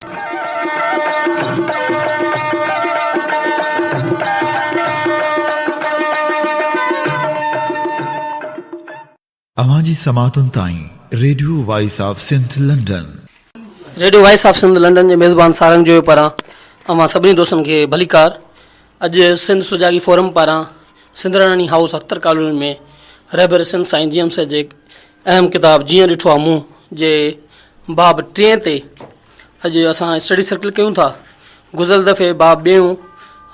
अवांजी समातुन ताईं radio voice of Sindh London. Radio voice of Sindh London जे मेज़बान सारंग जो पारां अवां सभिनी दोस्तनि खे भलीकार। अॼु सिंध सुजागी फोरम पारां सिंधराणी हाउस अख्तर कॉलोनी में रहबर सिंध साईं जी एम से जे अहम किताब जीअं ॾिठो आहे मूं जे बाब 3 ते अॼु असां स्टडी सर्कल कयूं था। गुज़िरियल दफ़े बाब 2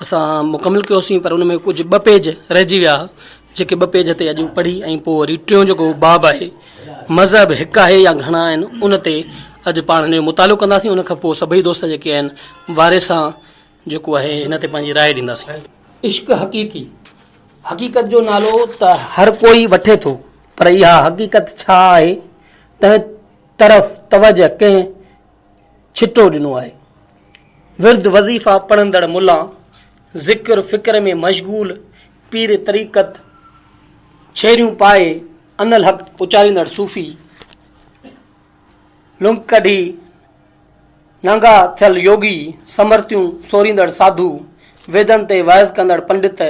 असां मुकमिल कयोसीं, पर उन में कुझु 2 पेज रहिजी विया, जेके 2 पेज ते अॼु पढ़ी ऐं पोइ वरी 3 जेको बाब आहे मज़हब हिकु आहे या घणा आहिनि उन ते अॼु पाण हिन जो मुतालो कंदासीं। उन खां पोइ सभई दोस्त जेके आहिनि वारे सां जेको आहे हिन ते पंहिंजी राय ॾींदासीं। इश्क हक़ीक़ी, हक़ीक़त जो नालो त हर कोई वठे थो, पर इहा हक़ीक़त छा आहे तंहिं तरफ़ तवजह कंहिं छिटो ॾिनो आहे। विर्द वज़ीफ़ा पढ़ंदड़ मुला, ज़िक्र फ़िक्र में मशगूल पीर तरीक़त, छेरियूं पाए अनल हक़ उचारींदड़ सूफ़ी, लुंग कढी नंगा थियल योगी, समर्थियूं सोरींदड़ साधू, वेदन ते वहज़ कंदड़ पंडित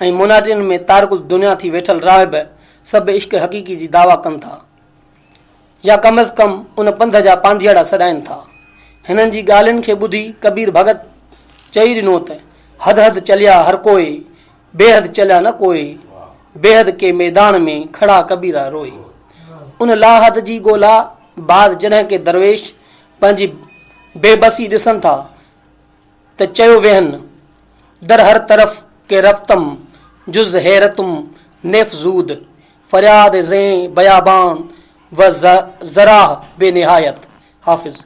ऐं मुनाटिन में तारकुल दुनिया थी वेठल राहिब सभु इश्क हक़ीक़ी जी दावा कनि था, या कम अज़ कम उन पंध जा पांधियाड़ा सॾाइनि था। हिननि जी ॻाल्हियुनि खे ॿुधी कबीर भगत चई ॾिनो त हद हद चलिया हर कोई, बेहद चलिया न कोई, बेहद के मैदान में खड़ा कबीरा रोई। उन लाहद जी ॻोल्हा बाद जॾहिं के दरवेश पंहिंजी बेबसी ॾिसनि था त चयो वेहनि, दर हर तरफ़ के रफ़्तम जुज़ हैरतुम नेफ़ज़ूद, फरियाद ज़ें बयाबान व ज़राह बेनिहायत। हाफ़िज़,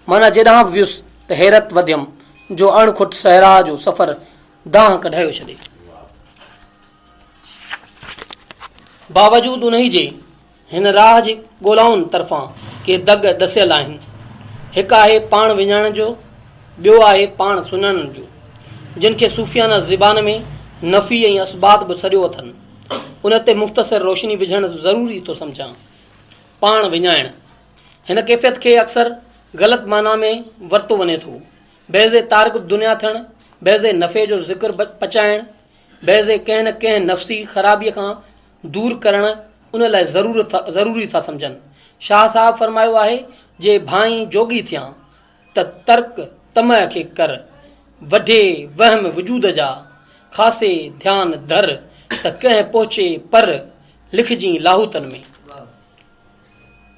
माना जेॾां बि वियुसि त हैरत वधियमि, जो अणखुट सहरा जो सफ़र दाह कढायो छॾे। बावजूद उन जे हिन राह जी ॻोल्हाउनि तरफ़ां के दग ॾसियल आहिनि। हिकु आहे पाण विञाइण जो, ॿियो आहे पाण सुञाणण जो, जिन खे सूफ़ियाना ज़बान में नफ़ी ऐं असबात बि सॼो अथनि। उन ते मुख़्तसर रोशनी विझणु ज़रूरी थो सम्झां। पाण विञाइण हिन कैफ़ियत खे अक्सर ग़लति माना में वरितो वञे थो। बैज़े तारिक दुनिया थियणु, बैज़े नफ़े जो ज़िक्र पचाइणु, बैज़े कंहिं न कंहिं नफ़सी ख़राबीअ खां दूर करणु उन लाइ ज़रूरी था सम्झनि। शाह साहब फरमायो आहे, जे भाई जोगी थियां त तर्क तमह खे कर, वढे वहम वजूद जा, खासे ध्यान धर त कंहिं पहुचे पर लिखजी लाहूतन में।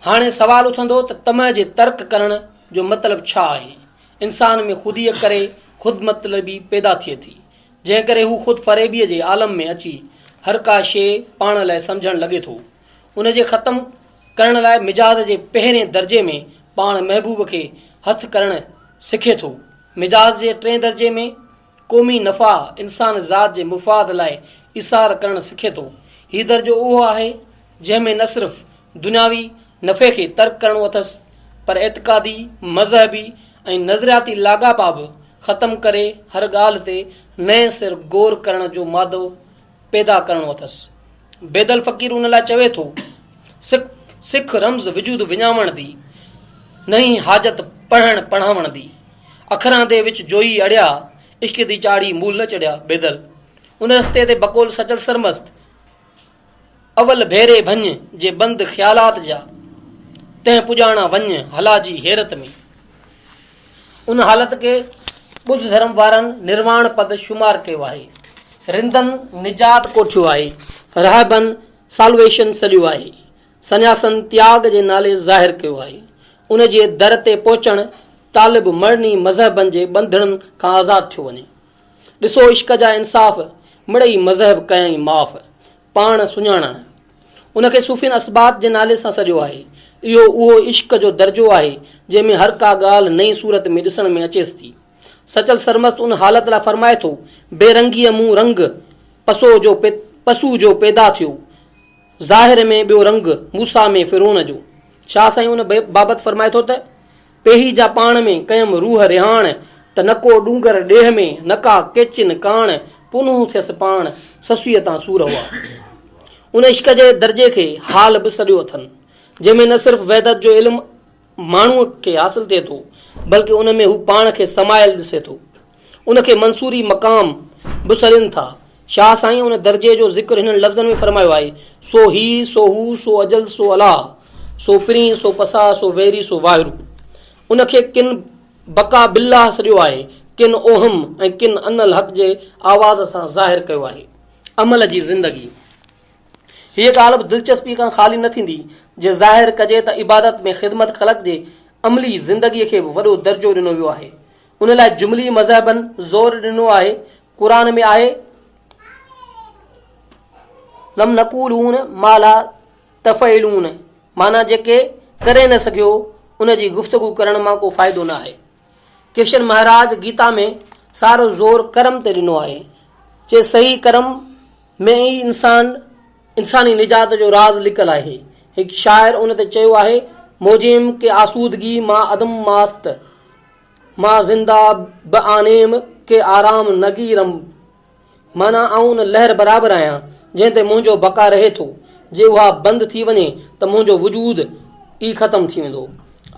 हाणे सवाल उथंदो त तमह जे तर्क करण जो मतिलबु छा आहे। इंसान में ख़ुदीअ करे ख़ुदि मतलबी पैदा थिए थी, जंहिं करे हू ख़ुदि फ़रेबीअ जे आलम में अची हर का शइ पाण लाइ सम्झणु लॻे थो। उन जे ख़तमु करण लाइ मिजाज़ जे पहिरें दर्जे में पाण महबूब खे हथु करणु सिखे थो। मिजाज़ जे 3 दर्जे में क़ौमी नफ़ा इंसान ज़ात जे मुफ़ाद लाइ इसार करणु सिखे थो। हीउ दर्जो उहो आहे जंहिंमें न सिर्फ़ दुनियावी नफ़े खे तर्क करणो अथसि, पर एतिक़ादी, मज़हबी ऐं नज़रियाती लाॻापा बि ख़तमु करे हर ॻाल्हि ते नए सिर गौर करण जो मादो पैदा करणो अथसि। बेदल फ़क़ीर उन लाइ चवे थो, सिख रम्ज़ वजूद विञावण दी, नहीं हाजत पढ़ण पढ़ावण दी, अखरां दे विच जोई अड़िया, इश्क दी चाड़ी मूल न चढ़िया। बेदल उन रस्ते ते बकोल सचल सरमस्त, अवल भेरे भञ जे बंद ख़्यालात जा, तंहिं पुॼाणा वञ हला जी हैरत में। उन हालत खे ॿुध धर्म वारनि निर्वाण पद शुमार कयो आहे। रिंदनि निजात कोठियो आहे, रहबन सालवेशन सॼियो आहे, सन्यासन त्याग जे नाले ज़ाहिर कयो आहे। उन जे दर ते पहुचण तालिब मरनी मज़हबनि जे बंधणनि खां आज़ादु थियो वञे। ॾिसो इश्क जा इंसाफ़, मिड़ई मज़हब कयईं माफ़। पाण सुञाणण उनखे सूफ़ियन असबात जे नाले सां सॼियो आहे। इहो उहो इश्क जो दर्जो आहे जंहिंमें हर का ॻाल्हि नई सूरत में ॾिसण में अचेसि थी। सचल सरमस्त उन हालत लाइ फरमाए थो, बेरंगीअ मूं रंग पसू जो पैदा थियो, ज़ाहिर में ॿियो रंग मूसा में फिरोन जो। शाह साईं उन बाबति फरमाए थो त पेही जा पाण में कयम रूह रिहाण, त न को डूंगर ॾेह में न का केचिन काण, पुनू थियसि पाण ससुअ तां सूर हुआ। उन इश्क जे दर्जे खे हाल बि सॼो अथनि, जंहिंमें न सिर्फ़ वहदत जो इल्मु माण्हूअ खे हासिल थिए थो, बल्कि उन में हू पाण खे समायल ॾिसे थो, उनखे मंसूरी मक़ाम बि सॾनि था। शाह साईं उन दर्जे जो ज़िक्र हिननि लफ़्ज़नि में फरमायो आहे, सो ही सो हू सो अजल सो अलाह, सो पिरी सो पसा सो वेरी सो वाहिरू। उनखे किन बका बिल्लाह सॼो आहे, किन ओहम ऐं किन अनल हक़ जे आवाज़ सां ज़ाहिर कयो आहे। अमल जी ज़िंदगी हीअ ॻाल्हि बि दिलचस्पी खां ख़ाली न थींदी जे ज़ाहिर कजे त इबादत में ख़िदमत ख़लक़ जे अमली ज़िंदगीअ खे बि वॾो दर्जो ॾिनो वियो आहे। उन लाइ जुमली मज़हबनि ज़ोर ॾिनो आहे। क़ुर में आहे, लम नक़ूलून माला तफ़इलून, माना जेके करे न सघियो उन जी गुफ़्तगू करण मां को फ़ाइदो न आहे। कृष्ण महाराज गीता में सारो ज़ोर कर्म ते ॾिनो आहे, जे सही कर्म में ई इंसानी निजात जो राज़ लिकल आहे। हिकु शाइर उन ते चयो आहे, मोजिम के आसूदगी मां अदम मास्त, मां ज़िंदा ब आनेम के आराम नगीरम, माना आऊं उन लहर बराबरि आहियां जंहिं ते मुंहिंजो बका रहे थो, जे उहा बंदि थी वञे त मुंहिंजो वजूद ई ख़तमु थी वेंदो।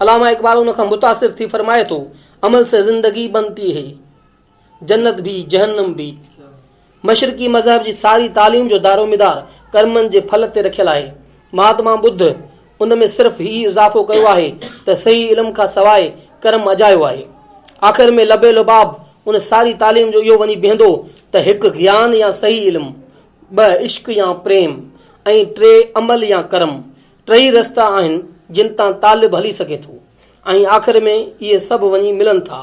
अलामा इक़बाल उन खां मुतासिर थी फरमाए थो, अमल से ज़िंदगी बनती है, जन्नत भी जहन्नम भी। मशरकी मज़हब जी सारी तालीम जो दारोमिदार कर्मनि जे फल ते रखियल आहे। महात्मा बुद्ध उन में सिर्फ़ु ही इज़ाफ़ो कयो आहे त सही इल्म खां सवाइ कर्म अजायो आहे। आख़िर में लबे लुबाब उन सारी तालीम जो इहो वञी बीहंदो त हिकु ज्ञान या सही इल्मु, ॿ इश्क या प्रेम ऐं टे अमल या कर्म, टई रस्ता आहिनि जिन तां तालिब हली सघे थो ऐं आख़िर में इहे सभु वञी मिलनि था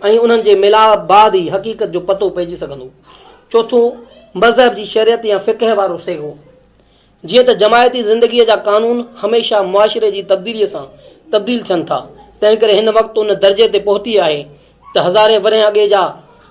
ऐं उन्हनि जे मिलाप बाद ई हक़ीक़त जो पतो पइजी सघंदो। चोथों, मज़हब जी शरीयत या फ़िक़ह वारो सेगो। जीअं त जमायती ज़िंदगीअ जा कानून हमेशह मुआशिरे जी तब्दीलीअ सां तब्दील थियनि था, तंहिं करे हिन वक़्तु उन दर्जे ते पहुती आहे त हज़ारे वरे अॻे जा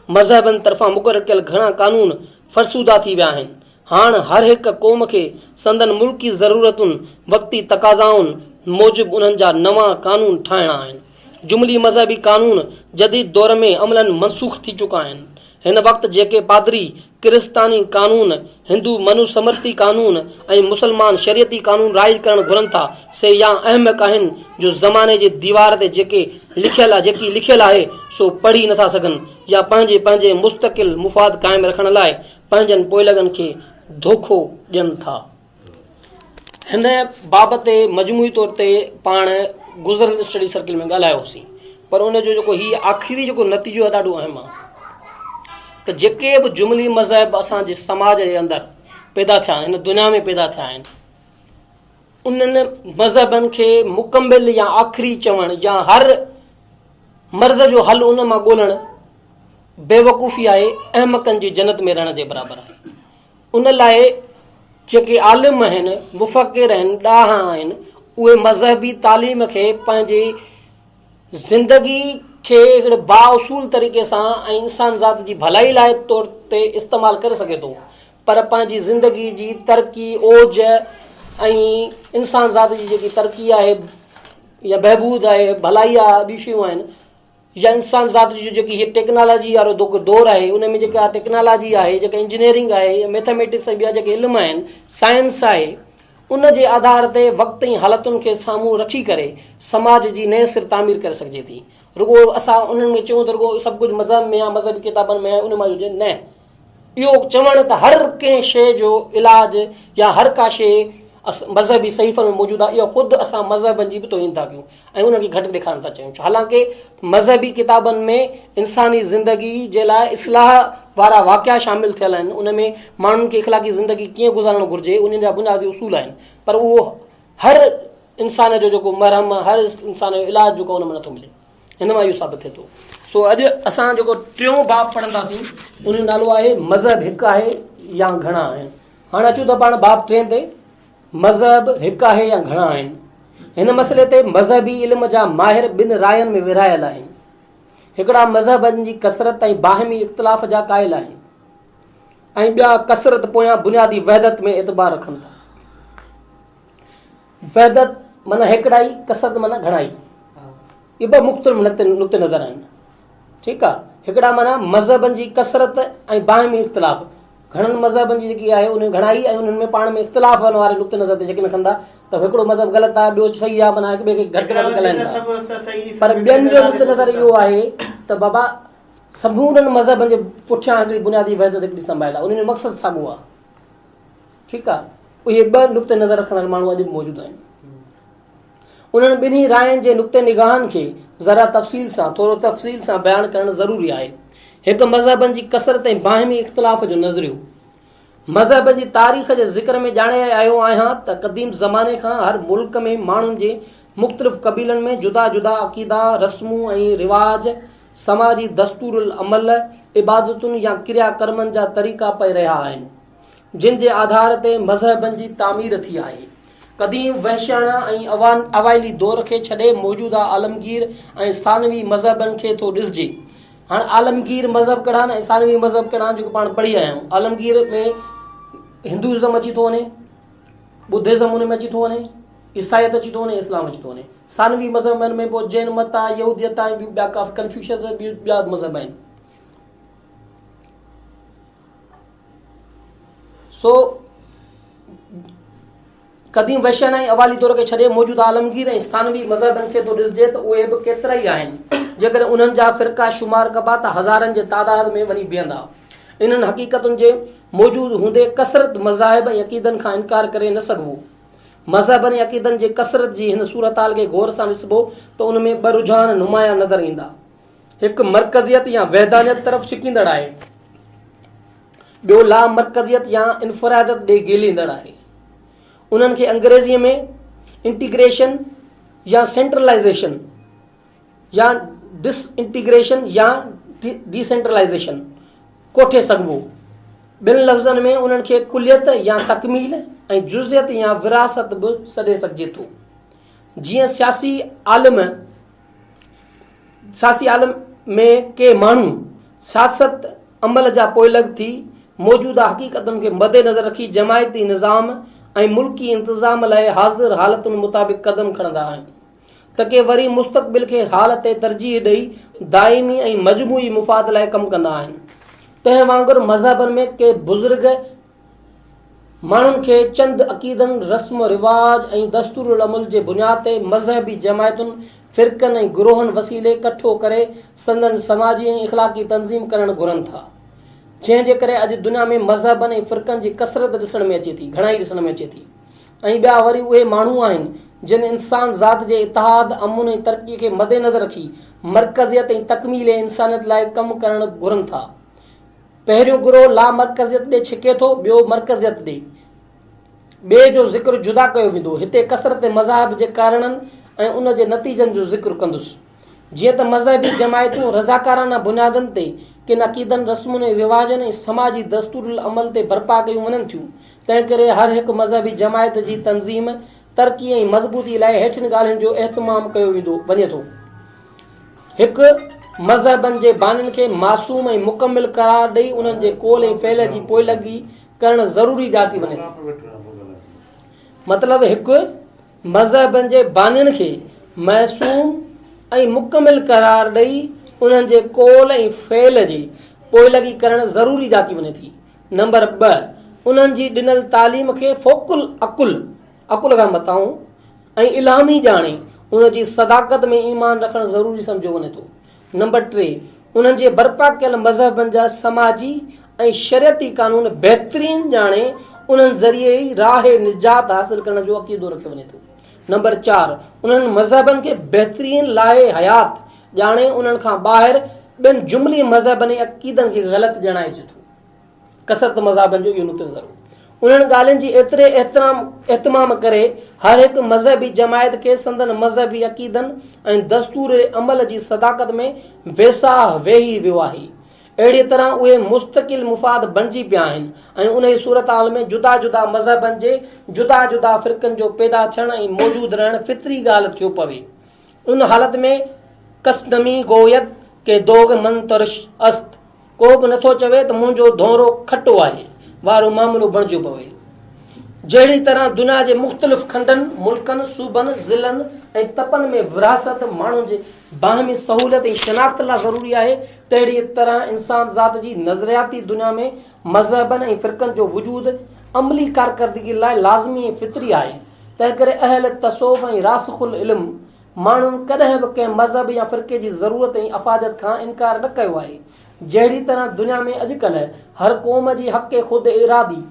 मज़हबनि तरफ़ां मुक़ररु कयल घणा कानून फ़रसूदा थी विया आहिनि। हाणे हर हिकु क़ौम खे संदन मुल्की ज़रूरतुनि, वक़्ती तक़ाज़ाउनि मूजिबि उन्हनि जा नवां कानून ठाहिणा आहिनि। जुमली मज़हबी कानून जदीद दौर में अमलन मनसूख़ थी चुका आहिनि। हिन वक़्तु जेके पादरी क्रिस्तानी कानून, हिंदू मनुस्मृति कानून ऐं मुसलमान शरीयती कानून राइज करणु घुरनि था, से या अहमिक आहिनि जो ज़माने जे दीवार ते जेकी लिखियल आहे सो पढ़ी नथा सघनि या पंहिंजे मुस्तक़िल मुफ़ाद क़ाइमु रखण लाइ पंहिंजनि पोइलगनि खे धोखो ॾियनि था। हिन बाबति मजमूई तौर ते पाण गुज़िरियल स्टडी सर्किल में ॻाल्हायोसीं, पर उन जो जेको हीउ आख़िरी जेको नतीजो आहे ॾाढो अहम आहे त जेके बि जुमली मज़हब असांजे समाज जे अंदरि पैदा थिया आहिनि, हिन दुनिया में पैदा थिया आहिनि, उन्हनि मज़हबनि खे मुकमिल या आख़िरी चवणु या हर मर्ज़ जो हल उन मां ॻोल्हणु बेवकूफ़ी आहे, अहमकनि जी जन्नत में रहण जे बराबरि आहे। उन लाइ जेके आलिम आहिनि, मुफ़क्किर आहिनि, ॾाहा आहिनि, उहे मज़हबी तालीम खे पंहिंजी ज़िंदगी खे हिकिड़े बाउसूल तरीक़े सां ऐं इंसान ज़ात जी भलाई लाइ तौर ते इस्तेमालु करे सघे थो, पर पंहिंजी ज़िंदगी जी तरक़ी, ओज ऐं इंसान ज़ात जी जेकी तरक़ी आहे या बहबूद आहे, भलाई आहे, ॿी शयूं आहिनि, या इंसान ज़ात जी जेकी हीअ टेक्नोलॉजी वारो दौरु आहे, उन में जेका टेक्नोलॉजी आहे, जेका इंजीनियरिंग आहे, या मैथमेटिक्स ऐं ॿिया जेके इल्म आहिनि, साइंस आहे, उन जे आधार ते वक़्त ऐं हालतुनि खे साम्हूं रखी करे समाज जी नए सिर तामीर करे सघिजे थी। रुगो असां उन्हनि में चऊं त रुगो सभु कुझु मज़हब में आहे, मज़हबी किताबनि में आहे, उन मां हुजे न। इहो चवणु त हर कंहिं शइ जो इलाज या हर का शइ मज़हबी सहीफ़नि में मौजूदु आहे, इहो ख़ुदि असां मज़हबनि जी बि तोहीन था कयूं ऐं उनखे घटि ॾेखारणु था चाहियूं। हालांकि मज़हबी किताबनि में इंसानी ज़िंदगी जे लाइ इस्लाह वारा वाक़िया शामिल थियल आहिनि, उन में माण्हुनि खे इख़लाक़ी ज़िंदगी कीअं गुज़ारणु घुरिजे उन जा बुनियादी उसूल आहिनि, पर उहो हर इंसान जो जेको मरहम, हर इंसान जो इलाज जेको उन में नथो मिले। हिन मां इहो साबित थिए थो। सो अॼु असां जेको टियों बाब पढ़ंदासीं उन जो नालो आहे मज़हब हिकु आहे या घणा आहिनि। हाणे अचूं था पाण बाब 3 ते, मज़हब हिकु आहे या घणा आहिनि। हिन मसइले ते मज़हबी इल्म जा माहिर ॿिनि रायनि में विरहायल आहिनि। हिकिड़ा मज़हबनि जी कसरत ऐं बाहिमी इख़्तिलाफ़ जा क़ाइल आहिनि ऐं ॿिया कसरत पोयां बुनियादी वहदत में एतबार रखनि था। वहदत माना हिकिड़ाई, कसरत माना घणाई, इहे ॿ मुख़्तलिफ़ नुक़्ते नज़र आहिनि। ठीकु आहे, हिकिड़ा माना मज़हबनि जी कसरत ऐं बाहिमी इख़्तिलाफ़, घणनि मज़हबनि जी जेकी आहे उन घणाई ऐं उन्हनि में पाण में इख़्तिलाफ़ वारे नुक़्ते नज़र ते जेके रखंदा त हिकिड़ो मज़हब ग़लति आहे, ॿियो सही आहे, माना हिक ॿिए खे घटि वधि ॻाल्हाइनि था। पर ॿियनि जो नुक़्ते नज़र इहो आहे त बाबा समूरनि मज़हबनि जे पुठियां हिकिड़ी बुनियादी वहदत हिकिड़ी संभाल आहे, उन जो मक़सदु साॻियो आहे। ठीकु आहे, उहे ॿ नुक़्ते नज़र रखंदड़ माण्हू अॼु बि मौजूदु आहिनि। उन्हनि ॿिन्ही रायनि जे नुक़्ते निगाहनि खे ज़रा थोरो तफ़सील सां बयानु करणु ज़रूरी आहे। हिकु मज़हबनि जी कसरत ऐं बाहिमी इख़्तिलाफ़ जो नज़रियो। मज़हब जी तारीख़ जे ज़िक्र में ॼाणे आयो आहियां त क़दीम ज़माने खां हर मुल्क में माण्हुनि जे मुख़्तलिफ़ क़बीलनि में जुदा जुदा अक़ीदा, रस्मूं ऐं रिवाज, समाजी दस्तूर अमल, इबादतुनि या क्रिया कर्मनि जा तरीक़ा पई रहिया आहिनि, जिन जे आधार ते मज़हबनि जी तामीर थी आहे। क़दीम वहशियाना ऐं अवाइली दौर खे छॾे मौजूदा आलमगीर ऐं स्थानवी मज़हबनि खे थो ॾिसिजे। हाणे आलमगीर मज़हब कहिड़ा आहिनि ऐं स्थानवी मज़हब कहिड़ा आहिनि, जेको पाण पढ़ी आया आहियूं। आलमगीर में हिंदुइज़म अची थो वञे, बुद्धिज़म उन में अची थो वञे, ईसाइत अची थो वञे, इस्लाम अची थो वञे। स्थानवी मज़हबनि में पोइ जैन मत आहे, यहूदियत आहे, ॿिया काफ़ी कन्फ्यूशन्स, ॿिया मज़हब आहिनि। सो क़दीम वहशियाना ऐं अवाली दौर खे छॾे मौजूदा आलमगीर ऐं स्थानवी मज़हबनि खे थो ॾिसिजे त उहे बि केतिरा ई आहिनि। जेकॾहिं उन्हनि जा फ़िरका शुमार कबा त हज़ारनि जे तादाद में वञी बीहंदा। इन्हनि हक़ीक़तुनि जे मौजूदु हूंदे कसरत मज़ाहिब ऐं अक़ीदनि खां इनकार करे न सघिबो। मज़हबनि ऐं अक़ीदनि जे कसरत जी हिन सूरताल खे गौर सां ॾिसिबो त उन में ॿ रुझान नुमाया नज़र ईंदा। हिकु मरकज़ियत या वहदानियत तरफ़ छिकींदड़ आहे, ॿियो ला मरकज़ियत या इनफरादत ॾे गेलींदड़ आहे। उन्हनि खे अंग्रेज़ीअ में इंटीग्रेशन या सेंट्रलाइज़ेशन या डिसइंटीग्रेशन या डिसेंट्रलाइज़ेशन कोठे सघिबो। ॿिनि लफ़्ज़नि में उन्हनि खे कुलियत या तकमील ऐं जुज़ियत या विरासत बि सॾे सघिजे थो। जीअं सियासी आलम में के माण्हू सियासत अमल जा पोइलग थी मौजूदा हक़ीक़तुनि खे मद्देनज़र रखी जमायती निज़ाम ऐं मुल्की इंतिज़ाम लाइ हाज़िर हालतुनि मुताबिक़ क़दम खणंदा आहिनि, त के वरी मुस्तक़बिल खे हाल ते तरजीह ॾेई दाइमी ऐं मजमूई मुफ़ाद लाइ कमु कंदा आहिनि। तंहिं वांगुरु मज़हबनि में के बुज़ुर्ग माण्हुनि खे चंद अक़ीदनि, रस्म रिवाज ऐं दस्तूर अमल जे बुनियाद ते मज़हबी जमायतुनि, फ़िरक़नि ऐं गिरोहनि वसीले कठो करे संदन समाजी ऐं इख़लाक़ी तंज़ीम करणु घुरनि था। जंहिंजे करे अॼु दुनिया में मज़हबनि ऐं फ़िरक़नि जी कसरत ॾिसण में अचे थी, घणाई ॾिसण में अचे थी। ऐं ॿिया वरी उहे माण्हू आहिनि जिन इंसान ज़ात जे इतिहाद, अमुन ऐं तरक़ीअ खे मद्देनज़र रखी मरकज़ियत ऐं तकमील इंसानियत लाइ कमु करणु घुरनि था। पहिरियों गिरोह ला मरकज़ियत ॾे छिके थो, ॿियो मरकज़ियत ॾे। ॿिए जो ज़िक्र जुदा कयो वेंदो। हिते कसरत मज़हब जे कारणनि ऐं उन जे नतीजनि जो ज़िक्र कंदुसि। जीअं त मज़हबी जमायतूं रज़ाकाराना बुनियादनि ते किन अक़ीदनि, रस्मुनि ऐं रिवाजनि ऐं समाजी दस्तूर अमल ते बर्पा कयूं वञनि थियूं, तंहिं करे हर हिकु मज़हबी जमायत जी तंज़ीम, तरक़ी ऐं मज़बूती लाइ हेठिन ॻाल्हियुनि जो एहतमाम कयो वञे थो। हिकु मज़हबनि जे बानियुनि खे मासूम ऐं मुकमिल करार ॾेई उन्हनि जे कोल ऐं फ़ैल जी पोइलगी करणु ज़रूरी ॻाल्हि थी वञे थी। मतिलबु हिकु मज़हबनि जे बानियुनि खे मासूम ऐं मुकमिल करार ॾेई उन्हनि जे कोल ऐं फ़ैल जी पोइलगी करणु ज़रूरी थी वञे थी। नंबर 2, उन्हनि जी ॾिनल तालीम खे फ़ोकुल अकुल खां मथां ऐं इलामी ॼाणे उन जी सदाकत में ईमान रखणु ज़रूरी सम्झो वञे थो। नंबर 3, उन्हनि जे बर्पा कयल मज़हबनि जा समाजी ऐं शरियती कानून बहितरीन ॼाणे उन्हनि ज़रिए ई राह निजात हासिल करण जो अक़ीदो रखियो वञे थो। नंबर 4, उन्हनि मज़हबनि खे बहितरीन लाहे हयात ॼाणे उन्हनि खां ॿाहिरि ॿियनि जुमली मज़हबनि ऐं अक़ीदनि खे ग़लति ॼाणाइजे थो। कसरत मज़हबनि जो इहो नुक़्तो नज़र। उन्हनि ॻाल्हियुनि जी एतिरे एहतमाम करे हर हिकु मज़हबी जमायत खे संदन मज़हबी अक़ीदनि ऐं दस्तूर अमल जी सदाकत में वेसाह वेही वियो आहे। अहिड़ी तरह उहे मुस्तक़िल मुफ़ाद बणिजी पिया आहिनि ऐं उन जी सूरत हाल में जुदा जुदा मज़हबनि जे जुदा जुदा फ़िरक़नि जो पैदा थियणु ऐं मौजूदु रहणु फितरी ॻाल्हि थियो पवे। उन हालत में कसनमी गोयत के दोग मंतरश अस्त, को बि नथो चवे त मुंहिंजो धोरो खटो आहे वारो मामिलो बणिजो पवे। जहिड़ी तरह दुनिया जे मुख़्तलिफ़ खंडनि, मुल्कनि, सूबनि, ज़िलनि ऐं तपनि में विरासत माण्हुनि जे बाहिमी सहूलियत ऐं शनाख़्त लाइ ज़रूरी आहे, तहिड़ी तरह इंसान ज़ात जी नज़रियाती दुनिया में मज़हबनि ऐं फ़िरक़नि जो वजूद अमली कारकर्दगी लाइ लाज़मी ऐं फितरी आहे। तंहिं करे अहल तसोफ़ ऐं रासिखुल इल्म माण्हुनि कॾहिं बि कंहिं मज़हब या फ़िरके जी ज़रूरत ऐं अफ़ादत खां इनकार न कयो आहे। जहिड़ी तरह दुनिया में अॼुकल्ह हर क़ौम जी हक़ ख़ुदि इरादी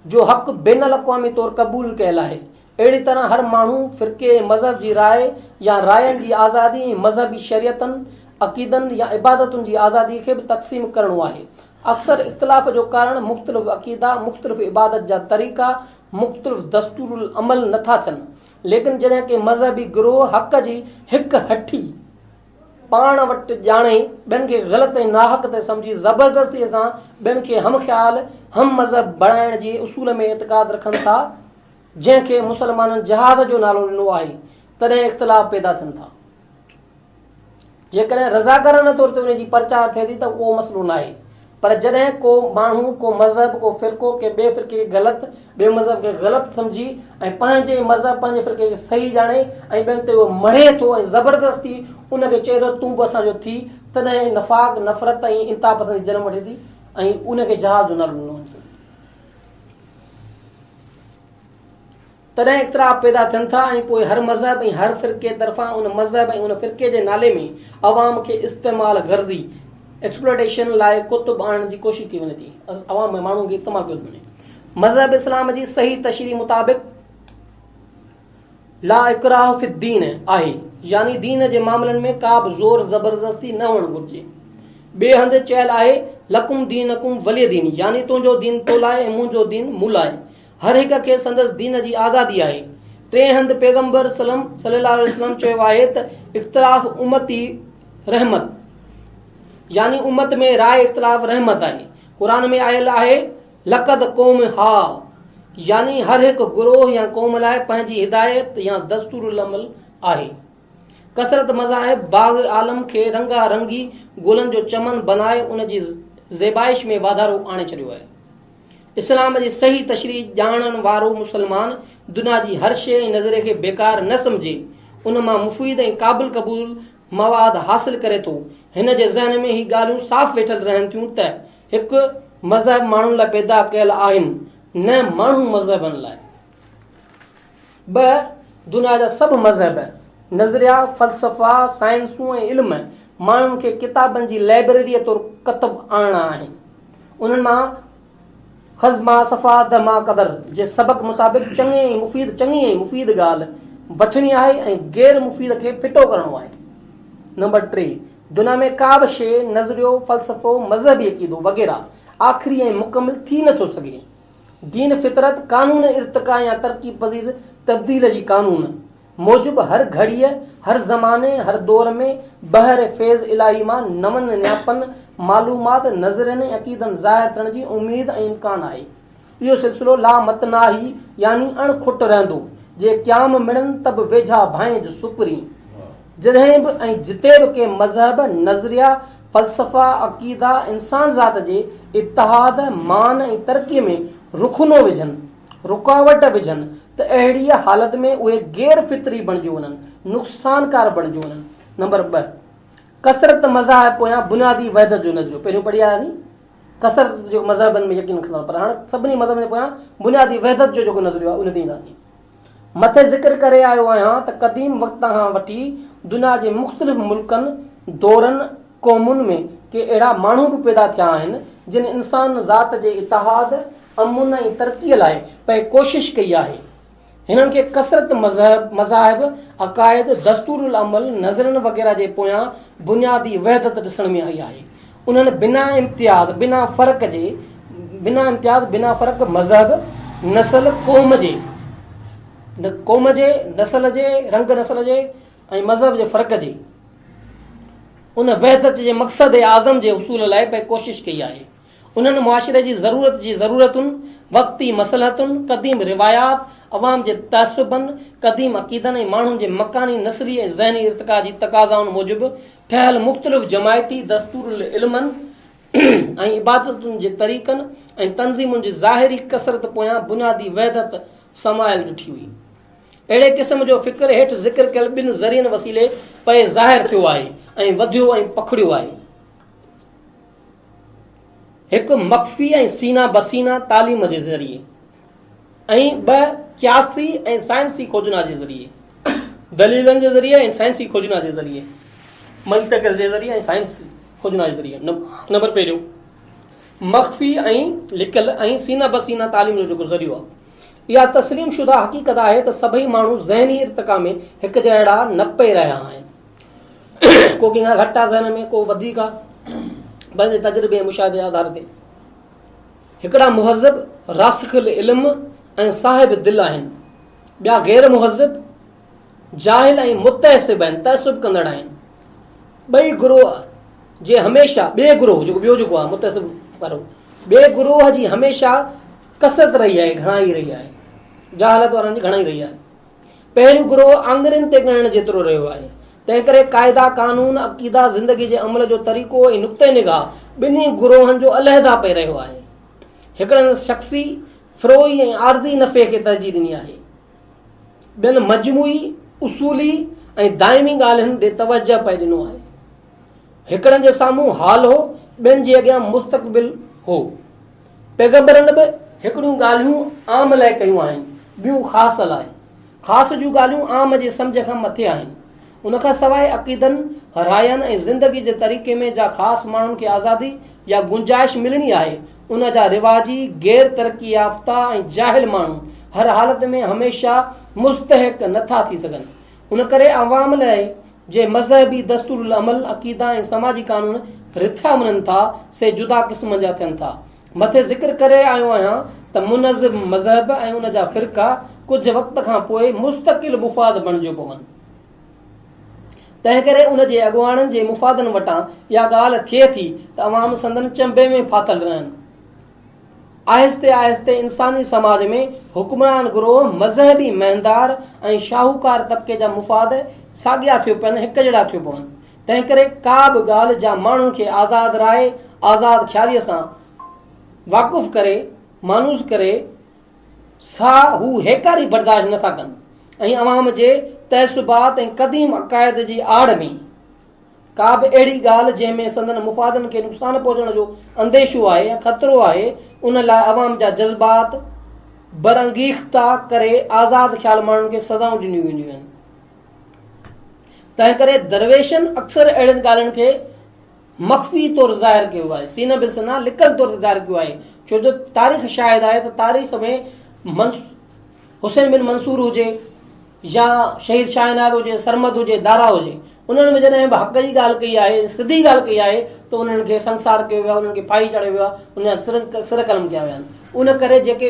जो हक़ बेन अक़वामी तौरु क़बूल कयल आहे, अहिड़ी तरह हर माण्हू फ़िरके मज़हब जी राय या रायनि जी आज़ादी ऐं मज़हबी शरीयतनि अक़ीदनि या इबादतुनि जी आज़ादी खे बि तक़सीम करणो आहे। अक्सर इख़्तिलाफ़ जो कारण मुख़्तलिफ़ अक़ीदा, मुख़्तलिफ़ इबादत जा तरीक़ा, मुख़्तलिफ़ दस्तूरुल अमल नथा थियनि, लेकिन जॾहिं कि मज़हबी गिरोह हक़ जी हिकु हठी पाण वटि ॼाणे ॿियनि खे ग़लति ऐं नाहक़ ते सम्झी ज़बरदस्तीअ सां ॿियनि खे हम ख़्याल हम मज़हब बणाइण जे उसूल में एतिक़ाद रखनि था, जंहिंखे मुसलमाननि जहाद जो नालो ॾिनो आहे, तॾहिं इख़्तिलाफ़ पैदा थियनि था। जेकॾहिं रज़ाकारनि तौर ते उनजी प्रचार थिए थी त उहो मसइलो न आहे, पर जॾहिं को माण्हू को मज़हब को फ़िरको के ॿिए फ़िरके खे ग़लति, ॿिए मज़हब खे ग़लति सम्झी ऐं पंहिंजे मज़हब पंहिंजे फ़िरके खे सही ॼाणे ऐं ॿियनि ते उहो मढ़े थो ऐं ज़बरदस्ती उनखे चए थो तूं बि असांजो थी, तॾहिं नफ़ाक़ नफ़रत ऐं इंता पसंदी जनम वठे थी ऐं उनखे जहाद जो नालो ॾिनो वञे। तॾहिं इख़्तिलाफ़ पैदा थियनि था ऐं पोइ हर मज़हब ऐं हर फ़िरके तरफ़ां उन मज़हब ऐं उन फ़िरके जे नाले में अवाम खे इस्तेमाल गर्ज़ी एक्सप्लोटेशन लाइ कुतुब आणण जी कोशिशि कई वञे थी, अवाम में माण्हुनि खे इस्तेमालु कयो थो वञे। मज़हब इस्लाम जी सही तशरीह मुताबिक़ ला इकराह फि दीन आहे, यानी दीन जे मामलनि में का बि ज़ोर ज़बरदस्ती न हुअणु घुरिजे। ॿिए हंधि चयल आहे लकुम दीनकुम वलिय दीन, यानी तुंहिंजो दीन तो लाइ ऐं मुंहिंजो दीन मूं लाइ, हर हिक खे संदसि दीन जी आज़ादी आहे। टे हंधि पैगंबर सल्लल्लाहु अलैहि वसल्लम चयो आहे त इख़्तिलाफ़ उम्मती रहमत, यानी उम्मत में राय इख़्तिलाफ़ रहमत आहे। क़ुरान में आयल आहे लक़द क़ौम हा, यानी हर हिकु गिरोह या क़ौम लाइ पंहिंजी हिदायत या दस्तूरुल अमल आहे। कसरत मज़ाहिब बाग़ आलम खे रंगा रंगी गुलनि जो चमन बनाए उन जी ज़ेबाइश में वाधारो आणे छॾियो आहे। इस्लाम जी सही तशरीह ॼाणण वारो मुसलमान दुनिया जी हर शइ ऐं नज़रे खे बेकार न सम्झे, उन मां मुफ़ीद ऐं क़ाबिल क़बूल मवाद हासिल करे थो। हिन जे ज़हन में ही ॻाल्हियूं साफ़ वेठल रहनि थियूं त हिकु मज़हब माण्हुनि लाइ पैदा कयल आहिनि, न माण्हू मज़हबनि लाइ। ॿ दुनिया जा सभु मज़हब, नज़रिया, फ़लसफ़ा, साइंसूं ऐं इल्म माण्हुनि खे किताबनि जी लाइब्रेरीअ तौरु कतब आणणा आहिनि। उन्हनि मां ख़ज़मा सफ़ा दमा क़दर जे सबक़ मुताबिक़ चङी ऐं मुफ़ीद ॻाल्हि वठणी आहे ऐं गैर मुफ़ीद खे फिटो करणो आहे। नंबर 3, दुनिया में का बि शइ, नज़रियो, फ़लसफ़ो, मज़हबी अक़ीदो वग़ैरह आख़िरी ऐं मुकमिल थी नथो सघे। दीन फितरत कानून इर्तिका या तरक़ी पज़ीर तब्दील जी कानून मूजिबि हर घड़ीअ, हर ज़माने, हर दौर में बहर फैज़ इलाही मां नवनि नियापनि मालूमात, नज़रनि ऐं अक़ीदनि ज़ाहिर थियण जी उमेद ऐं इम्कान आहे। इहो सिलसिलो ला मतनाही यानी अणखुट रहंदो, जे क़याम मिणनि त बि वेझा भांइज सुपरी। जॾहिं बि ऐं जिते बि के मज़हब, नज़रिया, फ़लसफ़ा, अक़ीदा इंसान ज़ात जे इत्तिहाद, मान ऐं तरक़ीअ में रुखनो विझनि, रुकावट विझनि, त अहिड़ीअ हालत में उहे गैर फितरी बणिजी वञनि, नुक़सानकार बणिजी वञनि। नंबर 2, कसरत मज़हब पोयां बुनियादी वहदत जो नज़रियो। पहिरियों पढ़ी आयासीं कसरत जो मज़हबनि में यकीन रखंदा, पर हाणे सभिनी मज़हबनि जे पोयां बुनियादी वहदत जो जेको नज़रियो आहे उन ते ईंदासीं। मथे ज़िक्र करे आयो आहियां त क़दीम वक़्त खां वठी दुनिया जे मुख़्तलिफ़ मुल्कनि, दौरनि, क़ौमुनि में के अहिड़ा माण्हू बि पैदा थिया आहिनि जिन इंसान ज़ात जे इतिहाद, अमुन ऐं तरक़ीअ लाइ पंहिंजी कोशिशि कई आहे। हिननि खे कसरत मज़ाहिब, अक़ाइद, दस्तूरुल अमल, नज़रनि वग़ैरह जे पोयां बुनियादी वहदत ॾिसण में आई आहे। उन्हनि बिना इम्तियाज़, बिना फ़र्क़ मज़हब, नस्ल, क़ौम जे, नस्ल जे, रंग नस्ल जे ऐं मज़हब जे फ़र्क़ जे उन वहदत जे मक़सद आज़म जे उसूल लाइ पंहिंजी कोशिशि कई आहे। उन्हनि मुआशिरे जी ज़रूरतुनि, वक़्ती मसलहतुनि, क़दीम रिवायात, अवाम जे तअसुबनि, क़दीम अक़ीदनि ऐं माण्हुनि जे मकानी, नस्ली ऐं ज़हनी इर्तिका जी तक़ाज़ाउनि मूजिबि ठहियल मुख़्तलिफ़ जमायती दस्तूरुल इल्मनि ऐं इबादतुनि जे तरीक़नि ऐं तंज़ीमुनि जी ज़ाहिरी कसरत पोयां बुनियादी वहदत समायल ॾिठी हुई। अहिड़े क़िस्म जो फ़िक्र हेठि ज़िक्र कयल ॿिनि ज़रियनि वसीले पए ज़ाहिर थियो आहे ऐं वधियो ऐं पखड़ियो आहे। हिकु मख़फ़ी ऐं सीना बसीना तालीम जे ज़रिए, ऐं ॿ क़यासी ऐं साइंसी खोजना जे ज़रिए, दलीलनि जे ज़रिए ऐं साइंसी खोजना जे ज़रिए, मंतक़ जे ज़रिए ऐं साइंस खोजना जे ज़रिए। नंबर पहिरियों मख़फ़ी ऐं लिकियल ऐं सीना बसीना तालीम जो जेको ज़रियो आहे, इहा तस्लीम शुदा हक़ीक़त आहे त सभई माण्हू ज़हनी इर्तिक़ा में हिकु जहिड़ा न पई रहिया आहिनि। को कंहिंखां घटि आहे ज़हन में, को वधीक आहे, पंहिंजे तजुर्बे ऐं मुशाहिदे जे आधार ते। हिकिड़ा मुहज़िब रासिख़ुल इल्म ऐं साहिब दिलि आहिनि, ॿिया गैर मुहज़िब जाहिल ऐं मुतहसिब आहिनि, तअसुब कंदड़ आहिनि। ॿई गुरोह जे हमेशह ॿिए गुरोह जेको ॿियो जेको आहे मुतहसिब वारो, ॿिए गुरोह जी हमेशह कसरत रही आहे, घणाई रही आहे, जहालत वारनि जी घणाई रही आहे। पहिरियों गुरोह आंगुरनि ते ॻणण जेतिरो रहियो आहे, तंहिं करे क़ाइदा कानून अक़ीदा ज़िंदगी जे अमल जो तरीक़ो ऐं नुक़्ते निगाह ॿिन्ही गुरोहनि जो अलहदा पई रहियो आहे। हिकिड़नि शख़्सी फ़रोई ऐं आर्ज़ी नफ़े खे तरजीह ॾिनी आहे, ॿियनि मजमूई उसूली ऐं दाइमी ॻाल्हियुनि ॾे तवजह पई ॾिनो आहे। हिकिड़नि जे साम्हूं हाल हो, ॿियनि जे अॻियां मुस्तक़बिल हो। पैगंबरनि बि हिकिड़ियूं ॻाल्हियूं आम लाइ कयूं आहिनि, ॿियूं ख़ासि लाइ। ख़ासि जूं ॻाल्हियूं आम जे सम्झ खां मथे आहिनि। उनखां सवाइ अक़ीदनि, रायनि ऐं ज़िंदगी जे तरीक़े में जा ख़ासि माण्हुनि खे आज़ादी या गुंजाइश मिलणी आहे, उन जा रिवाजी गैर तरक़ी याफ़्ता ऐं जाहिल माण्हू हर हालत में हमेशह मुस्तहिक नथा थी सघनि। उन करे अवाम लाइ जे मज़हबी दस्तूर अमल, अक़ीदा ऐं समाजी कानून रिथा वञनि था, से जुदा क़िस्म जा थियनि था। मथे ज़िक्र करे आयो आहियां त मुनज़िम मज़हब ऐं उन जा फ़िरका कुझु वक़्त खां पोइ मुस्तक़िल मुफ़ाद बणिजो पवनि। तंहिं करे उन जे अॻुवाणनि जे मुफ़ादनि वटां इहा ॻाल्हि थिए थी त अवाम संदन चंबे में फाथल रहनि। आहिस्ते आहिस्ते इंसानी समाज में हुक्मरान गुरोह, मज़हबी महनदार ऐं शाहूकार तबिके जा मुफ़ाद साॻिया थियो पिया, हिकु जहिड़ा थियो पवनि। तंहिं करे का बि ॻाल्हि जा माण्हुनि खे आज़ाद राय, आज़ाद ख़्यालीअ सां वाक़ुफ़ करे, मानूस करे सा हू हेकारी बर्दाश्त नथा कनि ऐं अवाम जे तहसुबात ऐं क़दीम अक़ाइद जी आड़ में का बि अहिड़ी ॻाल्हि जंहिंमें संदन मुफ़ादनि खे नुक़सानु पहुचण जो अंदेशो आहे या ख़तरो आहे, उन लाइ अवाम जा जज़्बात बरअंगीख्ता करे आज़ाद ख़्याल माण्हुनि खे सज़ाऊं ॾिनियूं वेंदियूं आहिनि। तंहिं करे दरवेशनि अक्सर अहिड़ियुनि ॻाल्हियुनि खे मख़फ़ी तौरु ज़ाहिर कयो आहे, सीन बिसना लिकल तौरु ज़ाहिर कयो आहे। छो जो तारीख़ शाहिद आहे त तारीख़ में हुसैन बिन मंसूर हुजे या शहीद शाहनाद हुजे, सरमद हुजे, दारा हुजे, उन्हनि में जॾहिं बि हक़ जी ॻाल्हि कई आहे, सिधी ॻाल्हि कई आहे, त उन्हनि खे संसार कयो वियो आहे, उन्हनि खे फाही चढ़ियो वियो आहे, उनजा सिर कलम कया विया आहिनि। उन करे जेके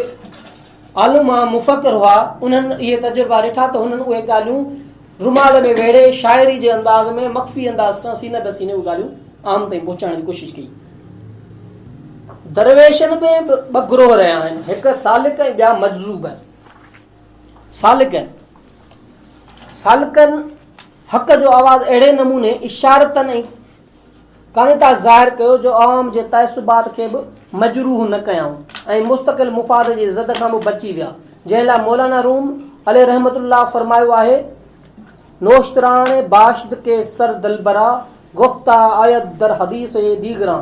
आलम मुफ़क्किर हुआ, उन्हनि इहे तजुर्बा ॾिठा त हुननि उहे ॻाल्हियूं रुमाल में वेड़े शाइरी जे अंदाज़ में मख़फ़ी अंदाज़ सां सीने बसीने उहे ॻाल्हियूं आम ताईं पहुचाइण जी कोशिशि कई। दरवेशनि में बि ॿ गुरोह रहिया आहिनि, हिकु सालिक ऐं ॿिया मजज़ूब। सालिकनि हक़ जो आवाज़ अहिड़े नमूने इशारतनि ऐं कानिता ज़ाहिर कयो जो आवाम जे तअसुबात खे बि मजरूह न कयाऊं ऐं मुस्तक़िल मुफ़ाद जी ज़द खां बि बची विया, जंहिं लाइ मौलाना रूम अलैहि रहमतुल्लाह फरमायो आहे, नोश्तरान बाशद के सर दलबरा गुफ्ता आयत दर हदीस ए दीगरा।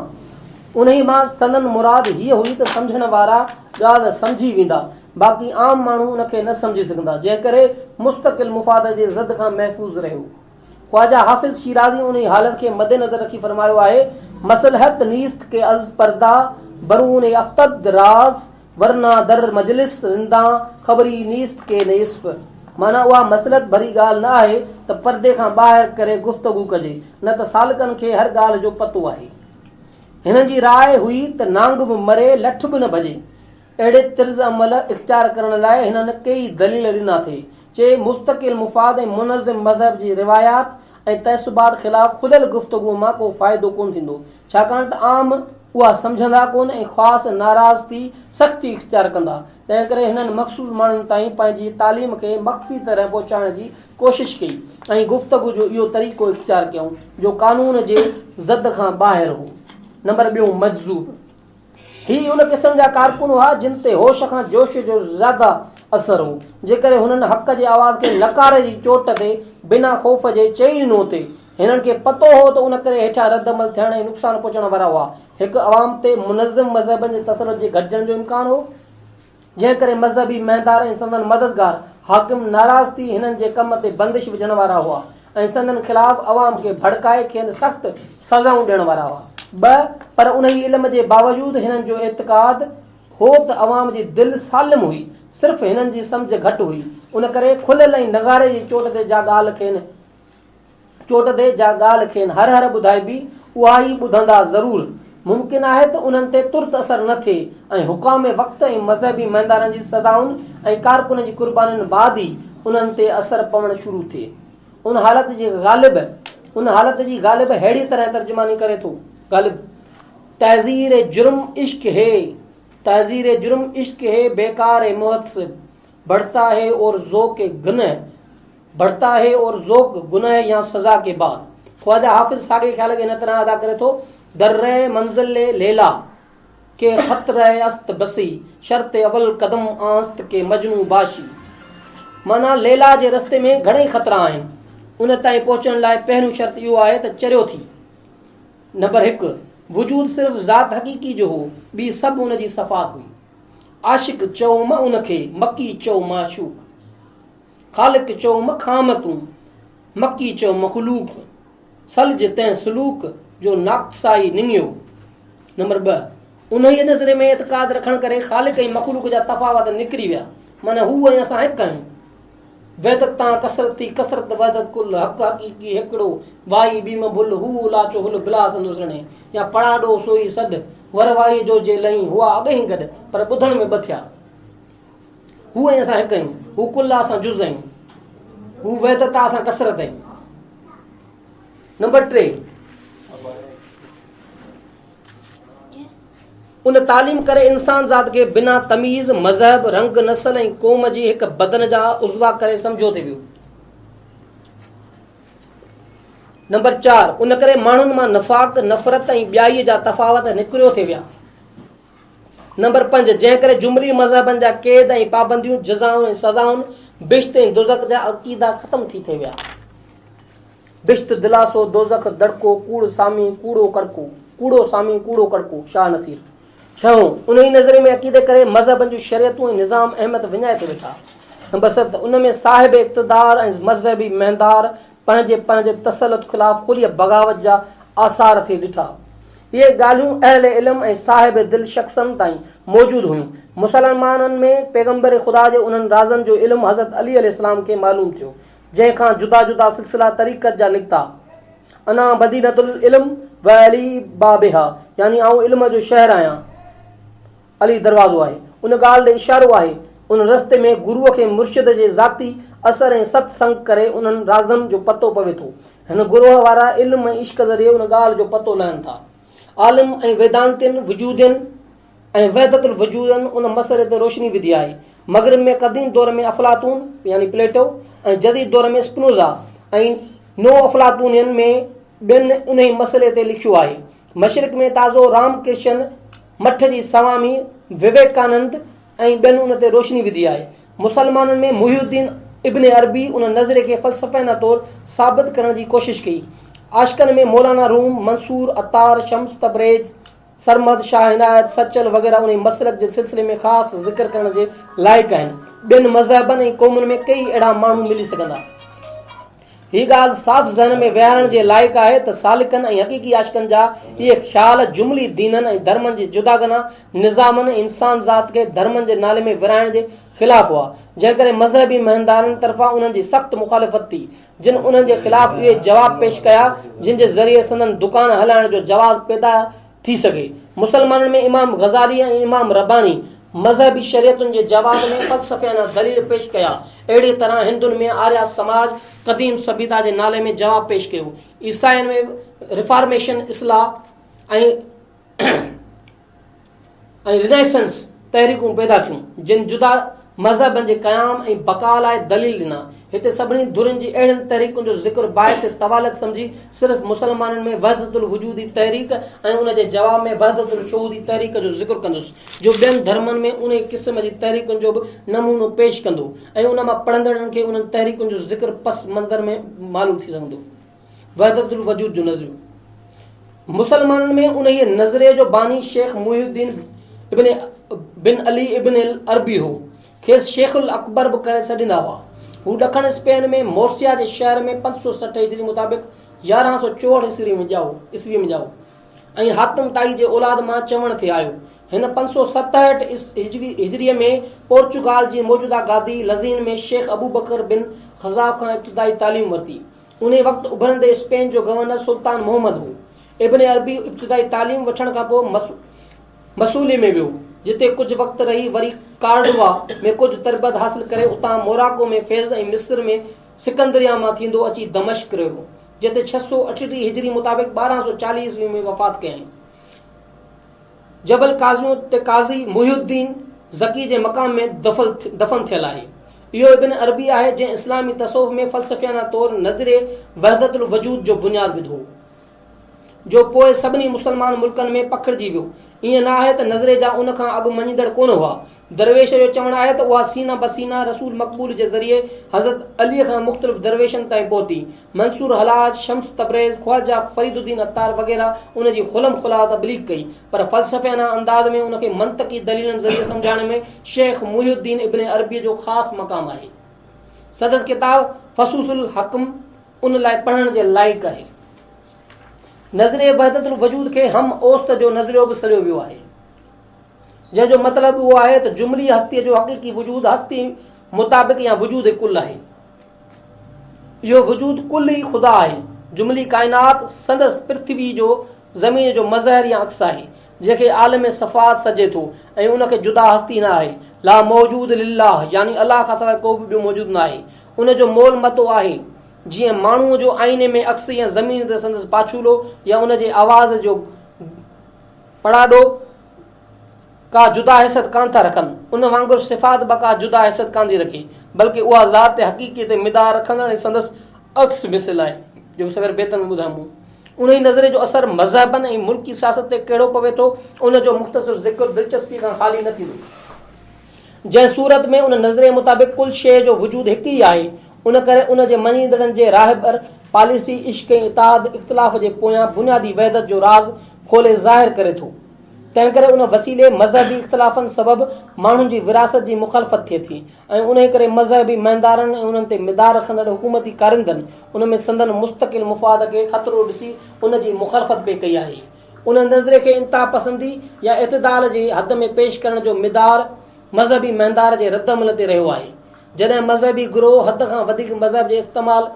उन मां सनन मुराद हीअ हुई त सम्झण वारा ॻाल्हि सम्झी वेंदा, बाक़ी आम माण्हू उनखे न सम्झी सघंदा, जंहिं करे मुस्तक़िल मुफ़ाद जे ज़द खां महफ़ूज़ रहियो। ख्वाजा हाफ़िज़ शिराज़ी उन हालत खे मद्देनज़र रखी फरमायो आहे, मसलहत नीस्त के अज़ पर्दा बरून अफ्तद राज वरना दर मजलिस रिंदा ख़बरी नीस्त के निस्फ़। माना उहा मसलत भरी ॻाल्हि न आहे त पर्दे खां ॿाहिरि करे गुफ़्तगू कजे, न त सालकनि खे हर ॻाल्हि जो पतो आहे। हिननि जी राय हुई त नांग बि मरे, लठ बि न भॼे। अहिड़े तर्ज़ अमल इख़्तियार करण लाइ हिननि कई दलील ॾिना थे, चे मुस्तक़िल मुफ़ाद ऐं मुनज़िम मज़हब जी रिवायात ऐं तहसुबात ख़िलाफ़ खुलियल गुफ़्तगू मां को फ़ाइदो कोन थींदो, छाकाणि त आम उहा सम्झंदा कोन ऐं ख़ासि नाराज़ थी सख़्ती इख़्तियार कंदा। तंहिं करे हिननि मख़सूस माण्हुनि ताईं पंहिंजी तालीम खे मख़फ़ी तरह पहुचाइण जी कोशिशि कई ऐं गुफ़्तगू जो इहो तरीक़ो इख़्तियार कयूं जो कानून जे ज़द खां ॿाहिरि हो। नंबर ॿियो मजज़ूब। हीअ उन क़िस्म जा कारकुन हुआ जिन ते होश खां जोश जो ज़्यादा असर हो, जेकॾहिं हुननि हक़ जे आवाज़ खे नकारे जी चोट ते बिना ख़ौफ़ जे चई ॾिनो थे। हिननि खे पतो हो त उन करे हेठां रदअमल थियण ऐं नुक़सानु पहुचण वारा हुआ। हिकु अवाम ते मुनज़िम मज़हबनि जे तसरत जे घटिजण जो इम्कान हो, जंहिं करे मज़हबी महदार ऐं संदन मददगार हाकिम नाराज़ थी हिननि जे कम ते बंदिश विझण वारा हुआ ऐं संदन ख़िलाफ़ अवाम खे भड़काए खेनि सख़्तु सज़ाऊं ॾियण वारा हुआ। ॿ, पर उन ई इल्म जे बावजूदि हिननि जो एतिक़ाद हो त अवाम जी दिलि सालिम हुई, सिर्फ़ु हिननि जी सम्झ घटि हुई। उन करे खुलियल ऐं नगारे जी चोट ते जा ॻाल्हि खेनि हर हर ॿुधाइबी उहा ई ॿुधंदा ज़रूरु। मुमकिन आहे त उन्हनि ते तुर्त असर न थिए ऐं हुकाम वक़्त ऐं मज़हबी महदारनि जी सज़ाउनि ऐं कारकुन जी कुर्बानीनि बादि ई उन्हनि ते असर पवणु शुरू थिए। उन हालत जी ग़ालिब अहिड़ी तरह तर्जुमानी करे थो। ग़ालिब तहज़ीर जुर्म इश्क है बेकार है मुहतसिब बढ़ता है और ज़ोक गुनाह या सज़ा के बाद। ख्वाजा हाफिज़ सागे ख्याल के इन तरह अदा करे थो। दर्रे मंजिल लेला के खतरे अस्त बसी शर्त अवल कदम आस्त के मजनू बाशी। माना लेला जे रस्ते में घणेई ख़तरा आहिनि, उन ताईं पहुचण लाइ पहिरियों शर्त इहो आहे त चरियो थी। नंबर 1, वजूद सिर्फ़ ज़ात हक़ीक़ी जो हो, ॿी सभु उन जी सफ़ात हुई। आशिक चओ मां उनखे, मकी चओ माशूक, ख़ालिक चओ मखाम तूं, मकी चओ मखलूक, सलज तंहिं सलूक जो नाक़साई निंगियो। नंबर 2, उन ई नज़रे में एतिक़ाद रखण करे ख़ालिक ऐं मखलूक जा तफ़ावत निकिरी विया, माना हू ऐं असां हिकु आहियूं। वहदत तां कसरत थी कसरत वहदत कुल हक़ हक़ीक़ी हिकिड़ो वाई बीम भुल हू लाचो हुल बिला संदुसणे, या पड़ाडो सोई सॾ वरवाई जो जे लही हुआ अॻई गॾु पर ॿुधण में ॿ थिया। हू ऐं असां हिकु आहियूं, हू कुल असां जुज़ आहियूं, हू वहदत आहे असां कसरत आहियूं। नंबर 3, उन तालीम करे इंसान ज़ात खे बिना तमीज़ मज़हब रंग नस्ल ऐं क़ौम जी हिकु बदन जा उज़वा करे सम्झो थे वियो। नंबर 4, उन करे माण्हुनि मां नफ़ाक़ नफ़रत ऐं ॿियाईअ जा तफ़ावत निकिरियो थे विया। नंबर 5, जंहिं करे जुमली मज़हबनि जा क़ैद ऐं पाबंदियूं जज़ाऊं ऐं सज़ाउनि बिश्त ऐं दोज़ख जा अक़ीदा ख़तम थी थे विया। बिश्त दिलासो दोज़ख दड़को कूड़ो सामी कूड़ो कड़को शाह नसीर। 6, उन ई नज़रे में अक़ीदे करे मज़हबनि जूं शरीयतूं ऐं निज़ाम अहमियत विञाए ते वेठा। नंबर 7, उन में साहिब इक़्तिदार ऐं मज़हबी महदार पंहिंजे तसलुत ख़िलाफ़ खुली बग़ावत जा आसार थे ॾिठा। इहे ॻाल्हियूं अहले इल्म ऐं साहिब दिल शख़्सनि ताईं मौजूदु हुयूं। मुसलमाननि में पैगंबर ख़ुदा जे उन्हनि राज़नि जो इल्मु हज़रत अली अलैहिस्सलाम खे मालूम थियो, जंहिंखां जुदा जुदा सिलसिला तरीक़त जा निकिता। अना मदीनतुल इल्म व अली बाबिहा, यानी आउं इल्म जो शहर आहियां, अली दरवाज़ो आहे। उन ॻाल्हि ॾे इशारो आहे। उन रस्ते में गुरूअ खे मुर्शिद जे ज़ाती असर ऐं सत्संग करे उन्हनि राज़नि जो पतो पवे थो। हिन गुरूअ वारा इल्म ऐं इश्क ज़रिए उन ॻाल्हि जो पतो लहनि था। आलिम ऐं वेदांतियुनि वजूदियुनि ऐं वहदतुल वजूदनि उन मसइले ते रोशनी विधी आहे। मग़रिब में क़दीम दौर में अफ़लातून यानी प्लेटो ऐं जदीद दौर में स्पिनोज़ा ऐं नो अफ़लातूनियन में ॿियनि उन ई मसइले ते लिखियो आहे। मशरिक़ में ताज़ो रामकृष्ण मठ जी सवामी विवेकानंद ऐं ॿियनि उन ते रोशनी विधी आहे। मुसलमाननि में मुहिउद्दीन इब्न अरबी उन नज़रे खे फ़लसफ़ाना तौरु साबित करण जी कोशिशि कई। आशिक़नि में मौलाना रूम, मंसूर, अतार, शम्स तबरेज़, सरमद, शाह इनायत, सचल वग़ैरह उन मसलक जे सिलसिले में ख़ासि ज़िक्र करण जे लाइक़ आहिनि। ॿियनि मज़हबनि ऐं क़ौमुनि में कई अहिड़ा माण्हू मिली सघंदा। हीअ ॻाल्हि साफ़ ज़हन में विहारण जे लाइक़ आहे त सालिकनि ऐं हक़ीक़ी आशिक़नि जा इहे ख़्याल जुमली दीननि ऐं धर्मनि जे जुदागना निज़ामनि इंसान ज़ात खे धर्मनि जे नाले में विराइण जे ख़िलाफ़ हुआ, जंहिं करे मज़हबी महदारनि तरफ़ां उन्हनि जी सख़्तु मुखालिफ़त थी, जिन उन्हनि जे ख़िलाफ़ इहे जवाब पेश कया जिन जे ज़रिए संदन दुकान हलाइण जो जवाब पैदा थी सघे। मुसलमाननि में इमाम गज़ाली ऐं इमाम रब्बानी मज़हबी शरीयतुनि जे जवाब में फ़लसफ़ाना दलील पेश कया। अहिड़ी तरह हिंदुनि में आर्या समाज क़दीम सभ्यता जे नाले में जवाब पेश कयो। ईसाइनि में रिफॉर्मेशन इस्लाह ऐं रिनेसेंस तहरीकूं पैदा थियूं, जिन जुदा मज़हबनि जे क़याम ऐं बका लाइ दलील ॾिना। हिते सभिनी धुरियुनि जी अहिड़ियुनि तहरीकुनि जो ज़िक्र बाहिस तवालत सम्झी सिर्फ़ु मुसलमाननि में वहदतुल वजूदी तहरीक ऐं उन जे जवाब में वहदतुल शहूदी तहरीक जो ज़िक्र कंदुसि, जो ॿियनि धर्मनि में उन क़िस्म जी तहरीकुनि जो बि नमूनो पेश कंदो ऐं उन मां पढ़ंदड़नि खे उन्हनि तहरीकुनि जो ज़िक्र पस मंज़र में मालूम थी सघंदो। वहदतुल वजूद जो नज़रियो मुसलमाननि में उन नज़रिये जो बानी शेख मुहिउद्दीन इब्न बिन अली इब्न अरबी हो, खेसि शेखुल अकबर बि करे छॾींदा हुआ। हू ॾखण स्पेन में मोर्सिया जे शहर में 560 हिजरी मुताबिक़ 1164 ईस्वी में ॼाओ ऐं हातिम ताई जे औलाद मां चवण थे आयो। हिन 567 हिजरीअ में पोर्चुगाल जी मौजूदा गादी लज़ीन में शेख अबू बकर बिन ख़ज़ाब खां इब्तिदाई तालीम वरिती। उन वक़्तु उभरंदे स्पेन जो गवर्नर सुल्तान मोहम्मद हो। इब्न अरबी इब्तिदाई तालीम वठण खां पोइ मसूली में वियो, जिते कुझु वक़्तु रही वरी कार्डोवा में कुझु तरबियत हासिल करे उतां मोराको में फैज़ ऐं मिस्र में सिकंदरिया मां थींदो अची दमिश्क रहियो, जिते 638 हिजरी मुताबिक़ 1240 ईस्वी में वफ़ात कयईं। जबल काज़ियूं ते काज़ी मुहिउद्दीन ज़की जे मक़ाम में दफ़न थियल आहे। इहो इब्न अरबी आहे जंहिं इस्लामी तसव्वुफ़ में फ़लसफ़ियाना तौरु नज़रे वहदतुल वजूद जो बुनियाद विधो, जो पोइ सभिनी मुस्लमान मुल्कनि में पखिड़िजी वियो। ईअं न आहे त नज़रे जा उन खां अॻु मञींदड़ कोन हुआ। दरवेश जो चवणु आहे त उहा सीना बसीना रसूल मक़बूल जे ज़रिए हज़रत अलीअ खां मुख़्तलिफ़ दरवेशनि ताईं पहुती। मंसूर हलाज, शम्स तबरेज़, ख्वाजा फरीदुद्दीन अत्तार वग़ैरह उन जी खुलम खुला तबलीग कई, पर फ़लसफ़ियाना अंदाज़ में उनखे मंतकी दलीलनि ज़रिए सम्झाइण में शेख मुहिउद्दीन इब्न अरबी जो ख़ासि मक़ाम आहे। सदस किताब फसूसुल हकम उन लाइ पढ़ण जे लाइक़ु आहे। नज़रे वहदतुल वजूद खे हम ओस्त जो नज़रियो बि सड़ियो वियो आहे, जंहिंजो मतिलबु उहो आहे त जुमली हस्तीअ जो हक़ीक़ी वजूद हस्ती मुताबिक़ या वजूद कुल आहे। इहो वजूद कुल ई ख़ुदा आहे। जुमली काइनात संदसि पृथ्वी जो ज़मीन जो मज़हर या अक्स आहे, जंहिंखे आलम सफ़ात सजे थो ऐं उनखे जुदा हस्ती न आहे। ला मौजूद लिल्लाह, यानी अलाह खां सवाइ को बि ॿियो मौजूद न आहे। उनजो मोल मतो आहे जीअं माण्हूअ जो आईने में अक्स या ज़मीन ते संदसि पाछूलो या उनजे आवाज़ जो पड़ाडो का जुदा हैसियत कान था रखनि। उन वांगुरु सिफ़ात बि का जुदा हैसियत कान थी रखे, बल्कि उहा ज़ात हक़ीक़ी ते मिदार रखंदड़ ऐं संदसि अक्स मिसल आहे, जेको सवेर बेतन में ॿुधायूं। उन ई नज़रे जो असरु मज़हबनि ऐं मुल्की सियासत ते कहिड़ो पवे थो, उनजो मुख़्तसिर ज़िक्र दिलचस्पी खां ख़ाली न थींदो। जंहिं सूरत में उन नज़रे मुताबिक़ कुल शइ जो वजूद हिकु ई आहे, उन करे उन जे मञींदड़नि जे राहिबर पॉलिसी इश्क ऐं इताद इख़्तिलाफ़ जे पोयां बुनियादी वहदत जो राज़ खोले ज़ाहिर करे थो। तंहिं करे उन वसीले मज़हबी इख़्तिलाफ़नि सबबि माण्हुनि जी विरासत जी मुख़ालफ़त थिए थी ऐं उन करे मज़हबी महिंदारनि ऐं उन्हनि ते मिदार रखंदड़ हुकूमती कारिंदनि उन में संदन मुस्तक़िल मुफ़ाद खे ख़तरो ॾिसी उन जी मुख़ालफ़त पे कई आहे। उन नज़रे खे इंतहा पसंदी या इतदाल जी हद में पेश करण जो मिदार मज़हबी महिंदार जे रदअमल ते रहियो आहे। जॾहिं मज़हबी गिरोह हद खां वधीक मज़हब जे इस्तेमालु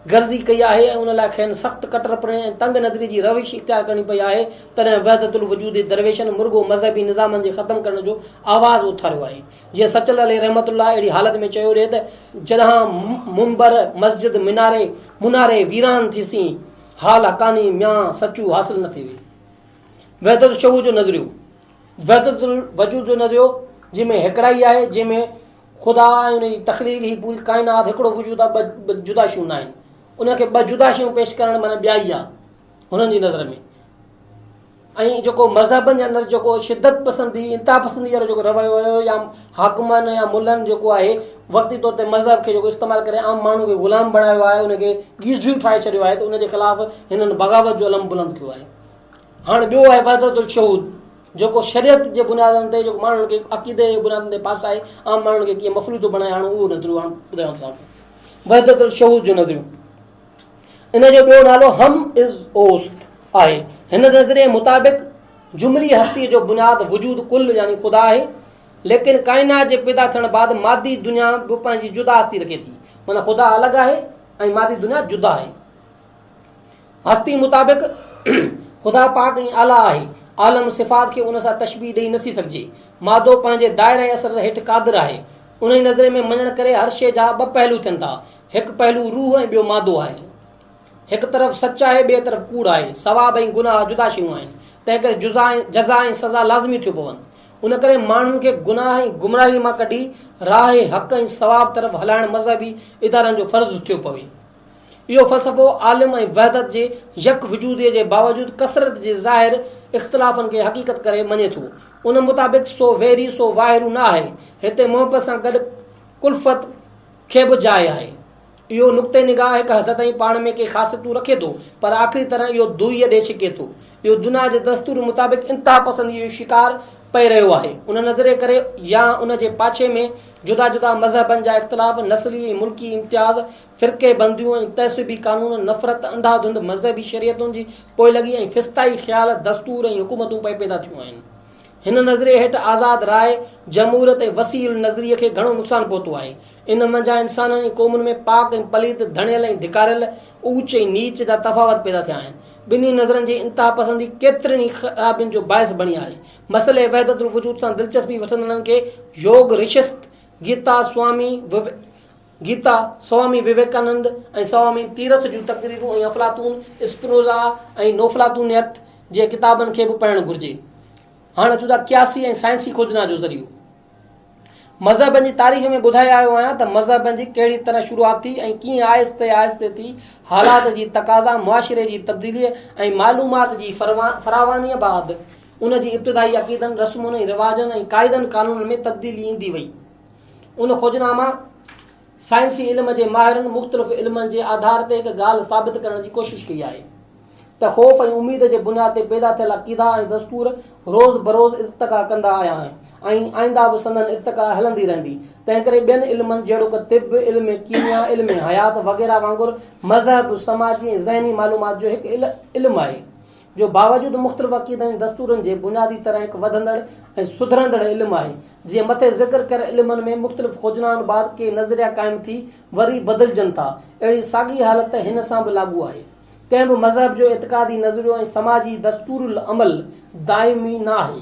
गर्ज़ी कई आहे ऐं उन लाइ खेनि सख़्तु कटरपणे ऐं तंग नज़री जी रविश इख़्तियार करणी पई आहे, तॾहिं वहदतुल वजूद दरवेशनि मुर्गो मज़हबी निज़ामनि जे ख़तमु करण जो आवाज़ु उथारियो आहे। जीअं सचल अली रहमतुल्लाह अहिड़ी हालत में चयो ॾिए त जॾहिं मुंबर मस्जिद मुनारे वीरान थीसीं, हाल हकानी म्या सचू हासिल न थी वई। वहदतुल शहूद जो नज़रियो, वहदतुल वजूद जो नज़रियो जंहिंमें हिकिड़ाई आहे, जंहिंमें ख़ुदा ऐं उनजी तख़लीक़ ही पूरी काइनात हिकिड़ो वजूद आहे, ॿ जुदा शयूं न आहिनि। उनखे ॿ जुदा शयूं पेश करणु माना ॿिया ई आहे हुननि जी नज़र में। ऐं जेको मज़हबनि जे अंदरि जेको शिदत पसंदी इंतहा पसंदी वारो जेको रवैयो हुयो या हाकमनि या मुलनि जेको आहे वक़्ती तौर ते मज़हब खे जेको इस्तेमालु करे आम माण्हू खे ग़ुलाम बणायो आहे, उनखे गीज़ू ठाहे छॾियो आहे, त उनजे ख़िलाफ़ हिननि बग़ावत जो अलम बुलंद कयो आहे। हाणे ॿियो आहे वहदतुल शहूद, जेको शरीयत जे बुनियादनि ते जेको माण्हुनि खे अक़ीदे जे बुनियादनि ते पास आहे, आम माण्हुनि खे कीअं मफ़लूत थो बणाए, हाणे उहो नज़रियो हाणे ॿुधायूं तव्हांखे। वहदतुल शहूद जो नज़रियो, इन जो ॿियो नालो हम इज़ ओस्त आहे। हिन नज़रिए मुताबिक़ जुमली हस्तीअ जो बुनियाद वजूद कुल यानी ख़ुदा आहे, लेकिन काइनात जे पैदा थियण बाद मादी दुनिया बि पंहिंजी जुदा हस्ती रखे थी, माना ख़ुदा अलॻि आहे ऐं मादी दुनिया जुदा आहे। हस्ती मुताबिक़ ख़ुदा पाक ऐं आला आहे। आलम सिफ़ात खे उन सां तशबीह ॾेई नथी सघिजे। मादो पंहिंजे दायरे असर हेठि क़ादिर आहे। उन ई नज़रे में मञण करे हर शइ जा ॿ पहलू थियनि था, हिकु पहलू रूह ऐं ॿियो मादो आहे। हिकु तरफ़ सच आहे, ॿिए तरफ़ कूड़ आहे। सवाब ऐं गुनाह जुदा शयूं आहिनि, तंहिं करे जज़ा ऐं सज़ा लाज़मी थियूं पवनि। उन करे माण्हुनि खे गुनाह ऐं गुमराही मां कढी राह हक़ ऐं सवाब तरफ़ हलाइण मज़हबी इदारनि जो फ़र्ज़ु थियो पवे। इहो फ़लसफ़ो आलिम ऐं वहदत जे यक वजूदीअ जे बावजूदि कसरत जे ज़ाहिर इख़्तिलाफ़नि खे हक़ीक़त करे मञे थो। उन मुताबिक़ सो वेरी सो वाहिरू न आहे। हिते मुहबत सां गॾु कुल्फ़त खे बि जाइ आहे। इहो नुक़्ते निगाह हिकु हद ताईं पाण में के ख़ासियतूं रखे थो, पर आख़िरी तरह इहो दुईअ ॾे छिके थो। इहो दुनिया जे दस्तूर मुताबिक़ इंतिहा पसंदीअ जो शिकार पई रहियो आहे। उन नज़रिए करे या उन जे पाछे में जुदा जुदा मज़हबनि जा इख़्तिलाफ़, नस्ली ऐं मुल्की इम्तियाज़, फ़िरक़े बंदियूं ऐं तहसीबी कानून, नफ़रत, अंधाधुंध मज़हबी शरीयतुनि जी पोइलगी ऐं फिस्ताई ख़्याल, दस्तूर ऐं हुकूमतूं पैदा थियूं आहिनि। हिन नज़रिए हेठि आज़ाद राय, जमहूरियत ऐं वसील नज़रिए खे घणो नुक़सानु पहुतो आहे। इन मंझां इंसाननि ऐं क़ौमुनि में पाक ऐं पलीत, धणियल ऐं धिकारियल, ऊच ऐं नीच जा तफ़ावत पैदा थिया आहिनि। ॿिन्ही नज़रनि जी इंतिहा पसंदी केतिरनि ई ख़राबियुनि जो बाहिस बणी आहे। मसइले वहदतुल वजूद सां दिलचस्पी वठंदड़नि खे योग रिशिस्त, गीता स्वामी विवेकानंद ऐं स्वामी तीरथ जूं तक़रीरूं ऐं अफलातून, स्पिनोज़ा ऐं नोफलातूनियत जे किताबनि खे बि पढ़णु घुरिजे। हाणे अचूं था क़यासी ऐं साइंसी खोजना जो ज़रियो। मज़हबनि जी तारीख़ में ॿुधाए आयो आहियां त मज़हबनि जी कहिड़ी तरह शुरूआत थी ऐं कीअं आहिस्ते आहिस्ते थी हालात जी तक़ाज़ा, मुआशिरे जी तब्दीली ऐं मालूमात जी फरावानीअ बाबति उन जी इब्तिदाई अक़ीदनि, रस्मुनि ऐं रिवाजनि ऐं क़ाइदनि कानूननि में तब्दीली ईंदी वई। उन खोजना मां साइंसी इल्म जे माहिरनि मुख़्तलिफ़ इल्मनि जे आधार ते हिकु ॻाल्हि साबित करण जी कोशिशि कई आहे त ख़ौफ़ ऐं उमीद जे बुनियाद ते पैदा थियल अक़ीदा ऐं दस्तूर रोज़ बरोज़ इर्तिक़ा कंदा आया आहिनि ऐं आईंदा बि संदन इर्तिक़ा हलंदी रहंदी। तंहिं करे ॿियनि इल्मनि जहिड़ो कि तिब, इल्म कीमिया, इल्म हयात वग़ैरह वांगुरु मज़हब समाजी ऐं ज़हनी मालूमात जो हिकु इल्मु आहे जो बावजूदु मुख़्तलिफ़ अक़ीदनि ऐं दस्तूरनि जे बुनियादी तरह हिकु वधंदड़ ऐं सुधरंदड़ इल्मु आहे। जीअं मथे ज़िक्र कयल इल्मनि में मुख़्तलिफ़ खोजनाउनि बाद के नज़रिया क़ाइमु थी वरी बदिलजनि था, अहिड़ी साॻी हालत हिन सां बि लागू आहे। कंहिं बि मज़हब जो एतिक़ादी नज़रियो ऐं समाजी दस्तूरुल अमल दाइमी न आहे।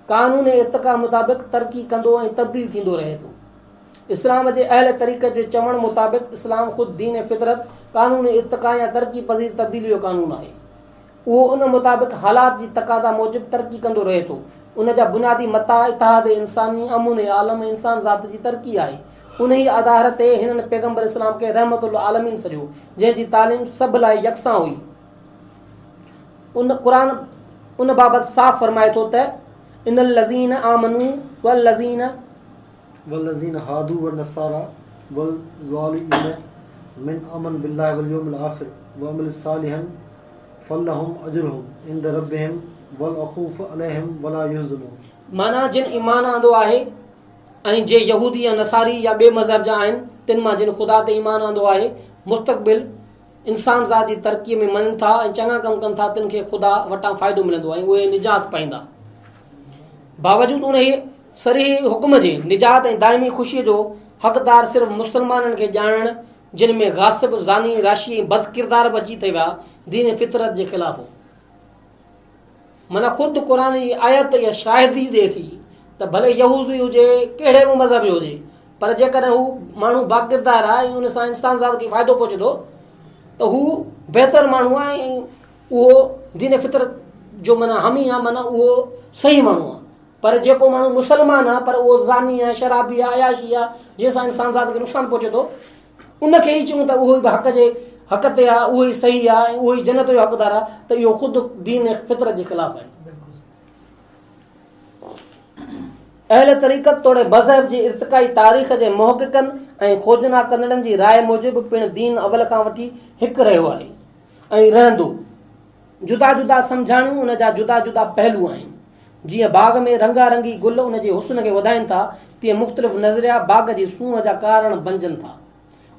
कानून ऐं इर्तिक़ा मुताबिक़ तरक़ी कंदो ऐं तब्दील थींदो रहे थो। इस्लाम जे अहल तरीक़े जे चवण मुताबिक़ इस्लाम ख़ुदि दीन ऐं फितरत, कानून ऐं इर्तिक़ा या तरक़ी पज़ीर तब्दीली जो कानून आहे। उहो उन मुताबिक़ हालात जी तक़ाज़ा मूजिबि तरक़ी कंदो रहे थो। उन जा बुनियादी मता इतिहाद इंसानी, अमुन ऐं आलम, इंसान ज़ात जी तरक़ी आहे। उन ई आधार ते हिननि पैगम्बर इस्लाम खे रहमतुल आलमीन सॾियो, जंहिंजी तालीम सभु लाइ यकसां हुई। उन बाबति साफ़ फरमाए थो त इनल लज़ीन आमनू वल लज़ीन हादू व नसारा वल ज़ालिमीन मिन अमन बिल्लाहि वल यौमिल आखिर व अमल सालिहन फलहुम अजरुहुम इंद रब्बिहिम वल अखूफ अलैहिम वला यहज़नून। माना जिन ईमान आंदो आहे ऐं जे यहूदी या नसारी या ॿिए मज़हब जा आहिनि, तिन मां जिन ख़ुदा ते ईमान आंदो आहे, मुस्तक़बिल इंसान ज़ात जी तरक़ीअ में मञनि था ऐं चङा कमु कनि था, तिन खे ख़ुदा वटां फ़ाइदो मिलंदो आहे, उहे निजात पाईंदा। बावजूदु उन सरीह हुकुम जे निजात ऐं दाइमी ख़ुशीअ जो हक़दार सिर्फ़ु मुस्लमाननि खे ॼाणणु, जिन में गासिब, ज़ानी, राशी ऐं बद किरदार बि अची विया, दीन फितरत जे ख़िलाफ़ हो। माना ख़ुदि क़ुर जी आयत या शाहिदी ॾिए थी त भले यहूदी हुजे, कहिड़े बि मज़हब जो हुजे, पर जेकॾहिं हू माण्हू बाकिरदार आहे ऐं उन सां इंसान ज़ात खे फ़ाइदो पहुचे थो त हू बहितर माण्हू आहे ऐं उहो दीन फितरत जो माना हामी आहे, माना उहो सही माण्हू आहे। पर जेको माण्हू मुसलमान आहे पर उहो ज़ानी आहे, शराबी आहे, अयाशी आहे, जंहिंसां इंसान ज़ात खे नुक़सानु पहुचे थो, उनखे ई चऊं त उहो ई हक़ ते आहे, उहो ई सही आहे ऐं उहो ई जन्नत जो हक़दार आहे, त इहो ख़ुदि दीन फितरत जे ख़िलाफ़ आहे। अहल तरीक़त तोड़े मज़हब जी इर्तिक़ाई तारीख़ जे मुहक़िक़नि ऐं खोजना कंदड़नि जी राय मूजिबि पिणु दीन अवल खां वठी हिकु रहियो आहे ऐं रहंदो। जुदा जुदा सम्झाणियूं उन जा जुदा जुदा पहलू आहिनि। जीअं बाग़ में रंगारंगी गुल उन जे हुस्न खे वधाइनि था, तीअं मुख़्तलिफ़ नज़रिया बाग़ जी सूंह जा कारण बणजनि था।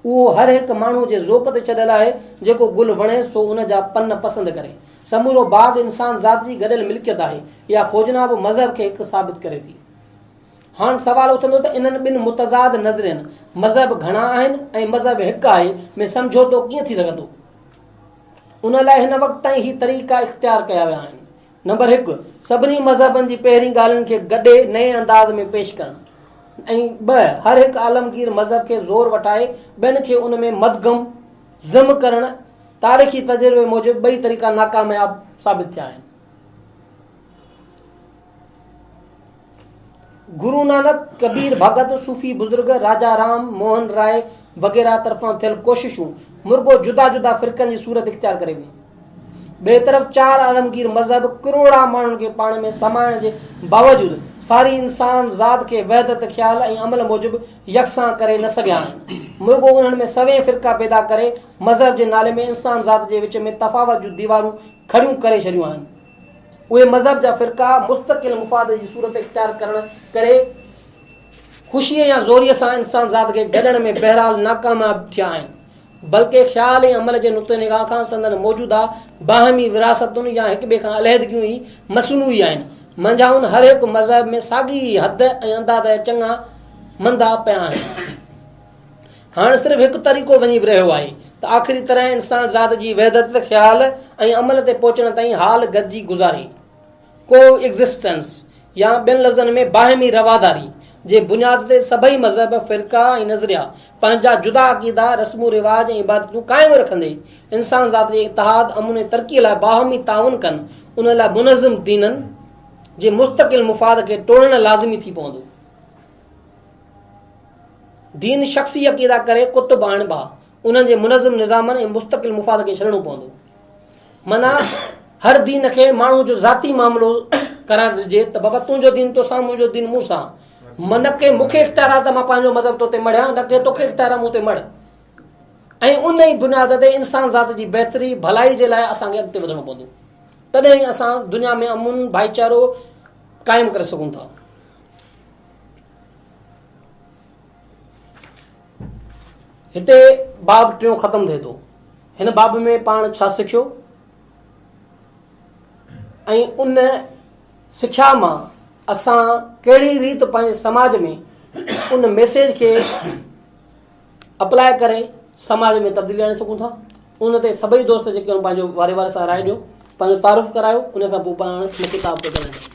उहो हर हिकु माण्हू जे ज़ौक़ ते छॾियल आहे, जेको गुल वणे सो उन जा पन पसंदि करे। समूरो बाग़ इंसान ज़ात जी गॾियल मिल्कियत आहे। इहा खोजना बि मज़हब खे हिकु साबित करे थी। हाणे सुवाल उथंदो त इन्हनि ॿिनि मुतज़ाद नज़रियनि, मज़हब घणा आहिनि ऐं मज़हब हिकु आहे, में सम्झोतो कीअं थी सघंदो? उन लाइ हिन वक़्त ताईं ही तरीक़ा इख़्तियार कया विया आहिनि। नंबर 1, सभिनी मज़हबनि जी पहिरीं ॻाल्हियुनि खे गॾे नए अंदाज़ में पेश करणु, ऐं 2, हर हिकु आलमगीर मज़हब खे ज़ोर वठाए ॿियनि खे उन में मदगम ज़म करणु। तारीख़ी तजुर्बे मूजिबि ॿई तरीक़ा नाकामयाब साबित थिया आहिनि। गुरु नानक, कबीर भगत, सूफ़ी बुज़ुर्ग, राजा राम मोहन राय वग़ैरह तरफ़ां थियल कोशिशूं मुर्गो जुदा जुदा फ़िरक़नि जी सूरत इख़्तियार करे वई। ॿिए तरफ़ 4 आलमगीर मज़हब करोड़ा माण्हुनि खे पाण में समाइण जे बावजूदु सारी इंसान ज़ात खे वहदत ख़्याल ऐं अमल मूजिबि यकसां करे न सघिया आहिनि। मुर्गो उन्हनि में सवें फ़िरका पैदा करे मज़हब जे नाले में इंसान ज़ात जे विच में तफ़ावत जूं दीवारूं खड़ियूं करे छॾियूं आहिनि। उहे मज़हब जा फ़िरका मुस्तक़िल मुफ़ाद जी सूरत इख्तियार करण करे ख़ुशीअ या ज़ोरीअ सां इंसान ज़ात खे गॾण में बहरहाल नाकामयाब थिया आहिनि, बल्कि ख़्याल ऐं अमल जे नुक़्ते निगाह खां संदन मौजूदा बाहमी विरासतुनि या हिक ॿिए खां अलहदगियूं ई मसनूई आहिनि। मंझाउनि हर हिकु मज़हब में साॻी हद ऐं अंदाज़ चङा मंदा पिया आहिनि। हाणे सिर्फ़ु हिकु तरीक़ो वञी बि रहियो आहे त आख़िरी तरह इंसान ज़ात जी वहदत ख़्याल ऐं अमल ते पहुचण ताईं हाल गॾिजी गुज़ारे। को एग्ज़िस्टेंस या ॿियनि लफ़्ज़नि में बाहिमी रवादारी जे बुनियाद ते सभई मज़हब फ़िरका ऐं नज़रिया पंहिंजा जुदा अक़ीदा रस्मू रिवाज ऐं इबादतूं क़ाइमु रखंदे इंसान ज़ात जे इतिहाद अमन ऐं तरक़ीअ लाइ बाहमी ताउन कनि, उन लाइ मुनज़िम दीननि जे मुस्तक़िल मुफ़ाद खे टोड़णु लाज़िमी थी पवंदो। दीन शख़्सी अक़ीदा करे कुतुब आणिबा, उन्हनि जे मुनज़िम निज़ामनि ऐं मुस्तक़िल मुफ़ाद खे छॾिणो पवंदो। माना हर दीन खे माण्हू जो ज़ाती मामिलो करार ॾिजे त बाबा तुंहिंजो दीन तोसां, मुंहिंजो दीन मूंसां। न के मूंखे इख़्तियार आहे त मां पंहिंजो मज़हब तो ते मढ़ियां, न के तोखे इख़्तियार आहे मूं ते मढ़। ऐं उन ई बुनियाद ते इंसान ज़ात जी बहितरी भलाई जे लाइ असांखे अॻिते वधणो पवंदो, तॾहिं ई असां दुनिया में अमुन भाईचारो क़ाइमु करे सघूं था। हिते बाब टियों ख़तमु थिए थो। हिन बाब में पाण छा सिखियो ऐं उन सिख्या मां असां कहिड़ी रीति पंहिंजे समाज में उन मैसेज खे अप्लाई करे समाज में तब्दीली आणे सघूं था। उन ते सभई दोस्त जेके आहिनि पंहिंजो वारे वारे सां राय ॾियो, पंहिंजो तारुफ़ करायो, उन खां पोइ पाण किताब ते ॻाल्हायूं।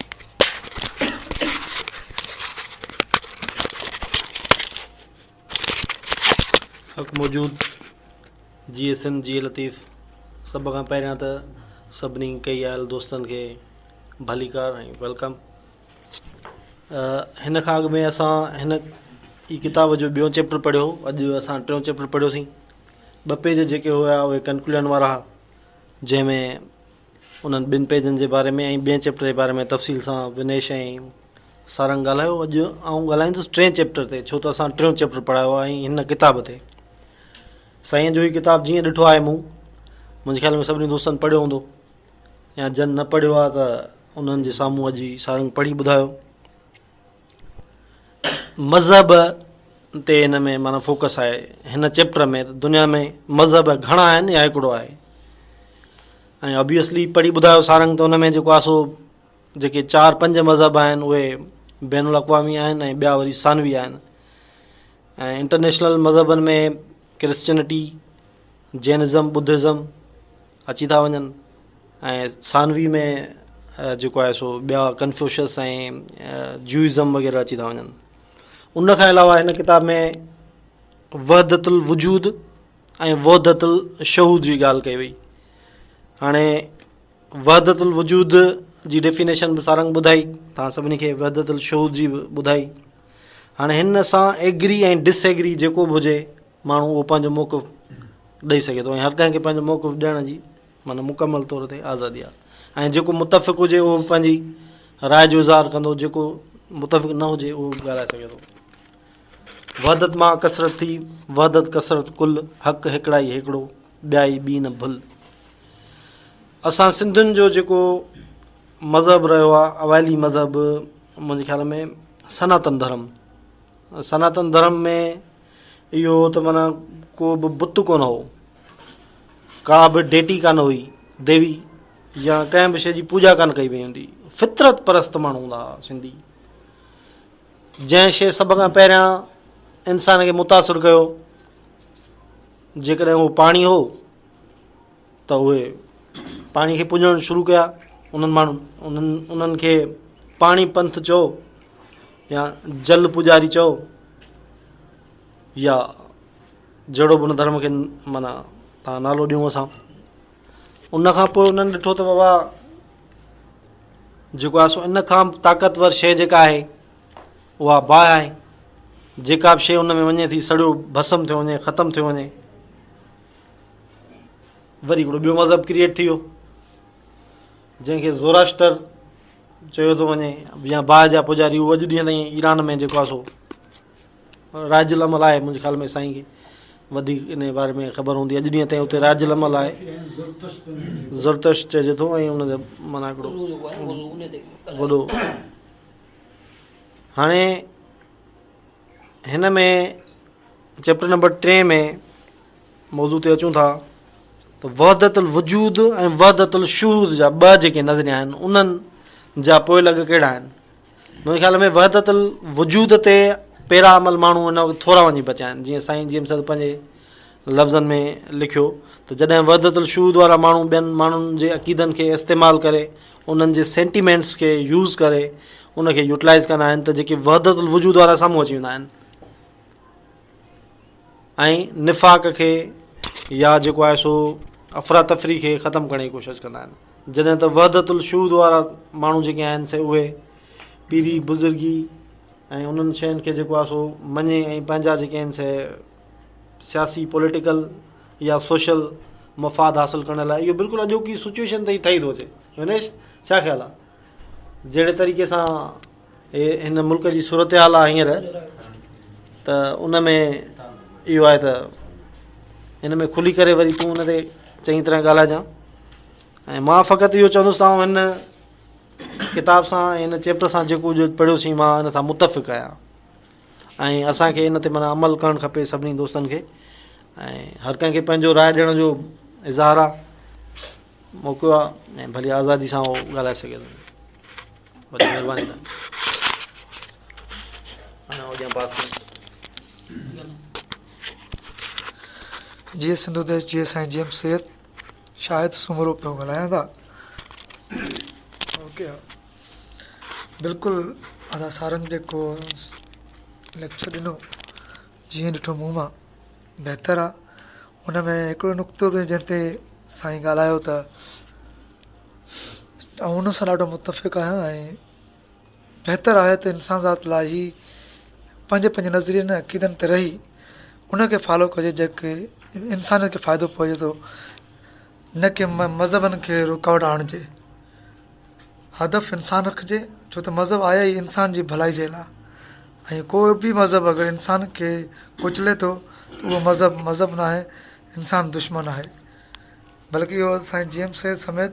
हक़ मौजूद जी एस एन जी लतीफ़, सभ खां पहिरियां त सभिनी कई आयल दोस्तनि खे भलीकार ऐं वेलकम। हिन खां अॻु में असां हिन ई किताब जो ॿियों चैप्टर पढ़ियो, अॼु असां टियों चैप्टर पढ़ियोसीं। 2 पेज जेके हुआ उहे कंक्लूजन वारा, जंहिंमें उन्हनि 2 पेजनि जे बारे में ऐं ॿिए चैप्टर जे बारे में तफ़सील सां विनेश ऐं सारंग ॻाल्हायो। अॼु आउं ॻाल्हाईंदुसि 3 चैप्टर ते, छो त असां 3 चैप्टर पढ़ायो आहे ऐं हिन किताब ते। साईं जो ही किताब जीअं ॾिठो आहे मूं, मुंहिंजे ख़्याल में सभिनी दोस्तनि पढ़ियो हूंदो, या जन न पढ़ियो आहे त उन्हनि जे साम्हूं अॼु सारंग पढ़ी ॿुधायो। मज़हब ते हिन में माना फोकस आहे हिन चैप्टर में। दुनिया में मज़हब घणा आहिनि या हिकिड़ो आहे, ऐं ऑब्वियसली पढ़ी ॿुधायो सारंग त हुन में जेको आहे सो जेके 4-5 मज़हब आहिनि उहे बैनुल अक़वामी आहिनि ऐं ॿिया वरी सानवी आहिनि। ऐं इंटरनेशनल मज़हबनि में क्रिश्चियनिटी, जैनिज़म, बुद्धिज़म अची था वञनि, ऐं सानवी में जेको आहे सो ॿिया कन्फ्यूशियस ऐं जूइज़म वग़ैरह अची था वञनि। उन खां अलावा हिन किताब में वहदतुल वजूद ऐं वहदतुल शहूद जी ॻाल्हि कई वई। हाणे वहदतुल वजूद जी डेफिनेशन बि सारंग ॿुधाई, तव्हां सभिनी खे वहदतुल शहूद जी बि ॿुधाई। हाणे हिन सां एग्री ऐं डिसएग्री जेको बि हुजे माण्हू उहो पंहिंजो मौक़िफ़ ॾेई सघे थो, ऐं हर कंहिंखे पंहिंजो मौक़िफ़ ॾियण जी माना मुकमल तौर ते आज़ादी आहे। ऐं जेको मुतफ़िक़ हुजे उहो पंहिंजी राय जो इज़हार कंदो, जेको मुतफ़िक़ न हुजे उहो ॻाल्हाए सघे थो। वहदत मां कसरत थी, वहदत कसरत कुल, हक़ हिकिड़ा ई हिकिड़ो, ॿिया ई ॿी न भुल। असां सिंधियुनि जो जेको मज़हब रहियो आहे, अवाइली मज़हब, मुंहिंजे ख़्याल में सनातन धर्म। सनातन धर्म में इहो त माना को बि बुत कोन हो, का बि डेटी कान हुई देवी, या कंहिं बि शइ जी पूॼा कान कई वई हूंदी। फितरत परस्त माण्हू हूंदा हुआ सिंधी। जंहिं शइ सभ खां पहिरियां इंसान खे मुतासिर कयो, जेकॾहिं उहो पाणी हो त उहे पाणी खे पूॼणु शुरू कया। उन्हनि माण्हुनि उन्हनि खे पाणी पंथ चओ या जल पुॼारी चओ, या जहिड़ो बि उन धर्म खे माना तव्हां नालो ॾियूं असां। उन खां पोइ उन्हनि ॾिठो त बाबा जेको आहे सो इन खां ताक़तवर शइ जेका आहे उहा बाहि आहे। जेका बि शइ उन में वञे थी सड़ियो भस्म थियो वञे, ख़तमु थियो वञे। वरी हिकिड़ो ॿियो मज़हब क्रिएट थी वियो जंहिंखे ज़ोरास्टर चयो थो वञे, या बाहि जा पुॼारी। उहो अॼु ॾींहं ताईं ईरान में जेको आहे सो राजुल अमल आहे मुंहिंजे ख़्याल में साईं खे। वधीक इन बारे में ख़बर हूंदी। अॼु ॾींहं ताईं उते राज लमल आहे, ज़रतश चइजे थो, ऐं उनजो माना हिकिड़ो वॾो। हाणे हिन में चैप्टर नंबर 3 में मौज़ू ते अचूं था त वहदतुल वजूद ऐं वहदतुल शूद जा ॿ जेके नज़रिया आहिनि उन्हनि जा पोइ लॻ कहिड़ा आहिनि। मुंहिंजे ख़्याल में वहदतुल वजूद ते पहिरां अमल माण्हू अञा थोरा वञी बचिया आहिनि। जीअं साईं जीअं सद पंहिंजे लफ़्ज़नि में लिखियो त जॾहिं वहदतुल शूद वारा माण्हू ॿियनि माण्हुनि जे अक़ीदनि खे इस्तेमालु करे, उन्हनि जे सेंटिमेंट्स खे यूज़ करे उनखे यूटिलाइज़ कंदा आहिनि, त जेके वहदतुल वजूद वारा साम्हूं अची वेंदा आहिनि ऐं निफ़ाक़ खे या जेको आहे सो अफ़रा तफ़री खे ख़तमु करण जी कोशिशि कंदा आहिनि। जॾहिं त वहदतुल शूद वारा माण्हू जेके आहिनि से उहे पीरी बुज़ुर्गी ऐं उन्हनि शयुनि खे जेको आहे सो मञे ऐं पंहिंजा जेके आहिनि से सियासी पॉलिटिकल या सोशल मफ़ाद हासिलु करण लाइ, इहो बिल्कुलु अॼोकी सिचुएशन ते ई ठही थो अचे। विनेश छा ख़्यालु आहे? जहिड़े तरीक़े सां हिन मुल्क जी सूरत हाल आहे हींअर, त उन में इहो आहे त हिन में खुली करे वरी तूं हुन ते चङी तरह ॻाल्हाइजांइ। ऐं मां फ़क़ति इहो चवंदुसि त हिन किताब सां, हिन चैप्टर सां जेको पढ़ियोसीं, मां हिन सां मुतफ़िक़ आहियां ऐं असांखे हिन ते माना अमल करणु खपे सभिनी दोस्तनि खे। ऐं हर कंहिंखे पंहिंजो राय ॾियण जो इज़हार आहे, मौक़ो आहे, ऐं भली आज़ादी सां उहो ॻाल्हाए सघे थो। वॾी महिरबानी जी सिंधु देश जी साईं जी एम सैयद शायदि सुमरो पियो ॻाल्हायां था। ओके, बिल्कुलु अदा सारंग जेको लेक्चर ॾिनो जीअं ॾिठो मूं मां बहितरु आहे। हुन में हिकिड़ो नुक़्तो ते जंहिं ते साईं ॻाल्हायो त ऐं हुन सां ॾाढो मुतफ़िक़ आहियां। ऐं बहितरु आहे त इंसान ज़ात लाइ ई पंहिंजे पंहिंजे नज़रियनि अक़ीदनि ते रही उनखे फॉलो कजे जेके इंसान खे फ़ाइदो पहुचे थो, न की मज़हबनि खे रुकावट आणिजे। हदफ़ इंसान रखिजे, छो त मज़हब आया ई इंसान जी भलाई जे लाइ। ऐं कोई बि मज़हब अगरि इंसान खे कुचले थो त उहो मज़हब न आहे, इंसान दुश्मन आहे। बल्कि इहो साईं जी एम सैयद समेत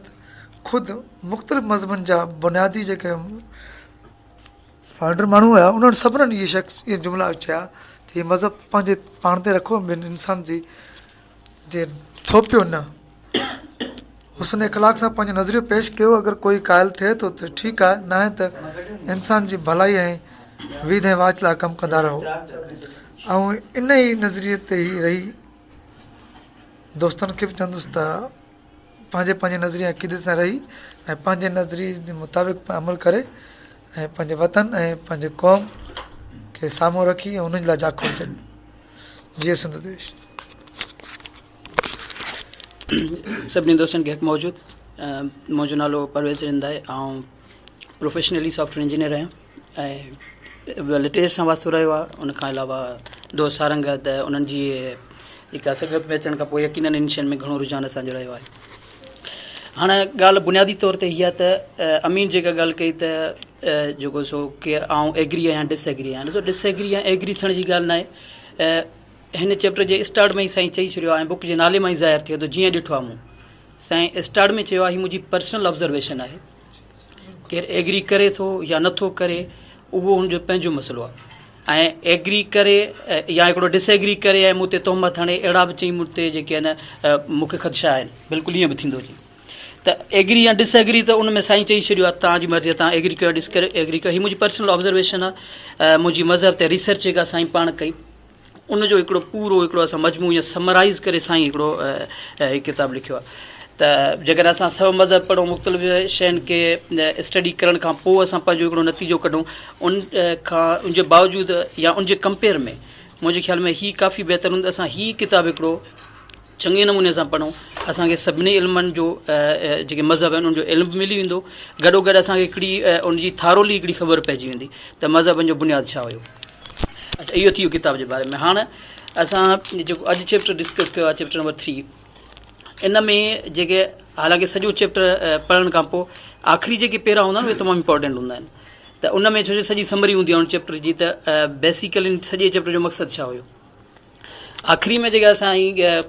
ख़ुदि मुख़्तलिफ़ मज़हबनि जा बुनियादी जेके फाउंडर माण्हू हुया, उन्हनि सभिनीनि इहे जुमिला चया त हीअ मज़हब पंहिंजे पाण ते रखो, ॿिनि इंसान जी थोपियो न। हुस्न इख़लाक़ सां पंहिंजो नज़रियो पेश कयो। अगरि कोई क़ाइल थिए थो त ठीकु आहे, न आहे त इंसान जी भलाई ऐं वीद ऐं वाच लाइ कमु कंदा रहो। ऐं इन ई नज़रिए ते ई रही दोस्तनि खे बि चवंदुसि त पंहिंजे पंहिंजे नज़रिए अक़ीदे सां रही ऐं पंहिंजे नज़रिए जे मुताबिक़ अमल करे ऐं पंहिंजे वतन ऐं पंहिंजे क़ौम खे साम्हूं रखी ऐं उन्हनि लाइ जाखो हुजनि। जीअं सिंध देश। सभिनी दोस्तनि खे हक़ मौजूदु। मुंहिंजो नालो परवेज़ रिंद आहे। ऐं प्रोफेशनली सॉफ्टवेयर इंजीनियर आहियां ऐं लिटरेचर सां वास्तो रहियो आहे। उनखां अलावा दोस्त सारंग त उन्हनि जी जेका संगत में अचण खां पोइ यकीननि इन शयुनि में घणो रुझान असांजो रहियो आहे। हाणे ॻाल्हि बुनियादी तौर ते हीअ त अमीन जेका ॻाल्हि कई त जेको सो की आउं एग्री आहियां डिसएग्री आहियां, ॾिसो डिसएग्री या एग्री थियण जी ॻाल्हि न आहे। हिन चैप्टर जे स्टार्ट में ई साईं चई छॾियो आहे ऐं बुक जे नाले मां ई ज़ाहिर थियो त जीअं ॾिठो आहे मूं साईं स्टार्ट में चयो आहे हीअ मुंहिंजी पर्सनल ऑब्ज़र्वेशन आहे। केरु एग्री करे थो या नथो करे उहो हुनजो पंहिंजो मसइलो आहे। ऐं एग्री करे या हिकिड़ो डिसएग्री करे ऐं मूं ते तोहमत हणे अहिड़ा बि चई मूं ते जेके आहिनि मूंखे ख़दशा आहिनि, बिल्कुलु ईअं बि थींदो जी। त एग्री या डिसएग्री त उन में साईं चई छॾियो आहे तव्हांजी मर्ज़ी आहे, तव्हां एग्री कयो डिस करे एग्री कयो। हीअ मुंहिंजी पर्सनल ऑब्ज़र्वेशन आहे। मुंहिंजी मज़हब ते रिसर्च जेका साईं पाण कई उनजो हिकिड़ो पूरो हिकिड़ो असां मजमू या समराइज़ करे साईं हिकिड़ो हीअ किताबु लिखियो आहे। त जेकॾहिं असां सभु मज़हब पढ़ूं, मुख़्तलिफ़ शयुनि खे स्टडी करण खां पोइ असां पंहिंजो हिकिड़ो नतीजो कढूं, उनजे बावजूदि या उनजे कंपेयर में मुंहिंजे ख़्याल में हीअ काफ़ी बहितरु हूंदो असां हीअ किताबु हिकिड़ो चङे नमूने सां पढ़ूं। असांखे सभिनी इल्मनि जो जेके मज़हब आहिनि उनजो इल्मु बि मिली वेंदो, गॾोगॾु असांखे हिकिड़ी उनजी थारोली हिकिड़ी ख़बर पइजी वेंदी त मज़हबनि जो बुनियादु छा हुयो। अच्छा, इहो थी वियो किताब जे बारे में। हाणे असां जेको अॼु चैप्टर डिस्कस कयो आहे, चैप्टर नंबर 3, इन में जेके हालांकि सॼो चैप्टर पढ़ण खां पोइ आख़िरी जेके पेरा हूंदा आहिनि उहे तमामु इंपॉर्टेंट हूंदा आहिनि। त उन में छो जो सॼी समरी हूंदी आहे उन चैप्टर जी, त बेसिकली सॼे चैप्टर जो मक़सदु छा हुयो। आख़िरी में जेका असां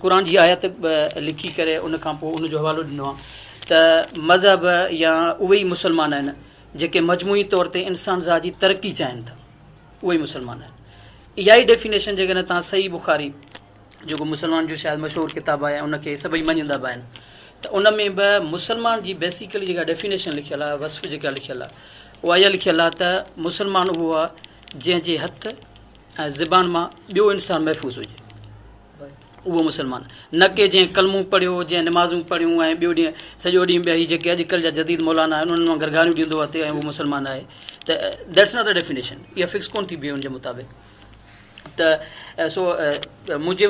क़ुर जी आयत लिखी करे उन खां पोइ उनजो हवालो ॾिनो आहे त मज़हब या उहे ई मुस्लमान आहिनि जेके मजमूई तौर ते इंसान ज़ात जी तरक़ी चाहिनि था, उहे ई मुस्लमान आहिनि। इहा ई डेफिनेशन जेकॾहिं तव्हां सही बुखारी जेको मुस्लमान जो शायदि मशहूरु किताबु आहे उनखे सभई मञंदा बि आहिनि, त उन में बि मुस्लमान जी बेसिकली जेका डेफिनेशन लिखियलु आहे, वस्फ़ जेका लिखियलु आहे, उहा इहा लिखियलु आहे त मुस्लमान उहो आहे जंहिंजे हथ ऐं ज़बान मां ॿियो इंसानु महफ़ूज़ हुजे, उहो मुस्लमान। न के जंहिं कलमूं पढ़ियो, जंहिं निमाज़ूं पढ़ियूं ऐं ॿियो ॾींहुं सॼो ॾींहुं ॿिया ही जेके अॼुकल्ह जा जदीद मौलाना आहिनि उन्हनि मां गरगारियूं ॾींदो आहे ऐं उहो मुस्लमान आहे, त दैट्स नॉट द डेफिनेशन, इहा फिक्स कोन थी बीहे उनजे मुताबिक़। त सो मुंहिंजे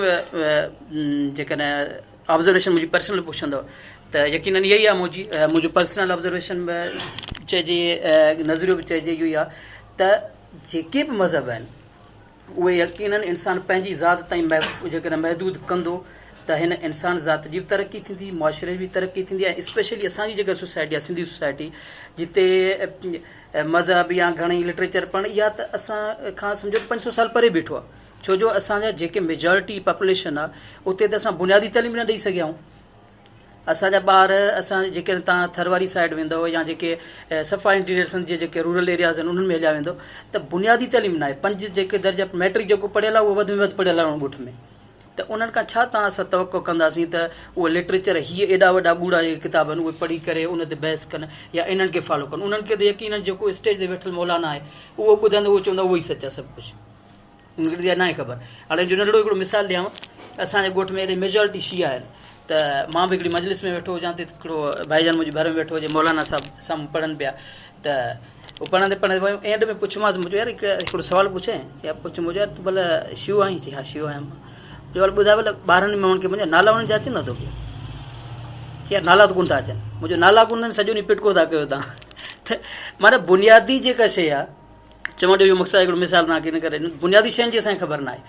जेकॾहिं ऑब्ज़र्वेशन मुंहिंजी पर्सनल पुछंदव त यकीनन इहा ई आहे मुंहिंजो पर्सनल ऑब्ज़र्वेशन बि चइजे, नज़रियो बि चइजे, इहो ई आहे त जेके बि मज़हब आहिनि उहे यकीनन इंसानु पंहिंजी ज़ात ताईं जेकॾहिं महदूद कंदो त हिन इंसान ज़ात जी बि तरक़ी थींदी, मुआशिरे जी बि तरक़ी थींदी, ऐं स्पेशली असांजी जेका सोसाइटी आहे सिंधी सोसाइटी जिते मज़हब या घणेई लिटरेचर पढ़णु इहा त असां खां सम्झो 500 साल परे बीठो आहे, छो जो असांजा जेके मेजॉरिटी पॉपुलेशन आहे उते त असां बुनियादी तइलीम न ॾेई सघिया आहियूं। असांजा ॿार असां जेके तव्हां थरवारी साइड वेंदव या जेके सफ़ा इंटीरियर जे जेके रूरल एरियाज़ आहिनि उन्हनि में हलिया वेंदो त बुनियादी तइलीम न आहे, 5 जेके दर्जा मैट्रिक जेको पढ़ियलु आहे उहो वधि में वधि पढ़ियलु आहे ॻोठ में, त उन्हनि खां छा तव्हां असां तवक़ो कंदासीं त उहे लिटरेचर हीअ एॾा वॾा ॻूढ़ा जेके किताब आहिनि उहे पढ़ी करे उन ते बहस कनि या इन्हनि खे फॉलो कनि। उन्हनि खे त यकीनन जेको स्टेज ते वेठल मौलाना आहे उहो ॿुधंदो उहो चवंदो उहो ई सच आहे सभु कुझु, उनखे त न आहे ख़बर। हाणे जो नंढिड़ो हिकिड़ो मिसाल ॾियांव, असांजे ॻोठ में एॾे मेजॉरिटी शिया आहिनि, त मां बि हिकिड़ी मजलिस में वेठो हुजां त हिकिड़ो भाईजान मुंहिंजे घर में वेठो हुजे, मौलाना साहिबु साम्हूं पढ़नि पिया, त उहो पढ़ंदे वियो एंड में पुछियोमांसि, मुंहिंजो यार हिकिड़ो सुवालु पुछे, या पुछो मुंहिंजो यार तूं भला शिव आहीं? चई हा शिव आहियां मां। मुंहिंजो भला ॿुधाए भला ॿारनि में उन्हनि खे मुंहिंजा नाला उन्हनि जा अचनि नथो पियो? चई यार नाला त कोन था अचनि। मुंहिंजो नाला कोन अथनि, सॼो ॾींहुं पिटको था कयो तव्हां। त माना बुनियादी जेका शइ आहे, चवण जो इहो मक़सदु हिकिड़ो मिसाल तव्हांखे इन करे बुनियादी शयुनि जी असांखे ख़बर न आहे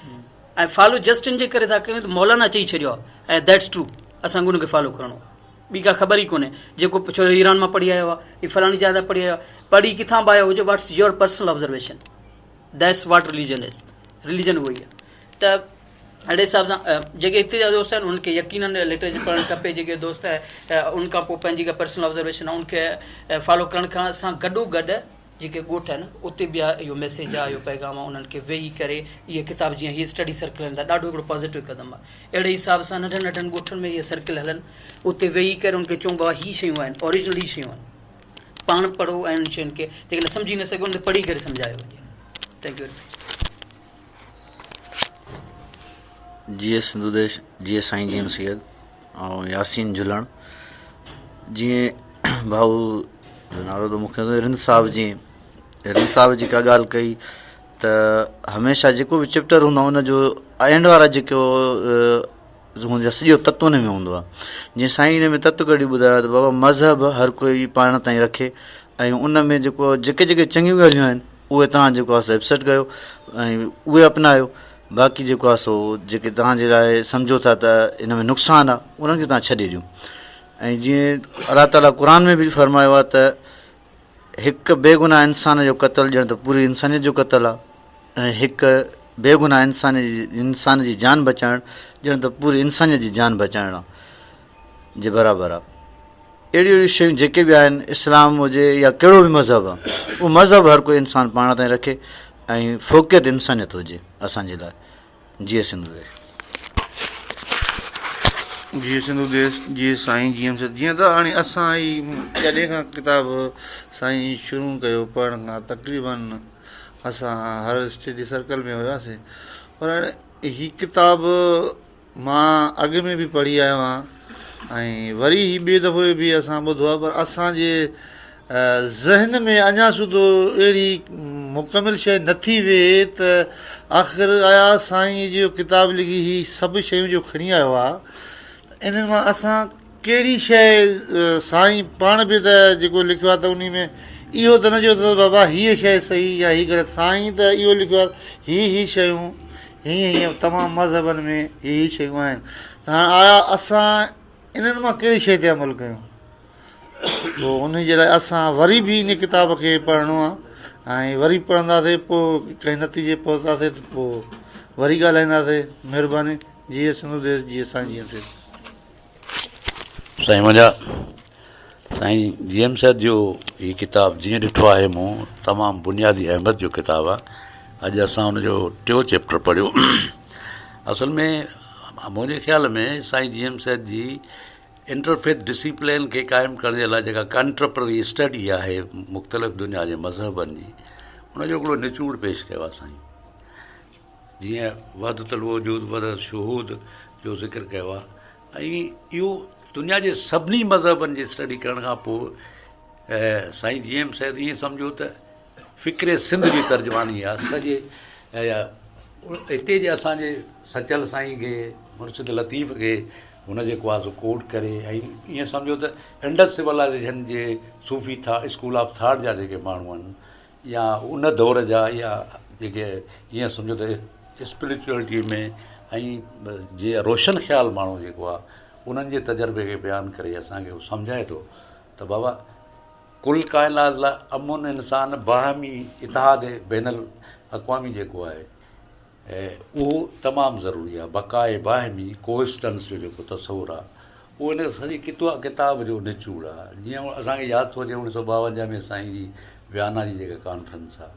ऐं फॉलो जस्ट इन जे करे था कयूं त मौलाना चई छॾियो आहे ऐं दैट्स ट्रू, असांखे उनखे फॉलो करिणो आहे, ॿी का ख़बर ई कोन्हे। जेको छो ईरान मां पढ़ी आयो आहे, हीअ फलाणी जाइ पढ़ी आयो आहे, पढ़ी किथां बि आयो हुजे, what's your personal observation, that's what religion is, religion उहो ई आहे। त अहिड़े हिसाब सां जेके हिते जा दोस्त आहिनि उनखे यकीनन लिटरेचर पढ़णु खपे, जेके दोस्त उनखां पोइ पंहिंजी का पर्सनल ऑब्ज़र्वेशन आहे उनखे फॉलो करण खां सां गॾोगॾु जेके ॻोठ आहिनि उते बि इहो मैसेज आहे, इहो पैगाम आहे, उन्हनि खे वेही करे इहे किताब जीअं हीअ स्टडी सर्कल हलंदा, ॾाढो हिकिड़ो पॉज़िटिव क़दम आहे। अहिड़े हिसाब सां नंढनि नंढनि ॻोठनि में इहे सर्कल हलनि, उते वेही करे उनखे चऊं बाबा हीअ शयूं आहिनि, ओरिजिनल हीअ शयूं आहिनि, पाण पढ़ो ऐं उन शयुनि खे जेकॾहिं सम्झी न सघो त पढ़ी करे सम्झायो वञे। Thank U. जीअं सिंधु देश, जीअं साईं जीअं सैयद ऐं यासीन झुलण, जीअं भाऊ जो नालो त मूंखे रिंद साहिब, जीअं रिंद साहिब जी का ॻाल्हि कई त हमेशह जेको बि चैप्टर हूंदो आहे उनजो एंड वारा जेको हुनजा सॼो तत्व हुन में हूंदो आहे। जीअं साईं हिन में तत्व कढी ॿुधायो त बाबा मज़हब हर कोई पाण ताईं रखे ऐं उन में जेको जेके जेके चङियूं ॻाल्हियूं आहिनि उहे तव्हां जेको आहे सो एक्सेप्ट कयो ऐं उहे अपनायो, बाक़ी जेको आहे सो जेके तव्हांजे लाइ सम्झो था त इन में नुक़सानु आहे उन्हनि खे तव्हां छॾे ॾियो। ऐं जीअं अलाह ताला क़ुर में बि फ़रमायो आहे त हिकु बेगुनाह इंसान जो क़तलु ॼण त पूरी इंसानियत जो क़तलु आहे, ऐं हिकु बेगुनाह इंसान जी जान बचाइणु ॼण त पूरी इंसानियत जी जान बचाइणु आहे जे बराबरि आहे। अहिड़ियूं अहिड़ियूं शयूं जेके बि आहिनि, इस्लाम हुजे या कहिड़ो बि मज़हब आहे, उहो मज़हब हर कोई इंसानु पाण ताईं रखे ऐं फ़ोक़ियत इंसानियत हुजे असांजे लाइ। जीअं सिंधु देश, जीअं सिंधु देश, जीअं साईं जीअं त हाणे असां ई जॾहिं खां किताब साईं शुरू कयो पढ़ण खां तक़रीबन असां हर स्टडी सर्कल में हुयासीं, पर हीअ किताब मां अॻु में बि पढ़ी आयो आहियां ऐं वरी ही ॿिए दफ़े बि असां ॿुधो आहे, पर असांजे ज़हन में अञा सुधो अहिड़ी मुकमिल शइ नथी वेहे त आख़िर आया साईं जो किताब लिखी ही सभु शयूं जो खणी आयो आहे, इन्हनि मां असां कहिड़ी शइ साईं पाण बि त जेको लिखियो आहे त उन में इहो त न चयो त बाबा हीअ शइ सही या हीअ ग़लति, साईं त इहो लिखियो आहे हीअ शयूं हीअं हीअं तमामु मज़हबनि में हीअ शयूं आहिनि, त हाणे आया असां इन्हनि मां कहिड़ी शइ ते अमल कयूं। पोइ उन जे लाइ असां वरी बि इन किताब खे पढ़णो आहे ऐं वरी पढ़ंदासीं, पोइ कंहिं नतीजे पहुतासीं त पोइ वरी ॻाल्हाईंदासीं। महिरबानी। जीअं सिंधु देश जीअं साईं जीअं थिए। साईं मुंहिंजा साईं जीएम सैद जो हीअ किताबु जीअं ॾिठो आहे मूं तमामु बुनियादी अहमियत जो किताबु आहे। अॼु असां हुनजो टियों चैप्टर पढ़ियो। असल में मुंहिंजे ख़्याल में साईं जीएम सैद जी इंटरफेथ डिसिप्लिन खे क़ाइमु करण जे लाइ जेका कंटेम्पररी स्टडी आहे मुख़्तलिफ़ दुनिया जे मज़हबनि जी, उनजो हिकिड़ो निचोड़ पेश कयो आहे साईं। जीअं वहदतुल वजूद वहदत शुहूद जो ज़िक्र कयो आहे, ऐं इहो दुनिया जे सभिनी मज़हबनि जी स्टडी करण खां पोइ साईं जीएम सैद ईअं सम्झो त फ़िक्रे सिंध जी तर्जमानी आहे सॼे हिते जे असांजे सचल साईं खे मुर्शिद लतीफ़ खे हुन जेको आहे सो कोट करे, ऐं ईअं सम्झो त Indus civilisation J Sufi school of thought जा जेके माण्हू आहिनि या उन दौर जा, या जेके ईअं सम्झो त स्पिरिचुअलिटी में ऐं जीअं रोशन ख़्याल माण्हू जेको आहे उन्हनि जे तजुर्बे खे बयानु करे असांखे उहो सम्झाए थो त बाबा कुल काइनात लाइ अमुन इंसान बाहमी इतिहाद बैनल अक़वामी जेको आहे उहो तमामु ज़रूरी आहे। बक़ाए बाहमी कोएस्टेंस जो जेको तसवुरु आहे उहो इन सॼी किताब जो निचोड़ आहे। जीअं असांखे यादि थो अचे 1952 में साईं जी वियाना जी जेका कॉन्फ्रेंस आहे,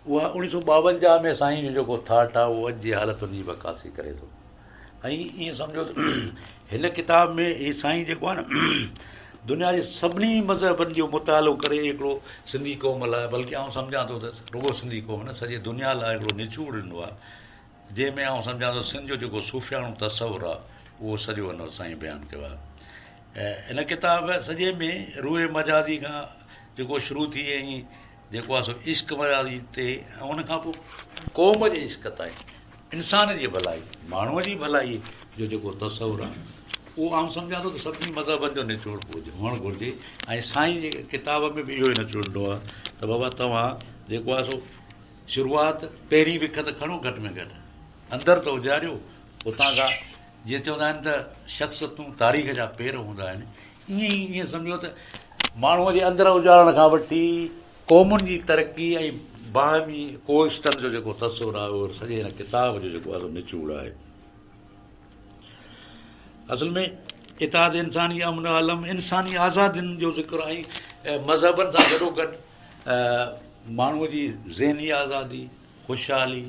उहा 1952 में साईं जो जेको थाट आहे उहो अॼु जी हालतुनि जी बकासी करे थो। ऐं ईअं सम्झो त हिन किताब में हीअ साईं जेको आहे न दुनिया जे सभिनी मज़हबनि जो मुतालो करे हिकिड़ो सिंधी क़ौम लाइ, बल्कि आउं सम्झां थो त रुगो सिंधी क़ौम न सॼे दुनिया लाइ हिकिड़ो निचोड़ ॾिनो आहे, जंहिंमें आउं सम्झां थो सिंध जो जेको सूफ़ियाणो तसवुरु आहे उहो सॼो हिन साईं बयानु कयो आहे। ऐं हिन किताब सॼे में रूए मजादी खां जेको शुरू थी ऐं जेको आहे सो इश्क मजादी ते, ऐं उनखां पोइ क़ौम जे इश्क ताईं इंसान जी भलाई, माण्हूअ जी भलाई जो जेको तसवुरु आहे उहो आउं सम्झां थो त सभिनी मज़हबनि जो निचोड़ हुअणु घुरिजे। ऐं साईं जे किताब में बि इहो ई निचोड़ ॾिनो आहे त बाबा तव्हां जेको आहे सो शुरूआति पहिरीं विख त खणो, घटि में घटि अंदरि त उजारियो, उतां खां जीअं चवंदा आहिनि त शख़्सियतूं तारीख़ जा पेर हूंदा आहिनि, ईअं सम्झो त माण्हूअ जे अंदरि उजारण खां वठी क़ौमुनि जी तरक़ी ऐं बाहमी कोएस्टेंस जो जेको तसवुरु आहे उहो सॼे हिन किताब जो जेको आहे निचोड़ आहे। असल में इतिहाद इंसानी अमन आलम इंसानी आज़ादियुनि जो ज़िक्र ऐं मज़हबनि सां गॾोगॾु माण्हूअ जी ज़हनी आज़ादी, ख़ुशहाली,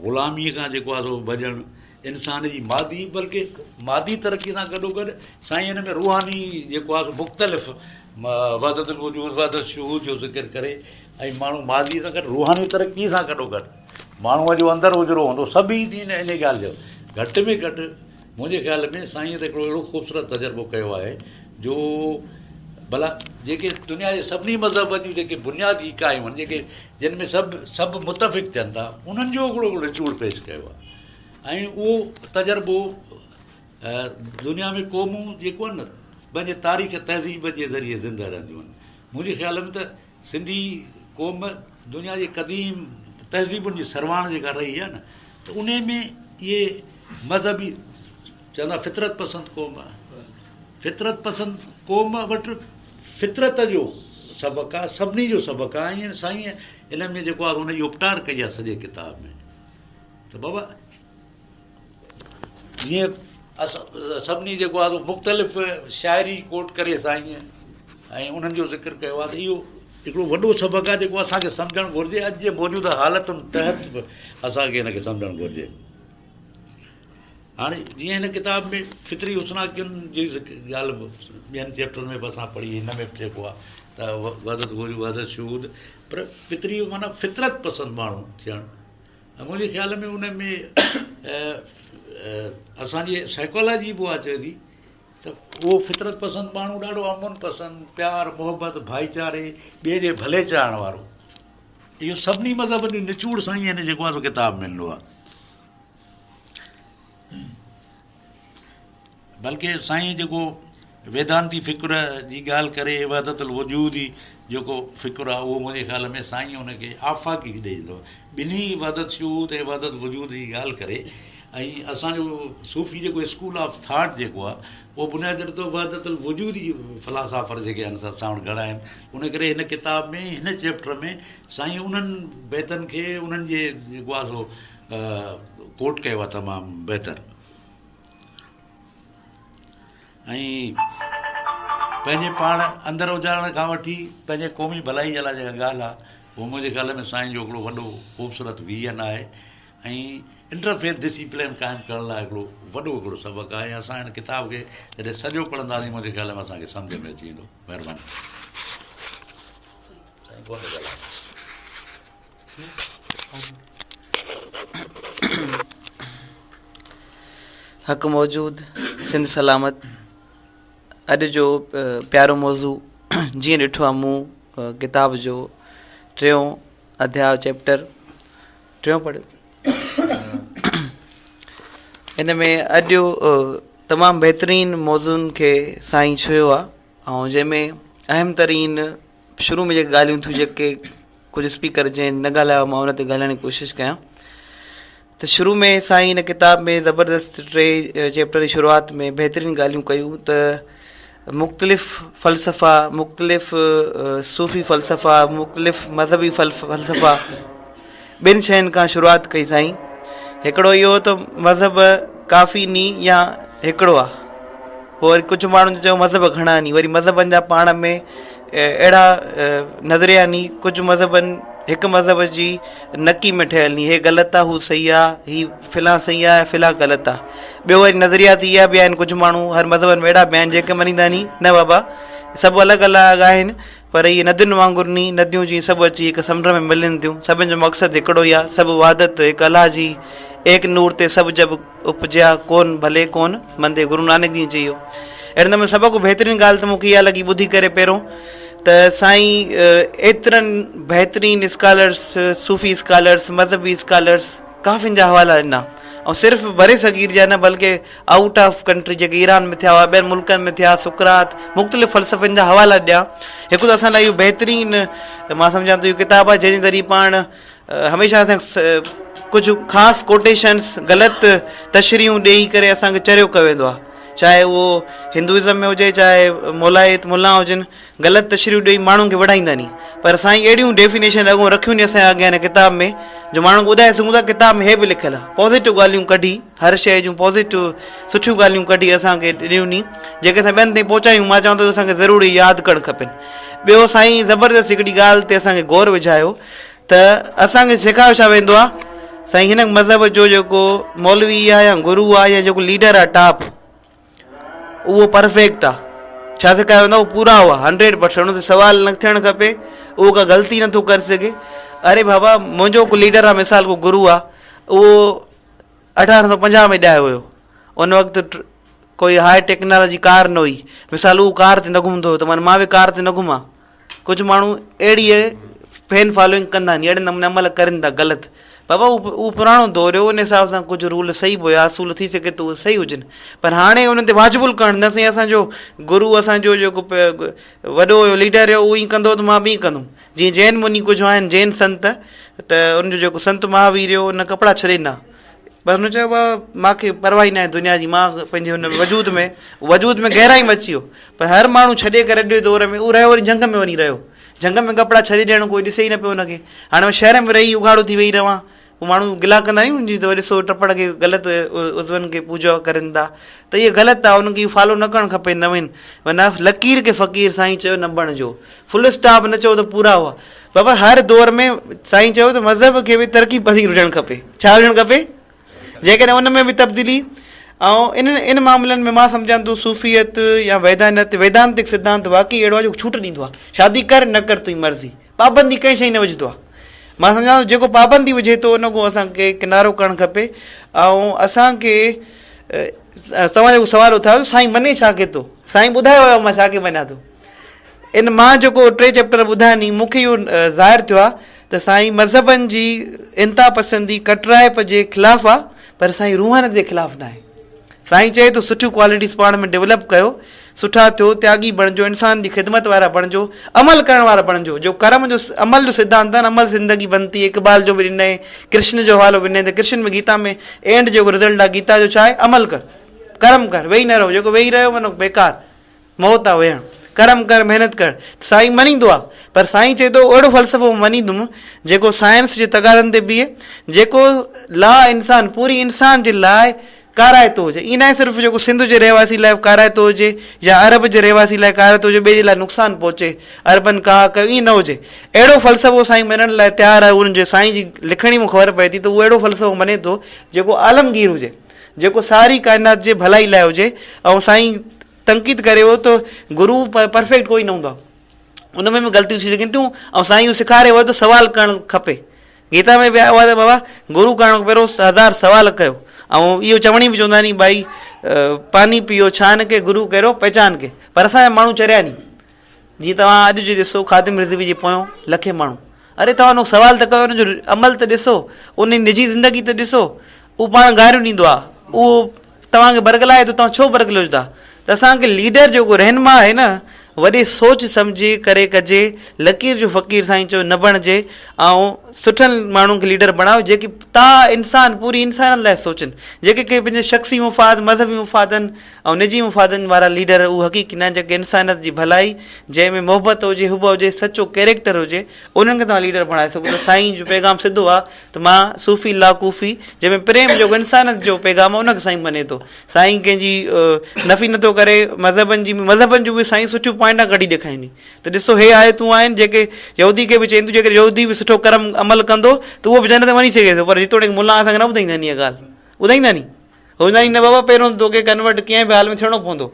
ग़ुलामीअ खां जेको आहे सो भॼणु, इंसान जी मादी बल्कि मादी तरक़ी सां गॾोगॾु साईं हिन में रूहानी जेको आहे मुख़्तलिफ़ वहदतुल वजूद वहदत शुहूद जो ज़िक्र करे, ऐं माण्हू मादी सां गॾु रूहानी तरक़ी सां गॾोगॾु माण्हूअ जो अंदरि उजरो हूंदो, सभई थी इन ॻाल्हि जो घटि में घटि मुंहिंजे ख़्याल में साईं त हिकिड़ो अहिड़ो ख़ूबसूरत तजुर्बो कयो आहे जो भला जेके दुनिया जे सभिनी मज़हबनि जूं जेके बुनियादी इकायूं आहिनि, जेके जिन में सभु मुतफ़िक़ थियनि था, उन्हनि जो हिकिड़ो निचोड़ पेश कयो आहे। ऐं उहो तजुर्बो दुनिया में क़ौमूं जेको आहे न पंहिंजे तारीख़ तहज़ीब जे ज़रिए ज़िंदा रहंदियूं आहिनि। मुंहिंजे ख़्याल में त सिंधी क़ौम दुनिया जे क़दीम तहज़ीबुनि जी सरवाण जेका रही आहे न, त उन में इहे मज़हबी चवंदा फितरत पसंदि क़ौम आहे। फितरत पसंदि क़ौम वटि फितरत जो सबक़ु आहे, सभिनी जो सबक़ु आहे। ईअं साईं हिन में जेको आहे हुनजी उपटार कई आहे सॼे किताब में। त बाबा जीअं असां सभिनी जेको आहे मुख़्तलिफ़ शाइरी कोट करे साईं ऐं उन्हनि जो ज़िक्र कयो आहे, त इहो हिकिड़ो वॾो सबक़ु आहे जेको असांखे सम्झणु घुरिजे। अॼु जे मौजूदा हालतुनि तहत बि असांखे हिनखे सम्झणु घुरिजे। हाणे जीअं हिन किताब में फितरी हुस्नाकियुनि जी ॻाल्हि ॿियनि चैप्टरनि में बि असां पढ़ी, हिन में बि जेको आहे त वहदत वजूद वहदत शुहूद, पर फितरी माना फितरत पसंदि माण्हू थियणु। ऐं मुंहिंजे ख़्याल में उन में असांजी साइकोलॉजी बि उहा चए थी त उहो फितरत पसंदि माण्हू ॾाढो अमुन पसंदि, प्यार मोहबत, भाईचारे, ॿिए जे भले चाहण वारो, इहो सभिनी मज़हबनि जो निचोड़ साईं हिन जेको आहे किताब में ॾिनो आहे। बल्कि साईं जेको वेदांती फ़िक्र जी ॻाल्हि करे, वहदतुल वजूद जी जेको फ़िक्र आहे उहो मुंहिंजे ख़्याल में साईं हुनखे आफ़ाक़ी ॾेई ॾींदो आहे। ॿिन्ही वहदत शुहूद ऐं वहदत वजूद जी ॻाल्हि करे, ऐं असांजो सूफ़ी जेको स्कूल ऑफ थाट जेको आहे उहो बुनियादी तौर ते वहदतुल वजूद जी फ़िलासफ़र जेके आहिनि असां वटि घणा आहिनि। उन करे हिन किताब में हिन चैप्टर में साईं उन्हनि बैतनि खे, उन्हनि जे जेको आहे सो कोट कयो आहे तमामु बहितर। ऐं पंहिंजे पाण अंदरि उजाड़ण खां वठी पंहिंजे क़ौमी भलाई जे लाइ जेका ॻाल्हि आहे उहो मुंहिंजे ख़्याल में साईं जो हिकिड़ो वॾो ख़ूबसूरत विज़न आहे ऐं इंटरफेथ डिसिप्लिन क़ाइमु करण लाइ हिकिड़ो वॾो हिकिड़ो सबक़ु आहे। असां हिन किताब खे जॾहिं सॼो पढ़ंदासीं मुंहिंजे ख़्याल में असांखे सम्झ में अची वेंदो। महिरबानी। हक़ मौजूद सिंध सलामत। अॼु जो प्यारो मौज़ू जीअं ॾिठो आहे मूं किताब जो 3 अध्याय चैप्टर 3 पढ़ियो। इन में अॼु तमामु बहितरीन मौज़ुनि खे साईं छुयो आहे ऐं जंहिंमें अहम तरीन शुरू में जेके ॻाल्हियूं थियूं जेके कुझु स्पीकर जंहिं न ॻाल्हायो मां उन ते ॻाल्हाइण जी कोशिशि कयां। त शुरू में साईं हिन किताब में ज़बरदस्त 3 चैप्टर जी शुरूआति में बहितरीन ॻाल्हियूं कयूं त मुख़्तलिफ़ फ़लसफ़ा, मुख़्तलिफ़ सूफ़ी फ़लसफ़ा, मुख़्तलिफ़ मज़हबी फ़लसफ़ा, ॿिनि शयुनि खां शुरूआति कई साईं। हिकिड़ो इहो त मज़हब काफ़ी नी या हिकिड़ो आहे। पोइ वरी कुझु माण्हुनि चयो मज़हब घणा नी, वरी मज़हबनि जा पाण में अहिड़ा नज़रिया नी। कुझु मज़हबनि हिकु मज़हब जी नकी में ठहियल नी, हे ग़लति आहे, हू सही आहे, ही फ़िलहाल सही आहे, फ़िलहाल ग़लति आहे। ॿियो वरी नज़रिया त इहा बि आहिनि, कुझु माण्हू हर मज़हबनि में अहिड़ा बि आहिनि जेके मञींदा नी न बाबा सभु अलॻि अलॻि आहिनि, पर इहे नदियुनि वांगुरु नी, नदियूं जीअं सभु अची हिकु समुंड में मिलनि थियूं, सभिनि जो मक़सदु हिकिड़ो ई आहे, सभु वादत हिकु अलाह जी, एक नूर ते सभु जब उपजिया कोन भले कोन मंदे, गुरु नानक जी चई वियो। अहिड़े नमूने सभु को बहितरीन ॻाल्हि त मूंखे इहा लॻी ॿुधी करे पहिरों त साईं एतिरनि बहितरीन स्कॉलर्स, सूफ़ी स्कॉलर्स, मज़हबी स्कॉलर्स काफ़िनि जा हवाला ॾिना ऐं सिर्फ़ु बरे सगीर जा न बल्कि आउट ऑफ कंट्री जेके ईरान में थिया हुआ, ॿियनि मुल्कनि में थिया, सुकरात, मुख़्तलिफ़ फ़लसफ़नि जा हवाला ॾिया। हिकु त असां लाइ इहो बहितरीन मां सम्झां थो इहो किताबु आहे जंहिंजे ज़रिए पाण हमेशह असां कुझु ख़ासि कोटेशन्स, ग़लति तशरीहूं ॾेई करे असांखे चरियो कयो वेंदो आहे, चाहे उहो हिंदुइज़म में हुजे, चाहे मुला हुजनि, ग़लति तशरीह ॾेई माण्हुनि खे वधाईंदा नी। पर साईं अहिड़ियूं डेफिनेशन अॻो रखियूं नी असांजे अॻियां हिन किताब में जो माण्हू ॿुधाए सघूं था किताब में हे बि लिखियलु आहे। पॉज़िटिव ॻाल्हियूं कढी, हर शइ जूं पॉज़िटिव सुठियूं ॻाल्हियूं कढी असांखे ॾिनियूं नी, जेके असां ॿियनि ताईं पहुचायूं। मां चवां थो असांखे ज़रूरी यादि करणु खपनि। ॿियो साईं ज़बरदस्त हिकिड़ी ॻाल्हि ते असांखे गौर विझायो त असांखे सेखारियो छा वेंदो आहे, साईं हिन मज़हब जो जेको मौलवी आहे या गुरू आहे या जेको लीडर आहे टॉप, उहो परफेक्ट आहे। छा सेखारियो वेंदो आहे, उहो पूरा हुआ 100%, उन ते सुवाल न थियणु खपे, उहो का ग़लती नथो करे सघे। अरे बाबा मुंहिंजो को लीडर आहे, मिसाल को गुरू आहे, उहो 1850 में ॼायो हुयो, उन वक़्तु कोई हाई टेक्नोलॉजी कार न हुई, मिसाल उहो कार ते न घुमंदो हुयो त माना मां बि कार ते न घुमां। कुझु माण्हू अहिड़ी फैन फॉलोइंग कंदा आहिनि, अहिड़े नमूने अमल करनि था ग़लति। बाबा उहो पुराणो दौर हुयो, उन हिसाब सां कुझु रूल सही बि हुया, असूल थी सघे थो उहे सही हुजनि, पर हाणे उन्हनि ते वाजिबुल करणु न। साईं असांजो गुरू, असांजो जेको वॾो हुयो लीडर हुयो, उहो ई कंदो त मां बि कंदुमि। जीअं जैन मुनी कुझु आहिनि जैन संत, त उनजो जेको संत महावीर हुयो उन कपिड़ा छॾे ॾिना, पर हुन चयो बाबा मूंखे परवाही न आहे दुनिया जी, मां पंहिंजे हुन वजूद में गहराई में अची वियो। पर हर माण्हू छॾे करे अॼु दौर में उहो रहियो, वरी जंग में वञी रहियो, जंग में कपिड़ा छॾे ॾियणु कोई ॾिसे ई न पियो हुनखे। हाणे शहर में रही उघाड़ो थी वेही रहां, उहो माण्हू गिला कंदा आहियूं मुंहिंजी, त वरी ॾिसो टपड़ खे ग़लति उज़वनि खे पूॼा करनि था, त इहे ग़लति आहे, उनखे फॉलो न करणु खपे। न वञ माना लकीर खे फ़क़ीर साईं चयो न बणिजो, फुल स्टॉप न चयो त पूरा हुआ। बाबा हर दौर में साईं चयो त मज़हब खे बि तरक़ी पसीर हुजणु खपे। छा हुजणु खपे? जेकॾहिं उन में बि तब्दीली। ऐं इन मामलनि में मां सम्झां थो सूफ़ियत या वैदांतिक सिद्धांत वाक़ई अहिड़ो आहे जो छूट ॾींदो आहे। शादी कर न कर तुंहिंजी मर्ज़ी, पाबंदी कंहिं शइ न विझंदो आहे। मां सम्झां थो जेको पाबंदी विझे थो उन खां असांखे किनारो करणु खपे। ऐं असांखे तव्हां जेको सुवालु उथायो साईं मने छा के थो, साईं ॿुधायो हुयो मां छा के मञा थो। इन मां जेको 3 चैप्टर ॿुधाया नी, मूंखे इहो ज़ाहिर थियो आहे त साईं मज़हबनि जी इंता पसंदी कटराइप जे ख़िलाफ़ु आहे, पर साईं रूहानियत जे ख़िलाफ़ु न आहे। साईं चए थो सुठियूं क्वालिटीज़ पाण में डेवलप कयो, सुठा थियो, त्यागी बणिजो, इंसान जी ख़िदमत वारा बणिजो, अमल करण वारा बणिजो। जो कर्म जो अमल जो सिद्धांत आहे, अमल ज़िंदगी बनती। इक़बाल जो बि ॾिनई, कृष्ण जो हवालो बि ॾिनई, त कृष्ण में गीता में एंड जेको रिज़ल्ट आहे गीता जो छा आहे? अमल कर, कर्म कर, वेही न रहो। जेको वेही रहियो वञो बेकार, मौत आहे वेहणु। कर्म कर, महिनत कर, साईं मञींदो आहे, पर साईं चए थो अहिड़ो फ़लसफ़ो मञींदुमि जेको साइंस जे तगारनि ते बीहे, जेको ला इंसान पूरी इंसान जे लाइ काराइतो हुजे। ईअं न आहे सिर्फ़ु जेको सिंध जे रहवासी लाइ काराइतो हुजे या अरब जे रहवासी लाइ काराइतो हुजे, ॿिए जे लाइ नुक़सानु पहुचे, अरबनि कहा कयो, ईअं न हुजे। अहिड़ो फ़लसफ़ो साईं मञण लाइ तयारु आहे। उनजे साईं जी लिखणी में ख़बर पए थी त उहो अहिड़ो फ़लसफ़ो मञे थो जेको आलमगीर हुजे, जेको सारी काइनात जे भलाई लाइ हुजे। ऐं साईं तनक़ीद करे वियो त गुरू परफेक्ट कोई न हूंदो आहे, उन में बि ग़लतियूं थी सघनि थियूं। ऐं साईं इहो सेखारे वियो त सवाल करणु खपे। गीता में बि आयो आहे त बाबा गुरू करण खां पहिरियों 1000 सवाल कयो। ऐं इहो चवणी बि चवंदा आहिनि भाई पानी पियो छान के गुरू कहिड़ो पहचान के। पर असांजा माण्हू चरिया नी, जीअं तव्हां अॼु जे ॾिसो ख़ादिम रिज़वी जे पोयों लखे माण्हू, अरे तव्हां उन सवाल त कयो, हुनजो अमल त ॾिसो, उन निजी ज़िंदगी त ॾिसो। उहो पाण गारियूं ॾींदो आहे, उहो तव्हांखे बरगलाए थो, तव्हां छो बरगलियो था? त असांखे लीडर जेको रहनुमा आहे न, वॾी सोच सम्झी करे कजे। लकीर जो फ़क़ीर साईं चयो न बणिजे, ऐं सुठनि माण्हुनि खे लीडर बणायो जेके तव्हां इंसान पूरी इंसान लाइ सोचनि, जेके के पंहिंजे शख़्सी मुफ़ाद मज़हबी मुफ़ादनि ऐं निजी मुफ़ादनि वारा लीडर उहे हक़ीक़ी न, जेके इंसानियत जी भलाई जंहिंमें मोहबत हुजे, हुब हुजे, सचो कैरेक्टर हुजे, उन्हनि खे तव्हां लीडर बणाए सघो। त साईं जो पैगाम सिधो आहे त मां सूफ़ी लाकूफ़ी जंहिंमें प्रेम जो इंसानियत जो पैगाम आहे उनखे साईं मञे थो। साईं कंहिंजी नफ़ी नथो करे मज़हबनि जूं बि साईं सुठियूं पॉइंटां कढी ॾेखारींदी त ॾिसो हे आयतूं आहिनि जेके यहूदी खे बि चवनि थियूं, जेके यहूदी बि सुठो कर्म अमल कंदो त उहो बि जन्नत वञी सघे थो। पर जेतोणीकि मुला असांखे न ॿुधाईंदा आहिनि, इहा ॻाल्हि ॿुधाईंदा नी, ॿुधाईंदा न बाबा पहिरियों तोखे कन्वर्ट कीअं बि हाल में थियणो पवंदो,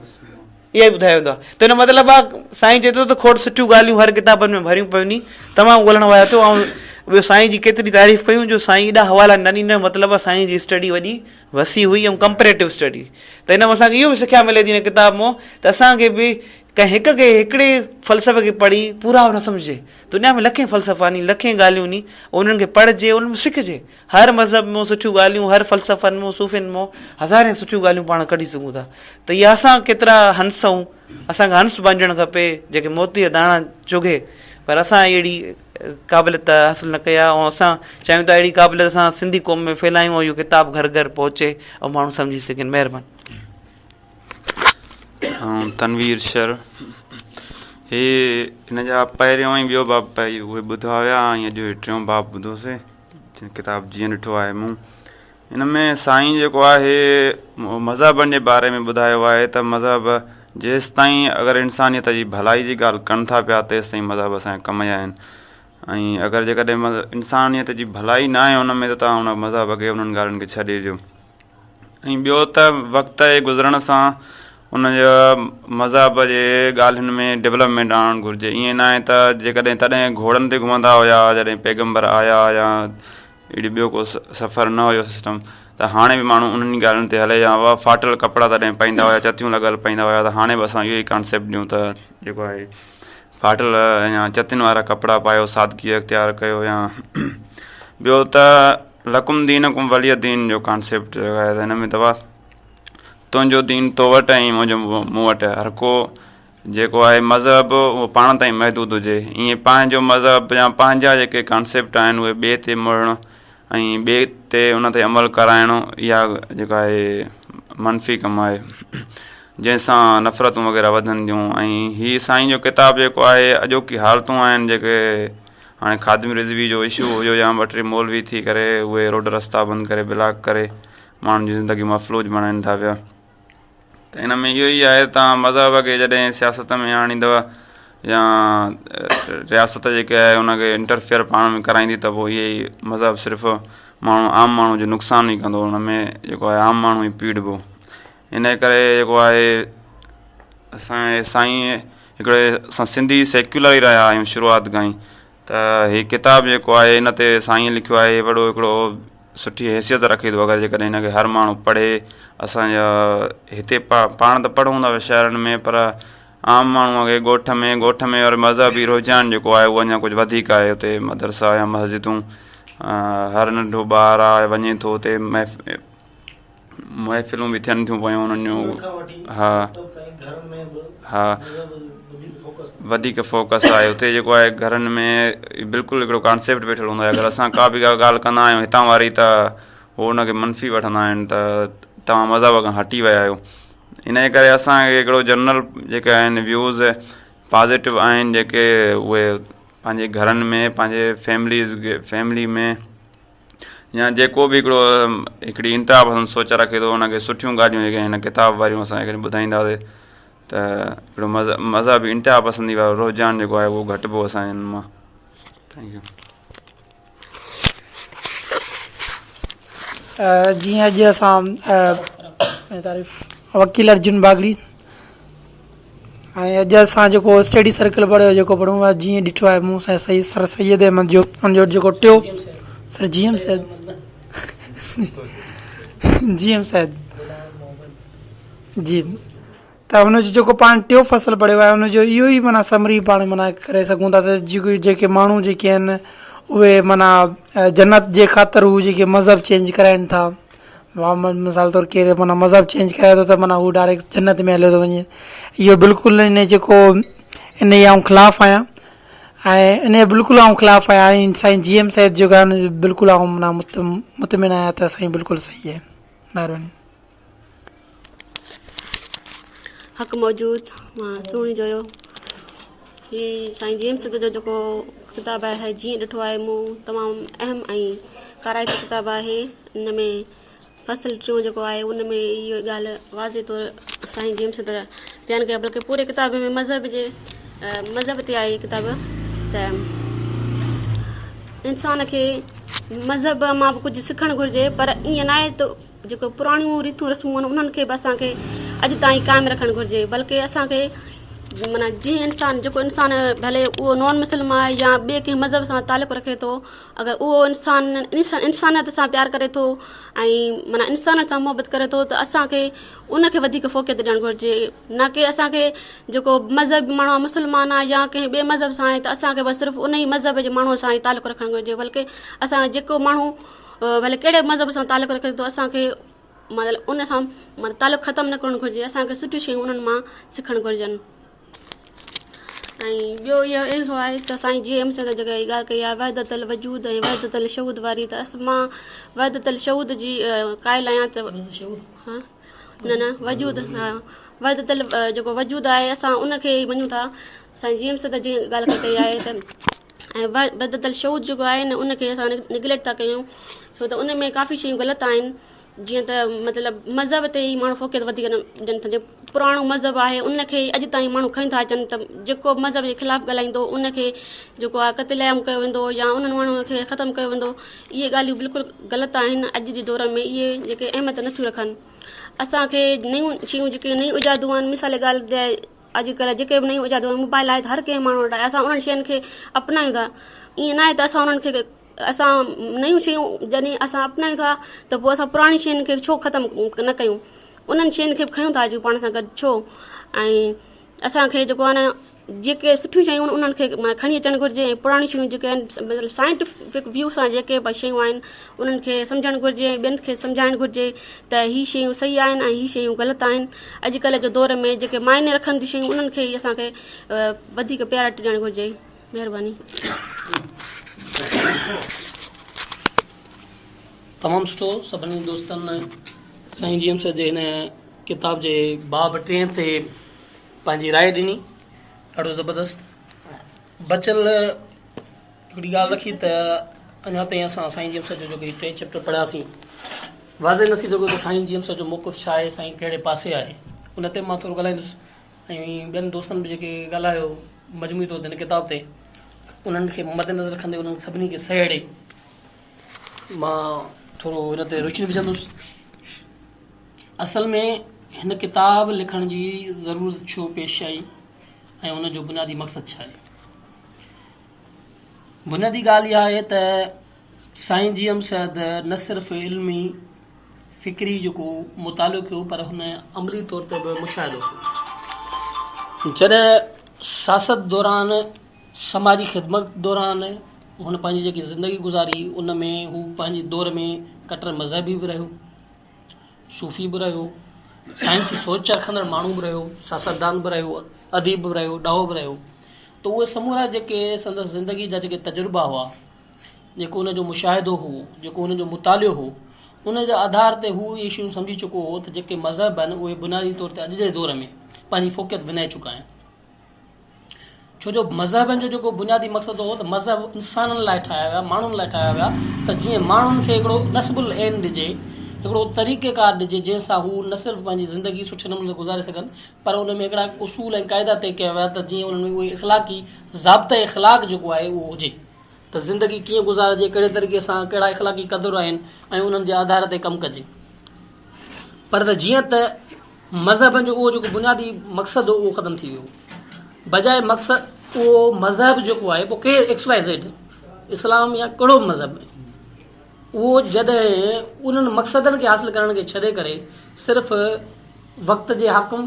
इहा ई ॿुधायो वेंदो आहे। त हिन मतिलबु आहे साईं चए थो त खोड़ सुठियूं ॻाल्हियूं हर किताबनि में भरियूं पियूं नी, तमामु ॻोल्हण वारो थियो। ऐं ॿियो साईं जी केतिरी तारीफ़ कयूं जो साईं एॾा हवाला न ॾींदा, मतिलबु आहे साईं जी स्टडी वॾी वसी हुई ऐं कंपेरेटिव स्टडी। त हिन में असांखे इहो बि सिखिया मिले थी हिन किताब मां त असांखे बि कंहिं हिकिड़े फ़लसफ़े खे पढ़ी पूरा न सम्झे। दुनिया में लखें फ़लसफ़ा नी, लखें ॻाल्हियूं नी, उन्हनि खे पढ़िजे, उन्हनि में सिखिजे। हर मज़हब में सुठियूं ॻाल्हियूं, हर फ़लसफ़नि में सूफ़ियुनि में हज़ारे सुठियूं ॻाल्हियूं पाण कढी सघूं था। त इहा असां केतिरा हंसूं, असांखे हंस बणजणु खपे जेके मोतीअ दाणा चुगे, पर असां अहिड़ी क़ाबिलियत हासिलु न कया। ऐं असां चाहियूं था अहिड़ी क़ाबिलियत असां सिंधी क़ौम में फैलायूं ऐं इहो किताबु घर घर पहुचे ऐं माण्हू सम्झी सघनि। महिरबानी। ऐं तनवीर शर हे हिन जा पहिरियों ई ॿियो बाब पई उहे ॿुधा हुया, ऐं अॼु टियों बाब ॿुधोसीं किताबु जीअं ॾिठो आहे मूं। हिन में साईं जेको आहे मज़हबनि जे बारे में ॿुधायो आहे त मज़हब जेसि ताईं अगरि इंसानियत जी भलाई जी ॻाल्हि कनि था पिया तेसि ताईं मज़हब असांजा कम जा आहिनि। ऐं अगरि जेकॾहिं इंसानियत जी भलाई न आहे हुन में त तव्हां हुन मज़हब खे उन्हनि ॻाल्हियुनि खे छॾे ॾियो। ऐं ॿियो त वक़्त जे गुज़रण सां उनजा मज़हब जे ॻाल्हियुनि में डेवलपमेंट आणणु घुरिजे। ईअं न आहे त जेकॾहिं तॾहिं घोड़नि ते घुमंदा हुया जॾहिं पैगम्बर आया या अहिड़ी ॿियो को सफ़र न हुयो सिस्टम, त हाणे बि माण्हू उन्हनि ॻाल्हियुनि ते हले। या उहा फाटल कपिड़ा तॾहिं पाईंदा हुया, चतियूं लॻल पाईंदा हुया, त हाणे बि असां इहो ई कॉन्सेप्ट ॾियूं त जेको आहे फाटल या चतियुनि वारा कपिड़ा पायो, सादगी अख़्तियार कयो। या ॿियो त लकुम दीनकुम वलिय दीन जो कॉन्सेप्ट आहे, त हिन में तव्हां तुंहिंजो दीन तो वटि ऐं मुंहिंजो मूं वटि। हर को जेको आहे मज़हब उहो पाण ताईं महदूदु हुजे। ईअं पंहिंजो मज़हब या पंहिंजा जेके कॉन्सेप्ट आहिनि उहे ॿिए ते मुड़णु ऐं ॿिए ते उन ते अमल कराइणो, इहा जेका आहे मनफ़ी कमु आहे जंहिंसां नफ़रतूं वग़ैरह वधनि थियूं। ऐं हीअ साईं जो किताबु जेको आहे अॼोकी हालतूं आहिनि जेके हाणे ख़ादिम रिज़वी जो इशू हुयो या 2-3 मौलवी थी करे उहे रोड रस्ता बंदि करे ब्लॉक करे माण्हुनि जी ज़िंदगी मफ़लूज बणाइनि था पिया। त हिन में इहो ई आहे तव्हां मज़हब खे जॾहिं सियासत में आणींदव या रियासत जेके आहे उनखे इंटरफेयर पाण में कराईंदी त पोइ इहे ई मज़हब सिर्फ़ु माण्हू आम माण्हू जो नुक़सानु ई कंदो, हुन में जेको आहे आम माण्हू ई पीड़िबो। इन करे जेको आहे असांजे साईं हिकिड़े असां सिंधी सेक्युलर ई रहिया आहियूं शुरूआति खां ई। त हीअ किताबु जेको आहे इन ते साईं लिखियो आहे वॾो हिकिड़ो सुठी हैसियत रखे थो। अगरि जेकॾहिं हिनखे हर माण्हू पढ़े, असांजा हिते पाण त पढ़ूं था शहरनि में, पर आम माण्हूअ खे ॻोठ में और मज़हबी रुझान जेको आहे उहो अञा कुझु वधीक आहे। हुते मदरसा या मस्जिदूं, हर नंढो ॿार आहे वञे थो, हुते महफ़िलूं बि थियनि थियूं पियूं उन्हनि जूं। हा वधीक फोकस आहे हुते जेको आहे घरनि में बिल्कुलु हिकिड़ो कॉन्सेप्ट वेठल हूंदो आहे। अगरि असां का बि ॻाल्हि कंदा आहियूं हितां वारी त उहो हुनखे मनफ़ी वठंदा आहिनि त तव्हां मज़हब खां हटी विया आहियो। इन जे करे असांखे हिकिड़ो जनरल जेके आहिनि व्यूज़ पॉज़िटिव आहिनि जेके उहे पंहिंजे घरनि में पंहिंजे फैमिली में या जेको बि हिकिड़ी इंतिहा पसंदि सोच रखे थो उनखे सुठियूं ॻाल्हियूं जेके हिन किताब वारियूं असांखे ॿुधाईंदासीं त हिकिड़ो मज़हबी इंतिहा पसंदी वारो रुझान जेको आहे उहो घटिबो असांजे हिन मां। Thank U. जीअं अॼु असां वकील अर्जुन बागड़ी ऐं अॼु असां जेको स्टडी सर्कल पढ़ियो जेको पढ़ूं आहे जीअं ॾिठो आहे मूं सां सही सर सैयद अहमद जो हुनजो जेको टियों sir GM Syed GM Syed ji त हुनजो जेको पाण टियों फ़सुलु पढ़ियो आहे हुनजो इहो ई माना समरी पाण माना करे सघूं था त जेके माण्हू जेके आहिनि उहे माना जन्नत जे ख़ातिर हू जेके मज़हब चेंज कराइनि था मिसाल तौरु केरु माना मज़हब चेंज कराए थो त माना हू डायरेक्ट जन्नत में हलियो थो वञे। इहो बिल्कुलु इन जेको इन जे आउं ख़िलाफ़ु आहियां ऐं इन बिल्कुलु आउं ख़िलाफ़ु आहियां ऐं साईं GM सैद जेको आहे हुन बिल्कुलु आउं माना मुतमिन आहियां त साईं बिल्कुलु सही आहे। महिरबानी। हक़ मौजूद मां सुणी जो ही साईं GM सैद जो जेको किताबु आहे जीअं ॾिठो आहे मूं तमामु अहम ऐं काराइती किताबु आहे। इन में फ़सुलु टियों जेको आहे उन में इहो ॻाल्हि वाज़े तौरु साईं GM सैद बयानु कया बल्कि पूरे किताब में मज़हब ते आहे किताब त इंसान खे मज़हब मां बि कुझु सिखणु घुरिजे पर ईअं न आहे त जेको पुराणियूं रीतियूं रस्मूं आहिनि उन्हनि खे बि असांखे अॼु ताईं क़ाइमु रखणु घुरिजे बल्कि असांखे माना जीअं इंसानु जेको इंसानु भले उहो नॉन मुस्लिम आहे या ॿिए कंहिं मज़हब सां तालुक़ु रखे थो अगरि उहो इंसानियत सां प्यारु करे थो ऐं माना इंसान सां मुहबत करे थो त असांखे उनखे वधीक फ़ोक़ियत ॾियणु घुरिजे न की असांखे जेको मज़हब माण्हू आहे मुस्लमान आहे या कंहिं ॿिए मज़हब सां आहे त असांखे बसि सिर्फ़ु उन ई मज़हब जे माण्हूअ सां ई तालुक़ु रखणु घुरिजे बल्कि असां जेको माण्हू भले कहिड़े मज़हब सां तालुक़ु रखे थो असांखे मतिलबु उन सां तालुक़ु ख़तमु न करणु घुरिजे असांखे सुठियूं शयूं उन्हनि मां सिखणु घुरिजनि। ऐं ॿियो इहो अहिड़ो आहे त साईं GM सैद जेका ॻाल्हि कई आहे वहदतल वजूद ऐं वहदतल शहूद वारी त मां वहदतल शहूद जी क़ाइल आहियां त हा न वजूद हा वहदतल जेको वजूद आहे असां उनखे ई मञूं था। साईं GM सैद जी ॻाल्हि कई आहे त ऐं वहदतल शहूद जेको आहे न उनखे असां निगलेक्ट था कयूं छो त उन में काफ़ी शयूं ग़लति आहिनि जीअं त मतिलबु मज़हब ते ई माण्हू फ़ोक़ियत वधीक ॾियनि था। जेको पुराणो मज़हब आहे उनखे अॼु ताईं माण्हू खणी था अचनि त जेको मज़हब जे ख़िलाफ़ु ॻाल्हाईंदो उनखे जेको आहे क़त्लेआम कयो वेंदो या उन्हनि माण्हुनि खे ख़तमु कयो वेंदो। इहे ॻाल्हियूं बिल्कुलु ग़लति आहिनि। अॼु जे दौर में इहे जेके अहमियत नथियूं रखनि असांखे नयूं शयूं जेके नयूं इजादूं आहिनि मिसाल ॻाल्हि ते अॼुकल्ह जेके बि नयूं इजादूं आहिनि मोबाइल आहे त हर कंहिं माण्हू वटि आहे असां उन्हनि शयुनि खे अपनायूं था। ईअं न आहे त असां उन्हनि खे असां नयूं शयूं जॾहिं असां अपनायूं था त पोइ असां पुराणी शयुनि खे छो ख़तमु न कयूं उन्हनि शयुनि खे बि खयूं था अॼु पाण सां गॾु छो ऐं असांखे जेको आहे न जेके सुठियूं शयूं आहिनि उन्हनि खे खणी अचणु घुरिजे ऐं पुराणी शयूं जेके आहिनि मतिलबु साइंटिफिक व्यू सां जेके बि शयूं आहिनि उन्हनि खे सम्झणु घुरिजे ऐं ॿियनि खे सम्झाइणु घुरिजे त हीअ शयूं सही आहिनि ऐं हीअ शयूं ग़लति आहिनि। अॼुकल्ह जो दौर में जेके मायने रखनि थियूं शयूं उन्हनि खे ई असांखे वधीक प्रायोरिटी ॾियणु घुरिजे। महिरबानी। तमामु सुठो सभिनी दोस्तनि साईं GM सैद जे हिन किताब जे बाब 3 ते पंहिंजी राय ॾिनी ॾाढो ज़बरदस्त। बचियल हिकिड़ी ॻाल्हि रखी त अञा ताईं असां साईं GM सैद जो जेको 3 चैप्टर पढ़ियासीं वाज़े नथी सघो त साईं GM सैद जो मौक़िफ़ छा आहे साईं कहिड़े पासे आहे उन ते मां थोरो ॻाल्हाईंदुसि ऐं ॿियनि दोस्तनि बि जेके ॻाल्हायो मजमूई तौर ते हिन किताब ते उन्हनि खे मद्देनज़र रखंदे उन्हनि सभिनी खे सहेड़े मां थोरो हिन ते रोशनी विझंदुसि। असल में हिन किताब लिखण जी ज़रूरत छो पेश आई ऐं उनजो बुनियादी मक़सदु छा आहे। बुनियादी ॻाल्हि इहा आहे त साईं GM सैद न सिर्फ़ु इल्मी फ़िक्री जेको मुतालो कयो पर हुन अमली तौर ते बि मुशाहिदो कयो। जॾहिं सियासत दौरान समाजी ख़िदमत दौरान हुन पंहिंजी जेकी ज़िंदगी गुज़ारी उन में हू पंहिंजे दौर में कटर मज़हबी बि रहियो सूफ़ी बि रहियो साइंसी सोच रखंदड़ माण्हू बि रहियो सियासतदान बि रहियो अदीब बि रहियो ॾाहो बि रहियो। त उहे समूरा जेके संदसि ज़िंदगी जा जेके तजुर्बा हुआ जेको उनजो मुशाहिदो हो जेको उनजो मुतालियो हो उन जे आधार ते हू इहे शयूं सम्झी चुको हो त जेके मज़हब आहिनि उहे बुनियादी तौर ते अॼु जे दौर में पंहिंजी फ़ोक़ियत विञाए चुका आहिनि। छो जो मज़हबनि जो जेको बुनियादी मक़सदु हो त मज़हब इंसाननि लाइ ठाहिया विया, माण्हुनि लाइ ठाहिया विया, त जीअं माण्हुनि खे हिकिड़ो नस्बुल ऐन ॾिजे, हिकिड़ो तरीक़ेकार ॾिजे जंहिंसां हू न सिर्फ़ु पंहिंजी ज़िंदगी सुठे नमूने गुज़ारे सघनि, पर उन में हिकिड़ा उसूल ऐं क़ाइदा तइ कया विया त जीअं उन्हनि में उहे इख़लाक़ी ज़ाब्ता इख़लाक़ जेको आहे उहो हुजे, त ज़िंदगी कीअं गुज़ारिजे, कहिड़े तरीक़े सां कहिड़ा इख़लाक़ी क़दुरु आहिनि ऐं उन्हनि जे आधार ते कमु कजे। पर त जीअं त मज़हबनि जो उहो जेको बुनियादी मक़सदु हो उहो ख़तमु थी वियो, बजाए मक़सदु उहो मज़हब जेको आहे पोइ केरु XYZ इस्लाम या कहिड़ो बि मज़हब, उहो जॾहिं उन्हनि मक़सदनि खे हासिलु करण खे छॾे करे सिर्फ़ु वक़्त जे हाकुम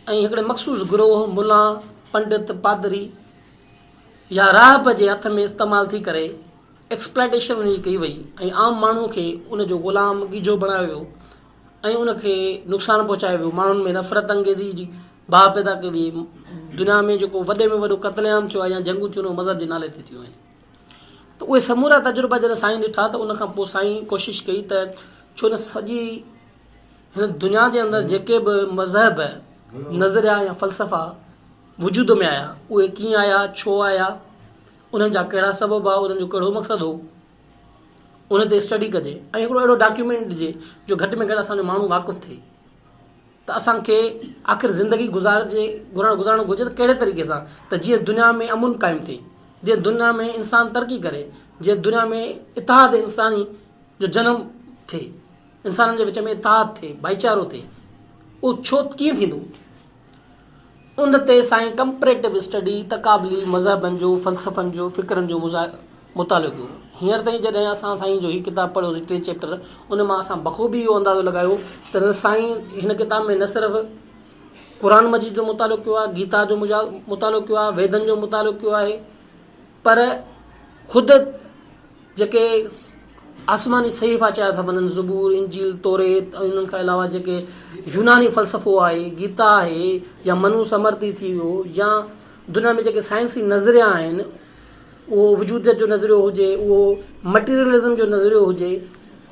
ऐं हिकिड़े मख़सूस गिरोह मुला पंडित पादरी या राहब जे हथ में इस्तेमालु थी करे एक्सप्लॉइटेशन उनजी कई वई ऐं आम माण्हू खे उनजो ग़ुलाम गीजो बणायो वियो ऐं उनखे नुक़सानु पहुचायो वियो, माण्हुनि में नफ़रत अंगेज़ी जी बाहि पैदा कई वई, दुनिया में जेको वॾे में वॾो क़त्लेआम थियो आहे या जंगूं थियूं आहिनि मज़हब जे नाले ते थियूं आहिनि। त उहे समूरा तजुर्बा जॾहिं साईं ॾिठा त उनखां पोइ साईं कोशिशि कई त छो न सॼी हिन दुनिया जे अंदरि जेके बि मज़हब नज़रिया या फ़लसफ़ा वजूद में आया उहे कीअं आया, छो आया, उन्हनि जा कहिड़ा सबब आहे, उन्हनि जो कहिड़ो मक़सदु हो, उन ते स्टडी कजे ऐं हिकिड़ो अहिड़ो डॉक्यूमेंट ॾिजे जो घटि में घटि असांजो माण्हू वाक़ुफ़ु थिए त असांखे आख़िर ज़िंदगी गुज़ारणु घुरिजे त कहिड़े तरीक़े सां, त जीअं दुनिया में अमुन क़ाइमु थिए, जीअं दुनिया में इंसान तरक़ी करे, जीअं दुनिया में इतिहाद इंसानी जो जनमु थिए, इंसाननि जे विच में इतिहाद थिए, भाईचारो थिए, उहो छो कीअं थींदो, उन ते साईं कंपरेटिव स्टडी तक़ाबली मज़हबनि जो फ़लसफ़नि जो फ़िक्रनि जो मुतालो कयो। हींअर ताईं जॾहिं असां साईं जो ही किताबु पढ़ियोसीं 3 चैप्टर, उन मां असां बख़ूबी इहो अंदाज़ो लॻायो त साईं हिन किताब में न सिर्फ़ु क़ुर मजीद जो मुतालो कयो आहे, गीता जो मुतालो कयो आहे, वेदनि जो मुतालो कयो आहे, पर ख़ुदि जेके आसमानी सहीफ़ा चया था वञनि, ज़बूर, इंजील, तौरेत ऐं उन्हनि खां अलावा जेके यूनानी फ़लसफ़ो आहे, गीता आहे या मनु समर्ती थी वियो, या दुनिया में जेके साइंसी नज़रिया आहिनि, उहो वजूद जो नज़रियो हुजे, उहो मटीरियलिज़म जो नज़रियो हुजे,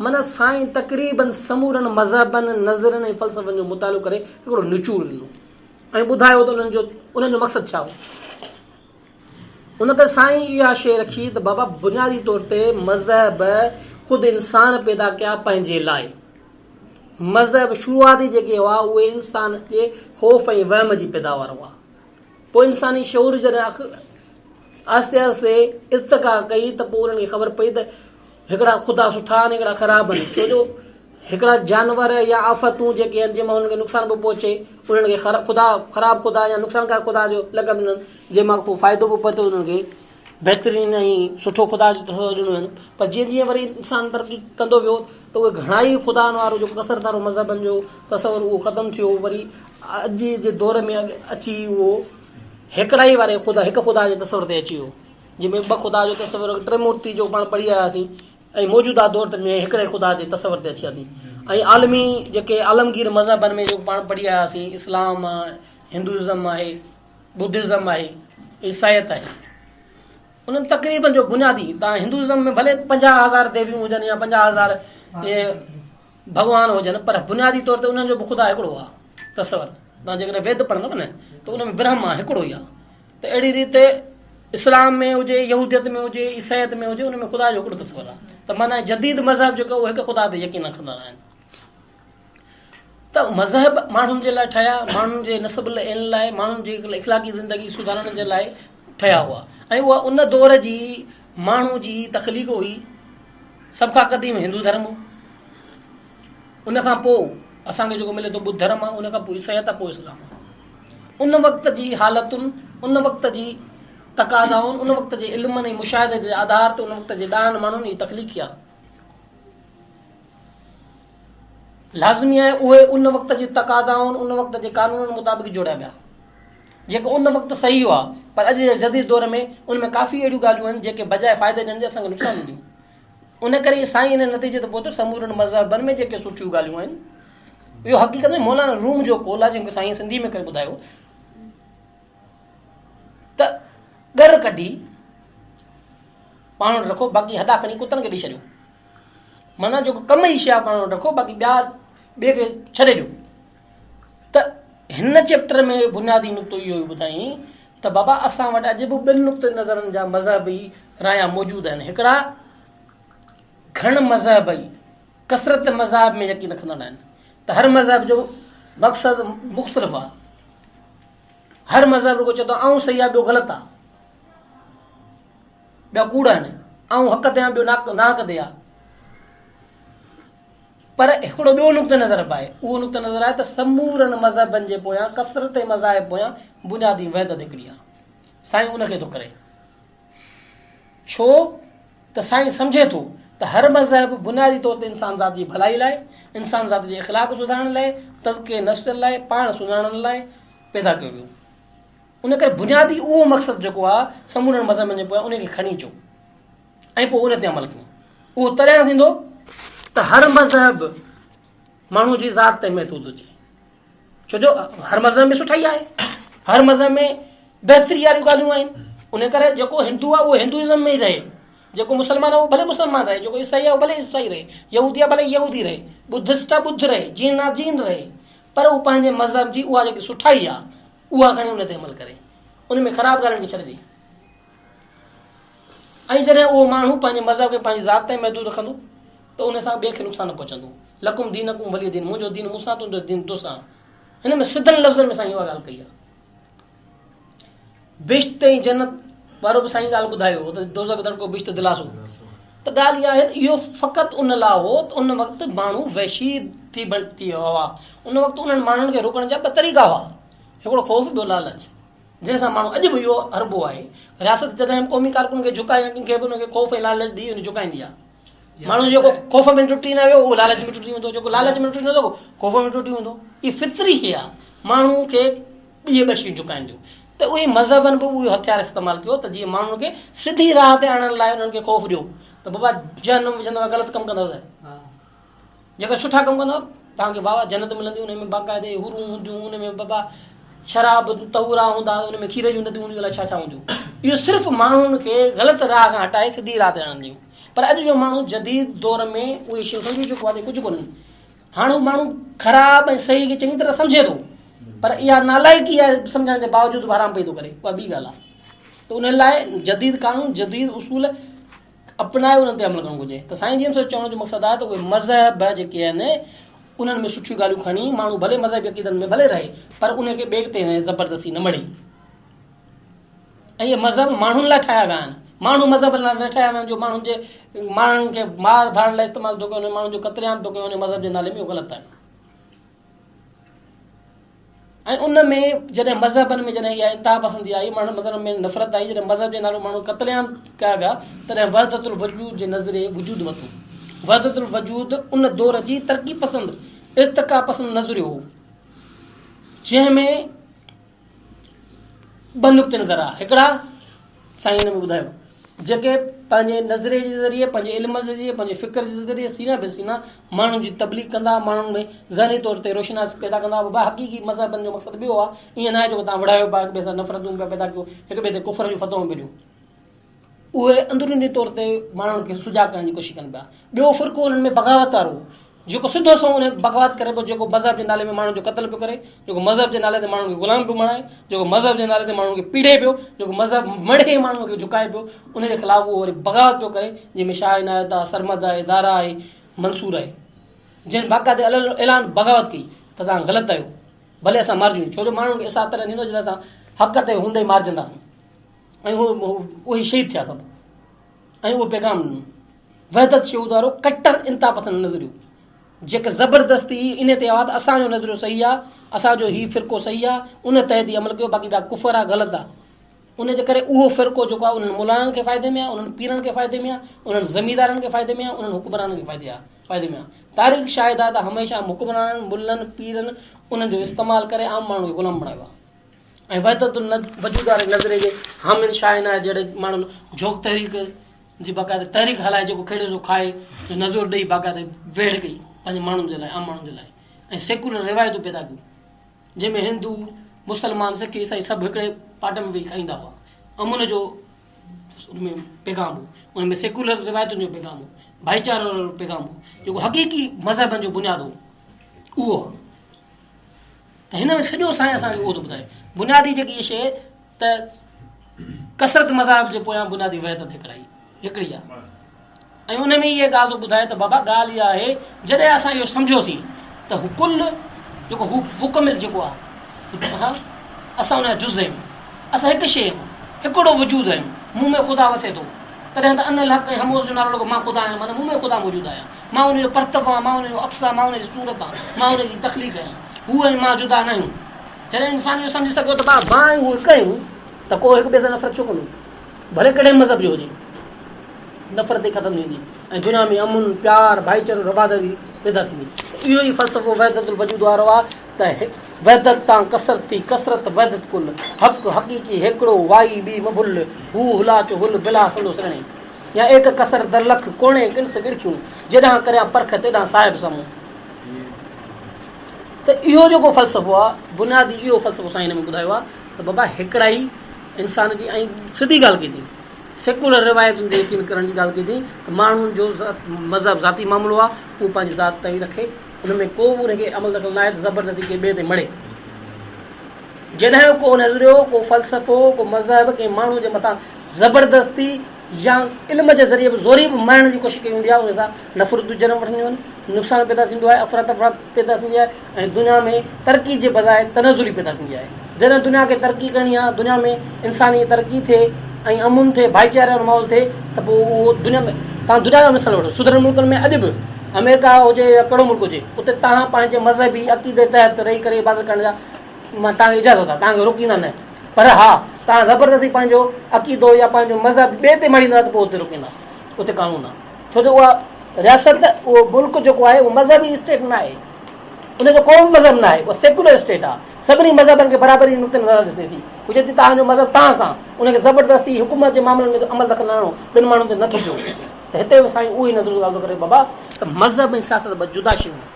माना साईं तक़रीबन समूरनि मज़हबनि नज़रनि ऐं फ़लसफ़नि जो मुतालो करे हिकिड़ो निचोड़ ॾिनो ऐं ॿुधायो त उन्हनि जो मक़सदु छा हो। उन करे साईं इहा शइ रखी त बाबा बुनियादी तौर ते मज़हब ख़ुदि इंसान पैदा कया पंहिंजे लाइ, मज़हब शुरूआती जेके हुआ उहे इंसान जे ख़ौफ़ ऐं वहम जी पैदावार हुआ, पोइ इंसानी शऊर जॾहिं आहिस्ते आहिस्ते इर्तिक़ा कई त पोइ उन्हनि खे ख़बर पई त हिकिड़ा ख़ुदा सुठा आहिनि, हिकिड़ा ख़राबु आहिनि, छो जो हिकिड़ा जानवर या आफ़तूं जेके आहिनि जंहिंमां उन्हनि खे नुक़सानु पियो पहुचे, उन्हनि खे ख़राबु ख़ुदा या नुक़सानकार ख़ुदा जो लक़ब ॾिननि, जंहिंमां पोइ फ़ाइदो पियो पए थो उन्हनि खे बहितरीनु ऐं सुठो ख़ुदा जो तस्वर ॾिनो आहिनि। पर जीअं जीअं वरी इंसानु तरक़ी कंदो वियो त उहे घणा ई ख़ुदानि वारो जेको कसरत वारो मज़हबनि जो तस्वर उहो ख़तमु थियो, वरी अॼु जे दौर में अची उहो हिकिड़ा ई वारे ख़ुदा, हिकु ख़ुदा जे तस्वर ते अची वियो, जंहिंमें 2 ख़ुदा जो तस्वर, त्रिमूर्ति जो पाण पढ़ी आयासीं, ऐं मौजूदा दौर में हिकिड़े ख़ुदा जे तस्वर ते अची वियासीं। ऐं आलमी जेके आलमगीर मज़हबनि में जेको पाण पढ़ी आयासीं, इस्लाम आहे, हिंदुइज़म आहे, बुद्धिज़म आहे, ईसाइत आहे, उन्हनि तक़रीबन जो बुनियादी, तव्हां हिंदुइज़म में भले 50,000 देवियूं हुजनि या 50,000 भॻवान हुजनि, पर बुनियादी तौर ते उन्हनि जो बि ख़ुदा हिकिड़ो आहे तस्वर। तव्हां जेकॾहिं वेद पढ़ंदव न त उन में ब्रह्म आहे, हिकिड़ो ई आहे। त अहिड़ी रीति इस्लाम में हुजे, यहूदियत में हुजे, ईसाइत में हुजे, उन में ख़ुदा जो हिकिड़ो तस्वर आहे। त माना जदीद मज़हब जेको उहो हिकु ख़ुदा ते यकीन रखंदा आहिनि। त मज़हब माण्हुनि जे लाइ ठहिया, माण्हुनि जे नसबुल ऐन लाइ, माण्हुनि जी इख़लाक़ी ज़िंदगी सुधारण जे लाइ ठहिया हुआ, ऐं उहा उन दौर जी माण्हू जी तख़लीक़ हुई। सभ खां क़दीम हिंदू धर्म हो, उन खां पोइ असांखे जेको मिले थो बुद्ध धर्म आहे, उन खां पोइ ईसाइत आहे, पोइ इस्लाम आहे। उन वक़्त जी हालतुनि, उन वक़्त जी तक़ाज़ाउनि, उन वक़्त जे इल्मनि ऐं मुशाहिदे जे आधार ते उन वक़्त जे ॾाहनि माण्हुनि जी तख़लीक़ कया। लाज़मी आहे उहे उन वक़्त जी तक़ाज़ाउनि, उन वक़्त जे क़ानूननि मुताबिक़ जोड़िया विया, जेको उन वक़्तु सही हुआ, पर अॼु जे जदीद दौर में उन में काफ़ी अहिड़ियूं ॻाल्हियूं आहिनि जेके बजाए फ़ाइदे ॾियनि जे असांखे नुक़सानु ॾियूं। उन करे साईं इन नतीजे ते पहुतो समूरनि मज़हबनि में जेके सुठियूं ॻाल्हियूं आहिनि, इहो हक़ीक़त में मौलाना रूम जो कौल आहे, जंहिंखे साईं सिंधी में करे ॿुधायो त ॻर कढी पाण वटि रखो, बाक़ी हॾा खणी कुतनि खे ॾेई छॾियो। माना जेको कम जी शइ आहे पाण वटि रखो, बाक़ी ॿिए खे छॾे ॾियो। त हिन चैप्टर में बुनियादी नुक़्तो इहो ई ॿुधाई त बाबा असां वटि अॼु बि ॿिनि नुक़्ते नज़रनि जा मज़हबी राया मौजूदु आहिनि। हिकिड़ा घण मज़हबी कसरत मज़हब में यकीन रखंदड़ आहिनि त हर मज़हब जो मक़सदु मुख़्तलिफ़ आहे। हर मज़हब रुगो चए थो आऊं सही आहे, ॿियो ग़लति आहे, ॿिया कूड़ आहिनि, आऊं हक़ ते आहियां, ॿियो नाहक ते आहे। पर हिकिड़ो ॿियो नुक़्तो नज़र बि आहे, उहो नुक़्तो नज़र आहे त समूरनि मज़हबनि जे पोयां कसरत मज़ाहिब पोयां बुनियादी वहदत हिकिड़ी आहे। साईं उनखे थो करे, छो त साईं सम्झे थो त हर मज़हब बुनियादी तौर ते इंसान ज़ात जी भलाई लाइ, इंसान ज़ात जे इख़लाक़ सुधारण लाइ, तज़किये नफ़्स लाइ, पाण सुञाणण लाइ पैदा कयो वियो। उन करे बुनियादी उहो मक़सदु जेको आहे समूरनि मज़हबनि जे पोयां उनखे खणी अचो ऐं पोइ उन ते अमल कयूं। उहो तॾहिं थींदो त हर मज़हब माण्हू जी ज़ात ते महदूद हुजे। छो जो हर मज़हब में सुठाई आहे, हर मज़हब में बहितरी वारियूं ॻाल्हियूं आहिनि। उन करे जेको हिंदू आहे उहो हिंदुइज़म में ई रहे, जेको मुस्लमान आहे उहो भले मुस्लमान रहे, जेको ईसाई आहे उहो भले ईसाई रहे, यहूदी आहे भले यहूदी रहे, बुद्धिस्ट आहे बुद्ध रहे, जीन आहे जीन रहे, पर उहो पंहिंजे मज़हब जी उहा जेकी सुठाई आहे उहा खणी उन ते अमल करे, उन में ख़राबु ॻाल्हियुनि खे छॾे ॾे। ऐं जॾहिं उहो माण्हू पंहिंजे मज़हब खे पंहिंजी ज़ात ताईं महदूद रखंदो त उन सां ॿिए खे नुक़सानु न पहुचंदो। लकुम दीनकुम वली दीन, मुंहिंजो दीन मूंसां, तुंहिंजो दीन तोसां। हिन में सिधनि लफ़्ज़नि में साईं उहा ॻाल्हि कई आहे। बिश्त ऐं जन्नत वारो बि साईं ॻाल्हि ॿुधायो त दोज़ख दड़को बिश्त दिलासो। त ॻाल्हि इहा आहे इहो फ़क़ति उन लाइ हो त उन वक़्तु माण्हू वहशी थी वियो हुआ। उन वक़्तु उन्हनि माण्हुनि खे रोकण जा ॿ तरीक़ा हुआ, हिकिड़ो ख़ौफ़, ॿियो लालच, जंहिंसां माण्हू अॼु बि इहो हरबो आहे। रियासत जॾहिं क़ौमी कारकुन खे झुकाए या कंहिंखे बि उनखे ख़ौफ़ ऐं लालच ॾेई उन झुकाईंदी आहे। माण्हू जेको ख़ौफ़ में टुटी न वियो उहो लालच में टुटी वेंदो, जेको लालच में टुटी नथो ख़ौफ़ में टुटी वेंदो। इहा फितरी ई आहे माण्हू खे ॿिए ॿ शयूं झुकाईंदियूं। त उहे मज़हबनि बि उहो हथियार इस्तेमालु कयो त जीअं माण्हुनि खे सिधी राह ते आणण लाइ उन्हनि खे ख़ौफ़ ॾियो त बाबा जनम विझंदव ग़लति कमु कंदव, जेका सुठा कमु कंदव तव्हांखे बाबा जन्नत मिलंदी। उन में बाक़ाइदे हुरूं हूंदियूं, उन में बाबा शराब तहूरा हूंदा, उन में खीर जूं नदियूं हूंदियूं, अलाए छा छा हूंदियूं। इहो सिर्फ़ु माण्हुनि खे ग़लति राह खां हटाए सिधी राह ते आणंदियूं। पर अॼु जो माण्हू जदीद दौर में उहे शयूं सम्झी चुको आहे कुझु कोन्हे। हाणे माण्हू ख़राबु ऐं सही खे चङी तरह सम्झे थो, पर इहा नालाइकी आहे सम्झण जे बावजूदि हराम पई थो करे, उहा ॿी ॻाल्हि आहे। त उन लाइ जदीद कानून जदीद उसूल अपनाए उन्हनि ते अमल करणु घुरिजे। त साईं जिन सां चवण जो मक़सदु आहे त उहे मज़हब जेके आहिनि उन्हनि में सुठियूं ॻाल्हियूं खणी माण्हू भले मज़हबी अक़ीदनि में भले रहे, पर उनखे ॿिए ते ज़बरदस्ती न मड़े। ऐं इहे मज़हब माण्हुनि लाइ ठाहिया विया आहिनि, माण्हू मज़हब लाइ न ठाहिया विया आहिनि। जो माण्हुनि खे मार धाड़ लाइ इस्तेमालु थो कयो, माण्हुनि जो क़तलेआम थो कयो उन मज़हब जे नाले में, उहो ग़लति आहे। ऐं उन में जॾहिं मज़हबनि में जॾहिं इहा इंतिहा पसंदी आई, माण्हू मज़हब में नफ़रत आई, जॾहिं मज़हब जे नालो माण्हू क़तलेआम कया विया, तॾहिं वहदतुल वजूद जे नज़रे वजूद वरितो। वहदतुल वजूद उन दौर जी तरक़ी पसंदि, इर्तिका पसंदि नज़रियो हो, जंहिंमें ॿ नुक़्ते नज़र आहे। हिकिड़ा साईं हिन में ॿुधायो जेके पंहिंजे नज़रे जे ज़रिए, पंहिंजे इल्म जे ज़रिए, पंहिंजे फ़िक्र जे ज़रिए सीना बेसीना माण्हुनि जी तबलीग कंदा, माण्हुनि में ज़हनी तौर ते रोशनास पैदा कंदा। बाबा हक़ीक़ी मज़हबनि जो मक़सदु ॿियो आहे, ईअं न आहे जेको तव्हां वड़ायो पिया हिक ॿिए सां नफ़रतूं पिया पैदा कयो, हिक ॿिए ते कुफ़र जूं फतवाऊं पिया ॾियूं। उहे अंदरूनी तौर ते माण्हुनि खे सुजाॻ करण जी कोशिशि कनि पिया। ॿियो फ़िरक़ो उन्हनि में बग़ावत वारो, जेको सिधो सो उन बग़ावत करे पियो, जेको मज़हब जे नाले में माण्हुनि जो क़त्ल पियो करे, जेको मज़हब जे नाले ते माण्हुनि खे ग़ुलाम पियो बणाए, जेको मज़हब जे नाले ते माण्हुनि खे पीड़े पियो, जेको मज़हब मड़े माण्हुनि खे झुकाए पियो, उनजे ख़िलाफ़ु उहो वरी बग़ावत पियो करे, जंहिंमें शाह इनायत आहे, सरमद आहे, दारा आहे, मंसूर आहे, जिन बाक़ाइदे ऐलान बग़ावत कई त तव्हां ग़लति आहियो, भले असां मारिजूं। छो जो माण्हुनि खे असां तरह ॾींदो जॾहिं असां हक़ ते हूंदे ई मारिजंदासीं, ऐं उहे शहीद थिया सभु। ऐं उहो पैगाम वहदत शहूद वारो कट्टर इंतिहा पसंदि नज़रियो, जेके ज़बरदस्ती इन ते आवाज़ असांजो नज़रियो सही आहे, असांजो हीउ फ़िरक़ो सही आहे, उन तहत ई अमल कयो, बाक़ी ॿिया कुफ़र आहे, ग़लति आहे। उनजे करे उहो फ़िरक़ो जेको आहे उन्हनि मुलाणनि खे फ़ाइदे में आहे, उन्हनि पीरनि खे फ़ाइदे में आहे, उन्हनि ज़मीदारनि खे फ़ाइदे में आहे, उन्हनि हुकुमराननि खे फ़ाइदे में आहे। तारीख़ शाहिद आहे त हमेशह हुकुमराननि, मुल्लनि, पीरनि उन्हनि जो इस्तेमालु करे आम माण्हू खे ग़ुलाम बणायो आहे। ऐं वहदतुल वजूद वारे नज़रे जे हामिल शाहिन आहे, जहिड़े माण्हुनि जोक तहरीक जी बाक़ाइदे तहरीक हलाए, जेको खेड़े जो खाए जो नज़र ॾेई बाक़ाइदे वेड़ कई पंहिंजे माण्हुनि जे लाइ, आम माण्हुनि जे लाइ। ऐं सेकुलर रिवायतूं पैदा कयूं, जंहिंमें हिंदू, मुस्लमान, सिख, ईसाई सभु हिकिड़े पाट में वेही खाईंदा हुआ। अमुन जो उनमें पैगाम हो, उनमें सेकुलर रिवायतुनि जो पैगाम हो, भाईचारे जो पैगाम हो, जेको हक़ीक़ी मज़हबनि जो बुनियादु हो उहो। त हिन में सॼो साईं असांखे उहो थो ॿुधाए, बुनियादी जेकी इहा शइ त कसरत मज़हब जे पोयां बुनियादी वहदत हिकिड़ी आहे। ऐं उन में इहा ॻाल्हि थो ॿुधाए त बाबा ॻाल्हि इहा आहे जॾहिं असां इहो सम्झोसीं त हू कुल जेको हू मुकमिल जेको आहे असां उनजा जुज़ आहियूं, असां हिकु शइ आहियूं, हिकिड़ो वजूद आहियूं, मूं में ख़ुदा वसे थो। तॾहिं त अनिल हक़ ऐं हमोज़ जो नालो लॻो मां ख़ुदा आहियां, माना मूं में ख़ुदा मौजूदु आहियां, मां उनजो परतब आहियां, मां उनजो अक्स आहियां, मां उनजी सूरत आहियां, मां उनजी तख़लीक़ आहियां, हू ऐं मां जुदा न आहियूं। जॾहिं इंसान इहो सम्झी सघियो त मां आहियूं हिकु आहियूं त को हिकु ॿिए सां नफ़रत छो कंदो, भले कहिड़े मज़हब जो हुजे, नफ़रत ई ख़तमु थींदी ऐं दुनिया में अमुन प्यार भाईचारो रवादारी पैदा थींदी। इहो ई फ़लसफ़ो वहदतुल वजूद वारो आहे त वहदत तां कसरत थी, कसरत वहदत कुल, हक़ हक़ीक़ी हिकिड़ो वाई ॿी मबुल, हू हुला चो हुल बिला संदो सणे, या एक कसर दर लख कोणे किणस गिड़खियूं, जेॾां करियां परख तेॾां साहिब साम्हूं। त इहो जेको फ़लसफ़ो आहे बुनियादी इहो फ़लसफ़ो साईं हिन में ॿुधायो आहे त बाबा हिकिड़ा ई इंसान जी। ऐं सिधी ॻाल्हि कई अथई, सेकुलर रिवायतुनि ते यकीन करण जी ॻाल्हि कई अथई त माण्हुनि जो मज़हब ज़ाती मामिलो आहे, उहो पंहिंजी ज़ात ताईं रखे, उन में को बि उनखे अमल दख़ल न आहे त ज़बरदस्ती के ॿिए ते मड़े। जॾहिं को नज़रियो को फ़लसफ़ो को मज़हब कंहिं माण्हू जे मथां ज़बरदस्ती या इल्म जे ज़रिए बि ज़ोरी बि मारण जी कोशिशि कई हूंदी आहे, उन सां नफ़रतूं जनम वठंदियूं आहिनि, नुक़सानु पैदा थींदो आहे, अफ़रा तफ़रा पैदा थींदी आहे ऐं दुनिया में तरक़ी जे बजाए तनज़ुली पैदा थींदी आहे। जॾहिं दुनिया खे तरक़ी करणी आहे, दुनिया में इंसानी तरक़ी थिए ऐं अमुन थिए, भाईचारे जो माहौल थिए, त पोइ उहो दुनिया में तव्हां दुनिया जो मिसाल वठो, सुधर मुल्कनि में अॼु बि अमेरिका हुजे या कहिड़ो मुल्क हुजे, उते तव्हां पंहिंजे मज़हबी अक़ीदे तहत रही करे इबादत करण जा मां तव्हांखे इजाज़त आहे, तव्हांखे रोकींदा न, पर हा तव्हां ज़बरदस्ती पंहिंजो अक़ीदो या पंहिंजो मज़हब ॿिए ते मड़ींदा त पोइ उते रोकींदा, उते कानून आहे। छो जो उहा रियासत उहो मुल्क जेको आहे उहो मज़हबी स्टेट न आहे, उनजो को बि मज़हब न आहे, उहा सेकुलर स्टेट आहे, सभिनी मज़हबनि खे बराबरी नुक़्ते नज़र ॾिसे थी। हुजे थी तव्हांजो मज़हब तव्हां सां उनखे ज़बरदस्ती हुकूमत जे मामलनि में अमल दख़ल न आणो, ॿिनि माण्हुनि ते नथो पियो। त हिते बि साईं उहो ई नज़र ॻाल्हि थो करे बाबा त मज़हब ऐं सियासत ॿ जुदा शयूं आहिनि।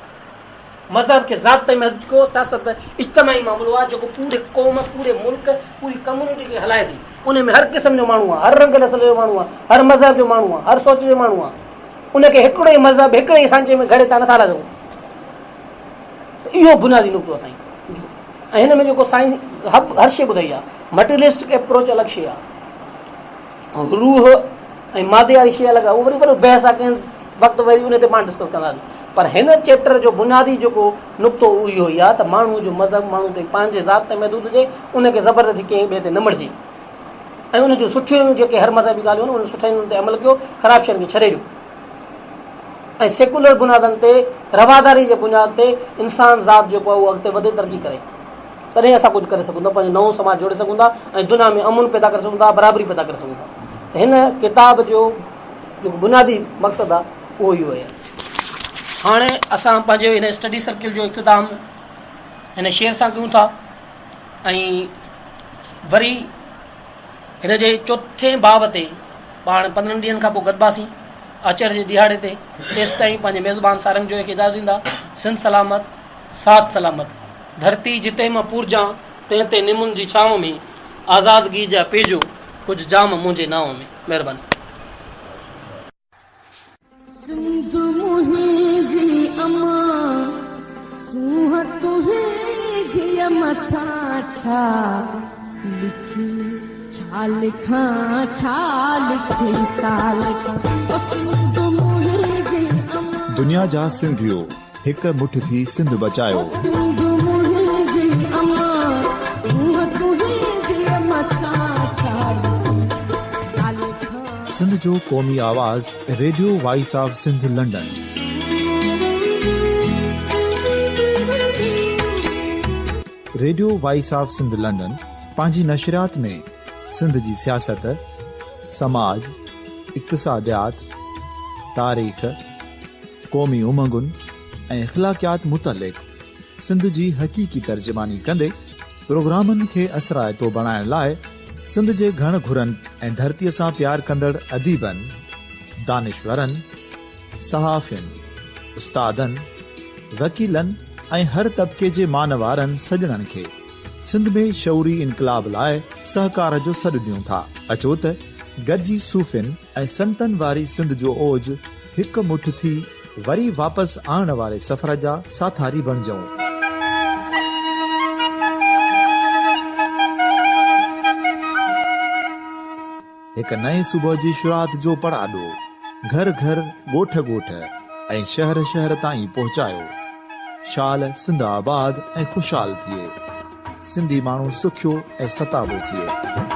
मज़हब खे ज़ात ताईं महदूद कयो, सियासत इज्तमाही मामिलो आहे जेको पूरे क़ौम पूरे मुल्क पूरी कम्यूनिटी खे हलाए थी। उन में हर क़िस्म जो माण्हू आहे, हर रंग नसल जो माण्हू आहे, हर मज़हब जो माण्हू आहे, हर सोच जो माण्हू आहे, उनखे हिकिड़ो ई मज़हब हिकिड़े ई सांचे में घड़े तव्हां नथा लॻो। त इहो बुनियादी नुक़्तो आहे साईं। ऐं हिन में जेको साईं हर शइ ॿुधाई आहे, मटीरियलिस्टिक अप्रोच अलॻि शइ आहे, रूह ऐं मादे वारी शइ अलॻि आहे, उहो वरी वॾो बहस आहे, कंहिं वक़्तु वरी उन ते पाण डिस्कस कंदासीं। पर हिन चैप्टर जो बुनियादी जेको नुक़्तो उहो इहो ई आहे त माण्हू जो मज़हब माण्हू ते पंहिंजे ज़ात ते महदूद हुजे, उनखे ज़बरदस्ती कंहिं ॿिए ते न मटिजे, ऐं उनजूं सुठियूं जेके हर मज़हबी ॻाल्हियूं आहिनि उन सुठनि ते अमल कयो, ख़राब शयुनि खे छॾे ॾियो। ऐं सेकुलर बुनियादनि ते रवादारी जे बुनियाद ते इंसान ज़ात जेको आहे उहो अॻिते वधे तरक़ी करे, तॾहिं असां कुझु करे सघूं था, पंहिंजो नओं समाज जोड़े सघूं था ऐं दुनिया में अमुन पैदा करे सघूं था, बराबरी पैदा करे सघूं था। त हिन किताब जो जेको बुनियादी मक़सदु आहे उहो इहो आहे। हाणे असां पंहिंजे हिन स्टडी सर्किल जो इख़्तिताम हिन शेर सां कयूं था ऐं वरी हिन जे चोथें बाब ते पाण 15 ॾींहंनि खां पोइ गॾिबासीं आचर जे ॾिहाड़े ते। तेसि ताईं पंहिंजे मेज़बान सारंग जो हिकु इजाज़त ॾींदा। सिंध सलामत साथ सलामत, धरती जिते मां पूरजां तंहिं ते निमुनि जी छांव में, आज़ादगी जा पेजो कुझु जाम मुंहिंजे नाव में। महिरबानी। सिंध मुंहिंजी अमा सूह तुंहिंजी मथां छा लिखी, छा लिखां छा लिखी, छा लिखां। सिंध मुंहिंजी अमा, दुनिया जा सिंधियो हिकु मुठ थी सिंध बचायो। सिंध मुंहिंजी अमा सूह तुंहिंजी मथां छा लिखी, छा लिखां। सिंध जो क़ौमी आवाज़ radio voice of Sindh London. Radio voice of Sindh London पंहिंजी नशरियात में सिंध जी सियासत, समाज, इक़्तिसादियात, तारीख़, क़ौमी उमंगुनि ऐं इख़्लाक़ियात मुतलिक़ सिंध जी हक़ीक़ी तर्जुमानी कंदे प्रोग्रामनि खे असराइतो बणाइण लाइ सिंध जे घण घुरनि ऐं धरतीअ सां प्यार कंदड़ अदीबनि, दानिशवरनि, सहाफ़ियुनि, उस्तादनि, वकीलनि ऐं हर तबिके जे मानवारनि सजणनि खे सिंध में शऊरी इनकलाब लाइ सहकार जो सॾु ॾियूं था। अचो त गॾिजी सूफ़ियुनि ऐं संतनि वारी सिंध जो ओज हिकु मुठ थी वरी वापसि आणण वारे सफ़र जा साथारी बणिजऊं। हिकु नए सुबुह जी शुरूआत जो पड़ाॾो घर घर ॻोठ ॻोठ ऐं शहर शहर ताईं पहुचायो। शाल सिंध आबाद ऐं ख़ुशहाल थिए, सिंधी माण्हू सुखियो ऐं सताबो थिए।